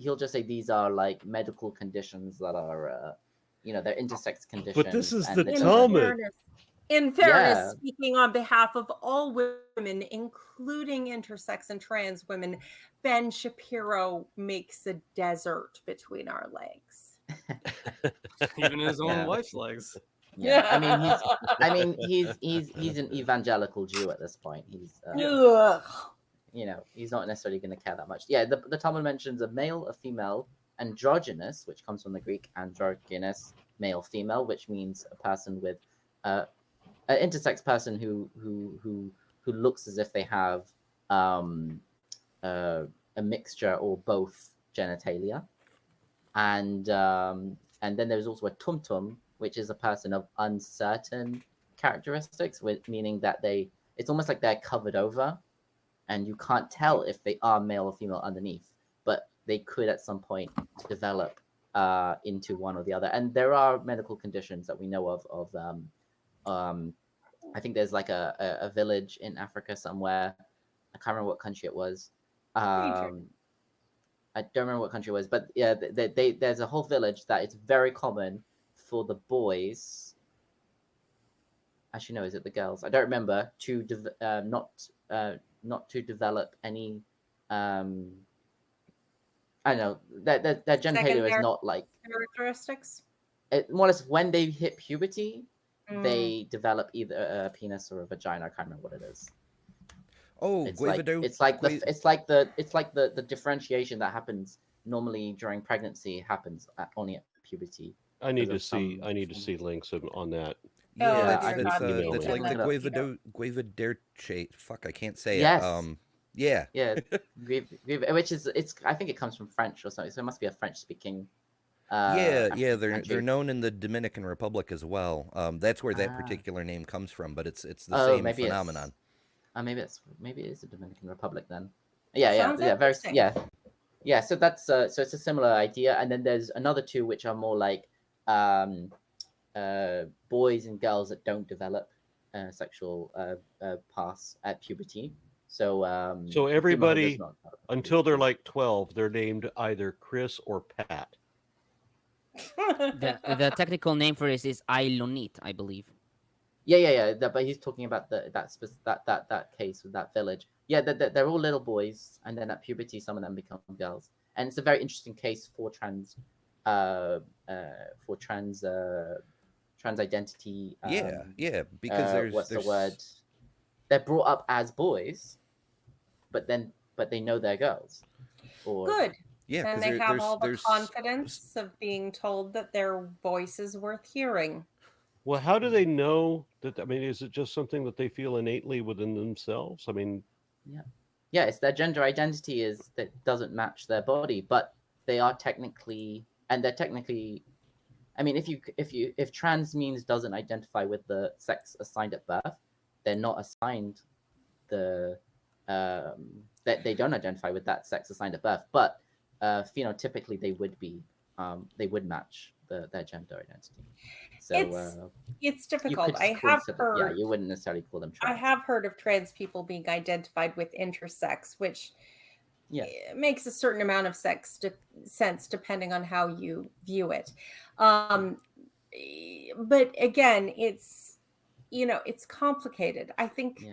he'll just say these are like medical conditions that are, they're intersex conditions. But this is the they're Talmud. In fairness, Yeah. speaking on behalf of all women, including intersex and trans women, Ben Shapiro makes a desert between our legs. Even his own Yeah. wife's legs. Yeah, he's an evangelical Jew at this point. He's Ugh. he's not necessarily going to care that much. Yeah, the Talmud mentions a male, a female, androgynous, which comes from the Greek androgynous, male, female, which means a person with an intersex person who looks as if they have a mixture or both genitalia, and then there's also a tumtum, which is a person of uncertain characteristics, meaning that it's almost like they're covered over, and you can't tell if they are male or female underneath, but they could at some point develop into one or the other. And there are medical conditions that we know of. I think there's like a village in Africa somewhere. I can't remember what country it was. I don't remember what country it was, but yeah, there's a whole village that it's very common for the boys. Actually, no, is it the girls? I don't remember to not to develop any. I don't know that their genitalia is not like characteristics. More or less when they hit puberty, they develop either a penis or a vagina. I can't remember what it is. Oh, it's like the differentiation that happens normally during pregnancy happens only at puberty. I need to see links on that. Yeah, Oh, that's like the guivaderche. Fuck, I can't say yes. it. Yeah. Yeah, which is I think it comes from French or something. So it must be a French speaking. They're known in the Dominican Republic as well. That's where that particular name comes from, but it's the same phenomenon. Maybe it is the Dominican Republic then. Yeah. So that's so it's a similar idea, and then there's another two which are more like boys and girls that don't develop sexual parts at puberty. So everybody until they're like 12, they're named either Chris or Pat. The technical name for this is Ailonit, I believe. Yeah. But he's talking about that case with that village. Yeah, they're all little boys, and then at puberty, some of them become girls. And it's a very interesting case for trans identity. Because what's the word? They're brought up as boys, but they know they're girls. Good. Yeah, and they have all the confidence of being told that their voice is worth hearing. Well, how do they know that? I mean, is it just something that they feel innately within themselves? I mean, yeah, it's their gender identity that doesn't match their body, but they are technically. I mean, if trans means doesn't identify with the sex assigned at birth, they're not assigned that they don't identify with that sex assigned at birth, but phenotypically they would match their gender identity. So it's difficult. I have heard. Yeah, you wouldn't necessarily call them trans. I have heard of trans people being identified with intersex, which makes a certain amount of sense depending on how you view it. But again, it's complicated. I think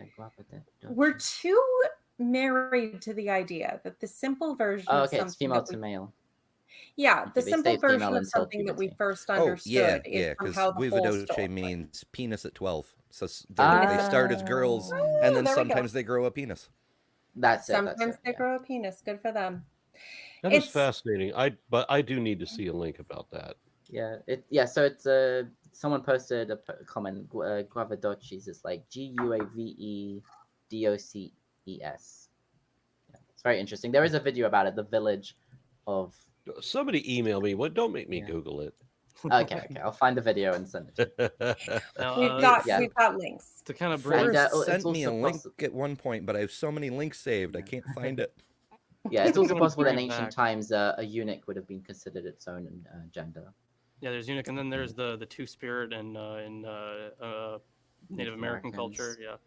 we're too married to the idea that the simple version of something it's female to male. Yeah, the simple version of something that we first understood is because how the whole guivadoce story means penis at 12. So they start as girls, and then sometimes they grow a penis. Sometimes they grow a penis. Good for them. That is fascinating. But I do need to see a link about that. Yeah, so it's someone posted a comment. Guavadoces is like Guavedoces. Yeah, it's very interesting. There is a video about it. The village of. Somebody email me. What? Don't make me Google it. Okay. I'll find the video and send it to you. We've got links to kind of bring. Sent me a link at one point, but I have so many links saved, I can't find it. Yeah, it's also possible that in ancient times a eunuch would have been considered its own gender. Yeah, there's eunuch, and then there's the two-spirit in Native American culture. Yeah.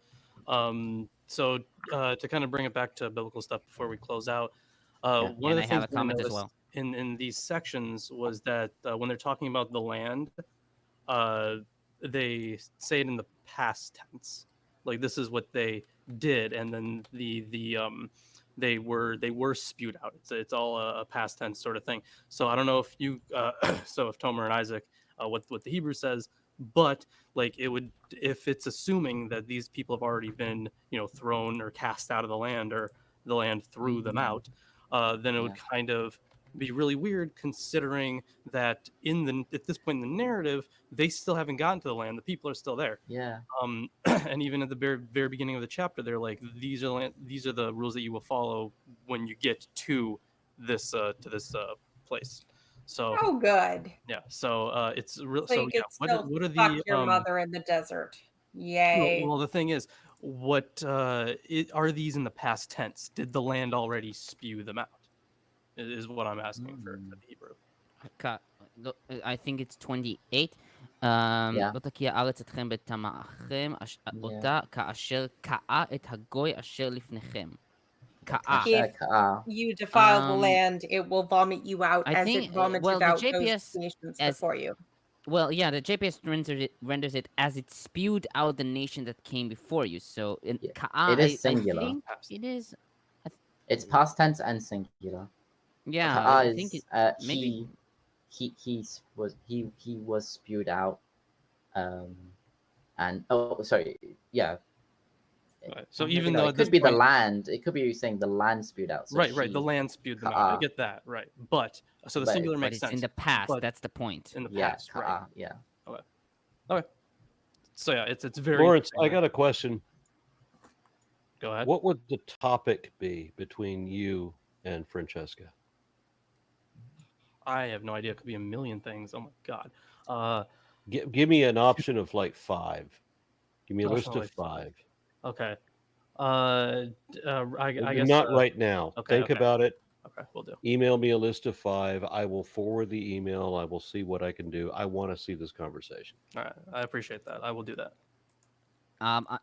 So to kind of bring it back to biblical stuff before we close out, one of the things I noticed in these sections was that when they're talking about the land, they say it in the past tense, like this is what they did, and then they were spewed out. It's all a past tense sort of thing. So I don't know if you if Tomer and Isaac what the Hebrew says, but like it would, if it's assuming that these people have already been thrown or cast out of the land or the land threw them out, then it would kind of be really weird, considering that at this point in the narrative, they still haven't gotten to the land. The people are still there. Yeah. And even at the very beginning of the chapter, they're like, these are the rules that you will follow when you get to this place. So Oh, good. yeah, so it's real. So So you yeah, could still what are fuck the your mother in the desert. Yay. well, the thing is, what are these in the past tense? Did the land already spew them out? Is what I'm asking for the Hebrew. I think it's 28. Yeah. לא תקיע הארץ אתכם בטמאכם אותה כאשר קאה את הגוי אשר לפניכם. קאה. If you defile the land, it will vomit you out I as think, it vomited well, the out JPS those nations as- before you. Well, yeah, the JPS renders it as it spewed out the nation that came before you. So in Yeah, ka'a, it is I singular. think it is. It's past tense and singular. Yeah, Ka'a I think is, maybe. he was spewed out, and sorry, yeah. Right. So I even think though it at this could be the point, land, it could be saying the land spewed out. So right, the land spewed them out. I ka'a. get that, right? But so the But- singular But makes it's sense in the past. but That's the point. in the Yeah, past, right? ka'a, yeah. Okay. So yeah, it's very. Lawrence, I got a question. Go ahead. What would the topic be between you and Francesca? I have no idea. It could be a million things. Oh my god. Give me an option of like 5. Give me a list Option of of 5. Okay. I guess Not right now. okay, Think okay. about it. Okay, we'll do. Email me a list of 5. I will forward the email. I will see what I can do. I want to see this conversation. All right, I appreciate that. I will do that.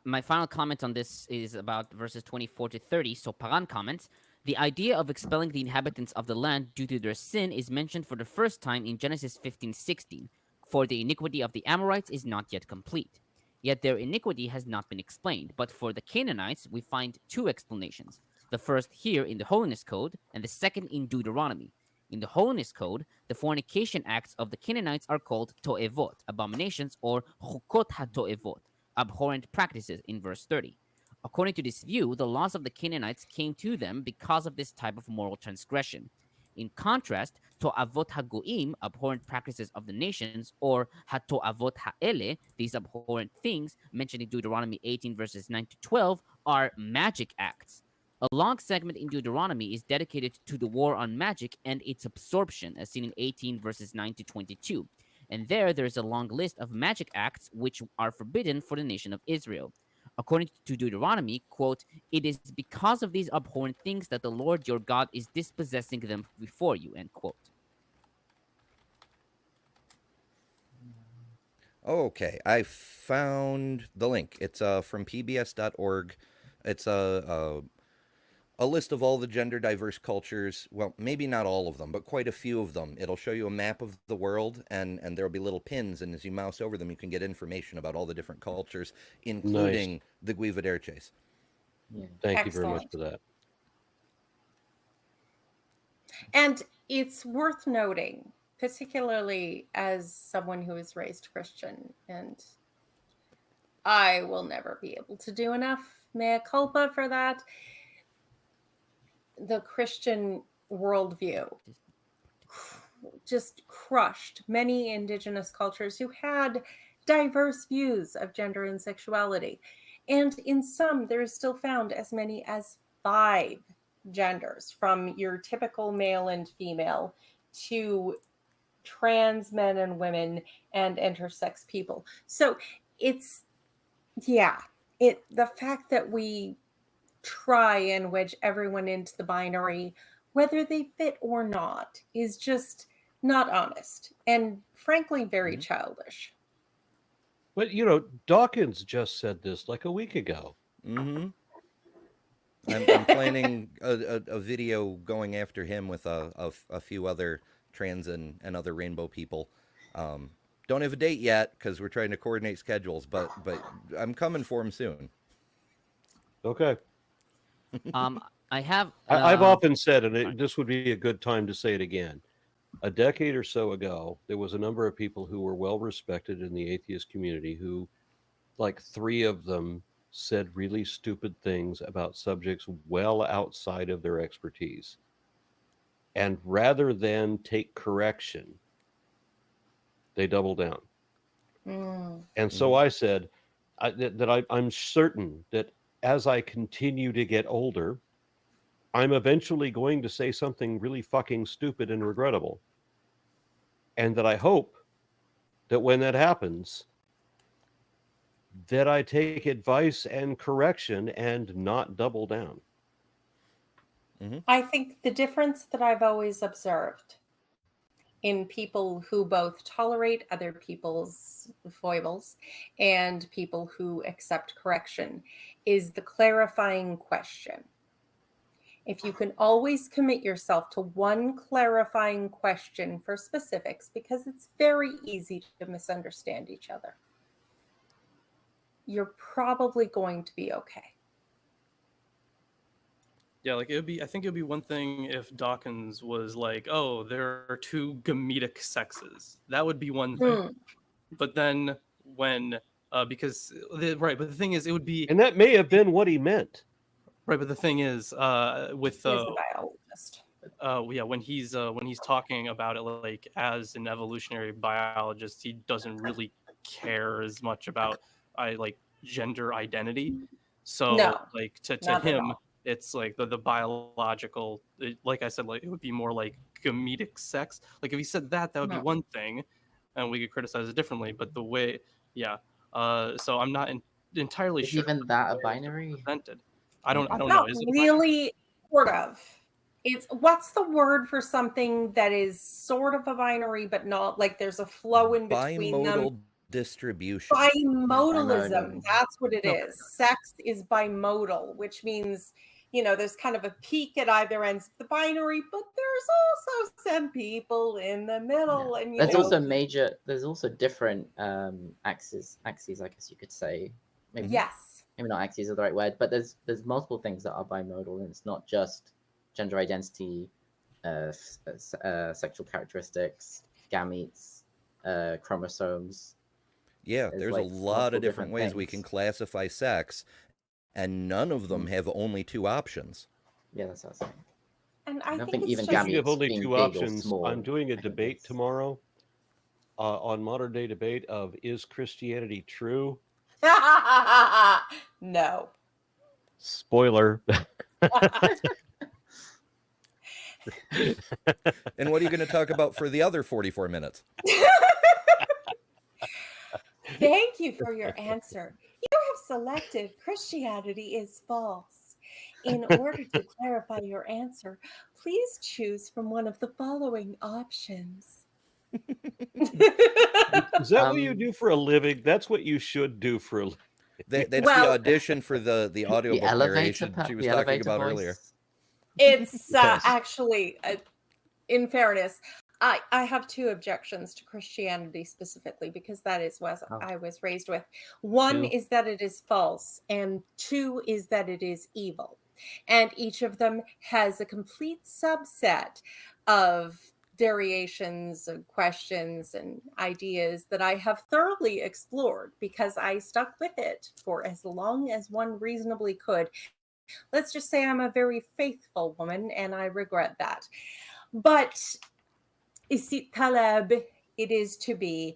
My final comment on this is about verses 24 to 30. So Paran comments, the idea of expelling the inhabitants of the land due to their sin is mentioned for the first time in Genesis 15:16. For the iniquity of the Amorites is not yet complete. Yet their iniquity has not been explained. But for the Canaanites, we find 2 explanations. The first here in the Holiness Code, and the second in Deuteronomy. In the Holiness Code, the fornication acts of the Canaanites are called to'evot, abominations, or chukot ha-to'evot, abhorrent practices in verse 30. According to this view, the laws of the Canaanites came to them because of this type of moral transgression. In contrast, to'avot ha-goim, abhorrent practices of the nations, or ha-to'avot ha'ele, these abhorrent things mentioned in Deuteronomy 18 verses 9 to 12, are magic acts. A long segment in Deuteronomy is dedicated to the war on magic and its absorption, as seen in 18 verses 9 to 22. And there's a long list of magic acts which are forbidden for the nation of Israel. According to Deuteronomy, quote, it is because of these abhorrent things that the Lord your God is dispossessing them before you, end quote. Okay, I found the link. It's from pbs.org. It's a list of all the gender diverse cultures. Well, maybe not all of them, but quite a few of them. It'll show you a map of the world, and there'll be little pins, and as you mouse over them, you can get information about all the different cultures, including the Guivaderches. Yeah. Thank you very much Excellent. for that. And it's worth noting, particularly as someone who is raised Christian, and I will never be able to do enough mea culpa for that. The Christian worldview just crushed many indigenous cultures who had diverse views of gender and sexuality. And in some, there is still found as many as 5 genders, from your typical male and female to trans men and women and intersex people. So it's, the fact that we try and wedge everyone into the binary, whether they fit or not, is just not honest and frankly very childish. But, you know, Dawkins just said this like a week ago. Mm-hmm. I'm planning a video going after him with a few other trans and other rainbow people. Don't have a date yet because we're trying to coordinate schedules, but I'm coming for him soon. Okay. I've often said, and this would be a good time to say it again, a decade or so ago, there was a number of people who were well respected in the atheist community who, like 3 of them, said really stupid things about subjects well outside of their expertise. And rather than take correction, they double down. And so I said I'm certain that as I continue to get older, I'm eventually going to say something really fucking stupid and regrettable. And that I hope that when that happens, that I take advice and correction and not double down. I think the difference that I've always observed in people who both tolerate other people's foibles and people who accept correction is the clarifying question. If you can always commit yourself to one clarifying question for specifics, because it's very easy to misunderstand each other, you're probably going to be okay. Yeah, like I think it would be one thing if Dawkins was like, oh, there are two gametic sexes. That would be one thing. But then when, but the thing is, it would be. And that may have been what he meant. Right, but the thing is, with He's a biologist. when he's talking about it like as an evolutionary biologist, he doesn't really care as much about gender identity. So No, like to not at him, all. it's like the biological. Like I said, like it would be more like gametic sex. Like if he said that would be one thing, and we could criticize it differently. But the way, so I'm not entirely Is sure. even that a binary? Presented. I don't know. Not Is it really, sort of. It's what's the word for something that is sort of a binary, but not like there's a flow in between them. Bimodal distribution. Bimodalism, Bimodal. that's what it Okay. is. Sex is bimodal, which means, there's kind of a peak at either ends of the binary, but there's also some people in the middle. And There's also different axes, I guess you could say. Maybe not axes are the right word, but there's multiple things that are bimodal, and it's not just gender identity, sexual characteristics, gametes, chromosomes. Yeah, there's a lot of different ways things we can classify sex, and none of them have only two options. Yeah, that's what I was saying. And I don't think think even it's just, Speaking of only being two big or options, small, I'm doing a I think debate that's- tomorrow on modern day debate of is Christianity true? no. Spoiler. And what are you going to talk about for the other 44 minutes? Thank you for your answer. You have selected Christianity is false. In order to clarify your answer, please choose from one of the following options. Is that what you do for a living? That's what you should do for a living. That's the Well- audition for the audiobook narration she was talking about earlier. It's Yes. actually, in fairness, I have two objections to Christianity specifically, because that is what I was raised with. One is that it is false, and two is that it is evil. And each of them has a complete subset of variations and questions and ideas that I have thoroughly explored because I stuck with it for as long as one reasonably could. Let's just say I'm a very faithful woman, and I regret that. But Isit Taleb, it is to be.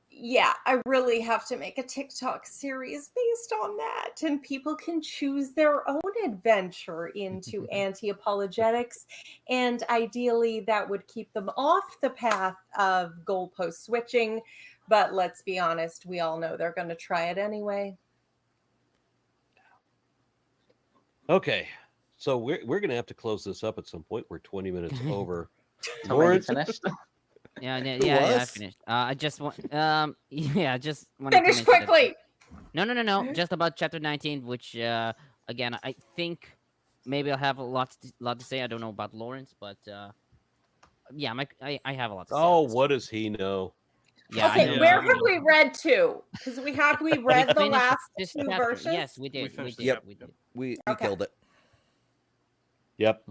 Yeah, I really have to make a TikTok series based on that, and people can choose their own adventure into anti-apologetics, and ideally that would keep them off the path of goalpost switching, but let's be honest, we all know they're going to try it anyway. Okay, so we're going to have to close this up at some point. We're 20 minutes over. Already Lawrence, finished? Yeah, I was? finished. I just want, I just want to Finish quickly! No. Just about chapter 19, which, again, I think maybe I'll have a lot to say. I don't know about Lawrence, but yeah, I have a lot to say. oh, what does he know? Yeah, Okay, I know. where have we read to? Because we read the finished last this two chapter. verses? Yes, we did. We finished did. Yep. We did. We Okay. killed it. Yep.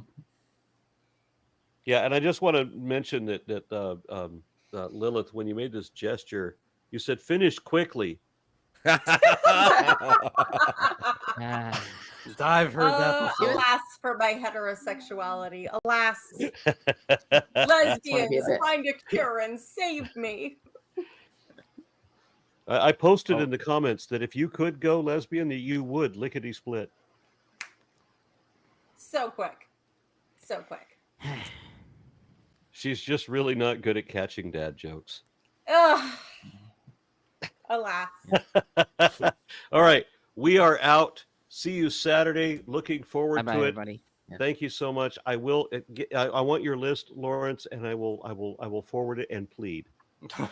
Yeah, and I just want to mention that Lilith, when you made this gesture, you said finish quickly. Ah. I've heard that Oh, before. alas for my heterosexuality. Alas, Wanna be a lesbians, bit- find a cure and save me. I posted Oh. in the comments that if you could go lesbian, that you would lickety split. So quick. So quick. She's just really not good at catching dad jokes. Ugh. Alas. All right, we are out. See you Saturday. Looking forward Bye-bye, to it. everybody. Yeah. Thank you so much. I will. I want your list, Lawrence, and I will forward it and plead.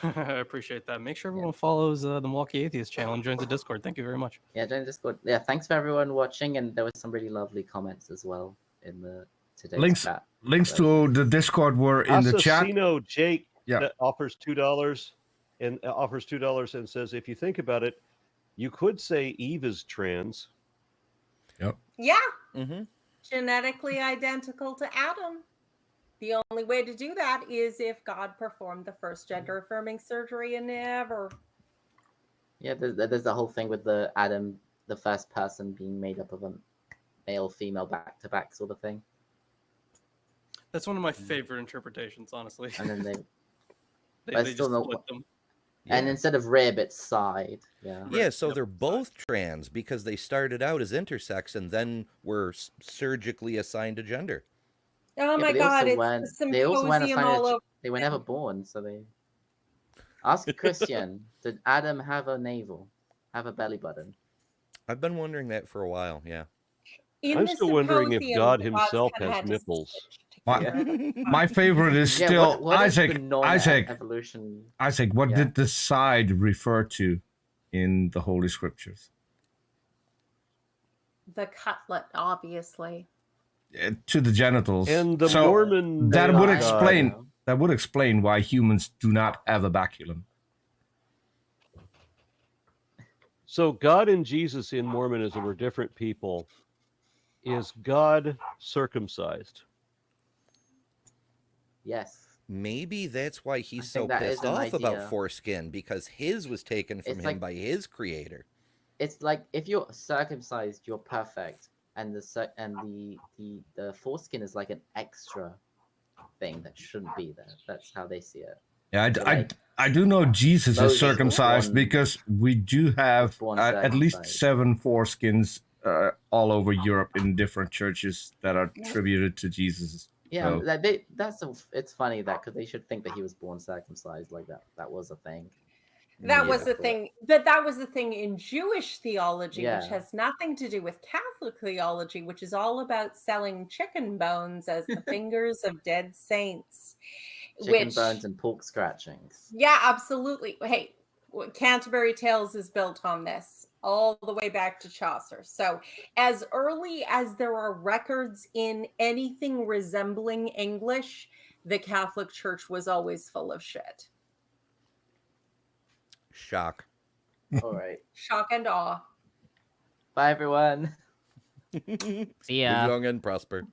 I appreciate that. Make sure everyone follows the Milwaukee Atheist channel and joins the Discord. Thank you very much. Yeah, join the Discord. Yeah, thanks for everyone watching, and there was some really lovely comments as well in the today's Links chat. links to the Discord were in the chat. Assassino Jake Yeah. that offers $2 and says, if you think about it, you could say Eve is trans. Yeah. Mm-hmm. Genetically identical to Adam. The only way to do that is if God performed the first gender affirming surgery and never. Yeah, there's the whole thing with the Adam, the first person being made up of a male, female, back to back sort of thing, That's one of my favorite interpretations, honestly. and then they they I just still know split what- them. and instead of rib, it's side. Yeah. Yeah, so Yep. they're both trans because they started out as intersex and then were surgically assigned a gender. Oh Yeah, my but they God, also it's weren't- the they also weren't symposium assigned all a over. They were never born, so they. Ask a Christian. Did Adam have a navel? Have a belly button? I've been wondering that for a while. Yeah. In I'm the still wondering if symposium, God the himself gods kinda has had to nipples. switch to My- figure out My favorite is Yeah, still what is Isaac. the Isaac. non-evolution? Isaac. What Yeah. did the side refer to in the Holy Scriptures? the cutlet, obviously. To the genitals. And the So Mormon that man would God- explain. That would explain why humans do not have a baculum. So God and Jesus in Mormonism are different people. Is God circumcised? Yes. Maybe that's why I he's think so that is pissed an off about idea. foreskin, because his was taken from It's him like- by his creator. It's like if you're circumcised, you're perfect, and the foreskin is like an extra thing that shouldn't be there. That's how they see it. Yeah, So, like, I do know Jesus Moses is was circumcised born- because we do have born at least circumcised. 7 foreskins all over Europe in different churches that are attributed to Jesus. Yeah, So- it's funny that because they should think that he was born circumcised, like that was a thing. That Yeah. was the thing, but that was the thing in Jewish theology, Yeah. which has nothing to do with Catholic theology, which is all about selling chicken bones as the fingers of dead saints. Chicken which, bones and pork scratchings. yeah, absolutely. Hey, Canterbury Tales is built on this all the way back to Chaucer. So, as early as there are records in anything resembling English, the Catholic Church was always full of shit. Shock. All right. Shock and awe. Bye, everyone. See ya. Live young and prosper.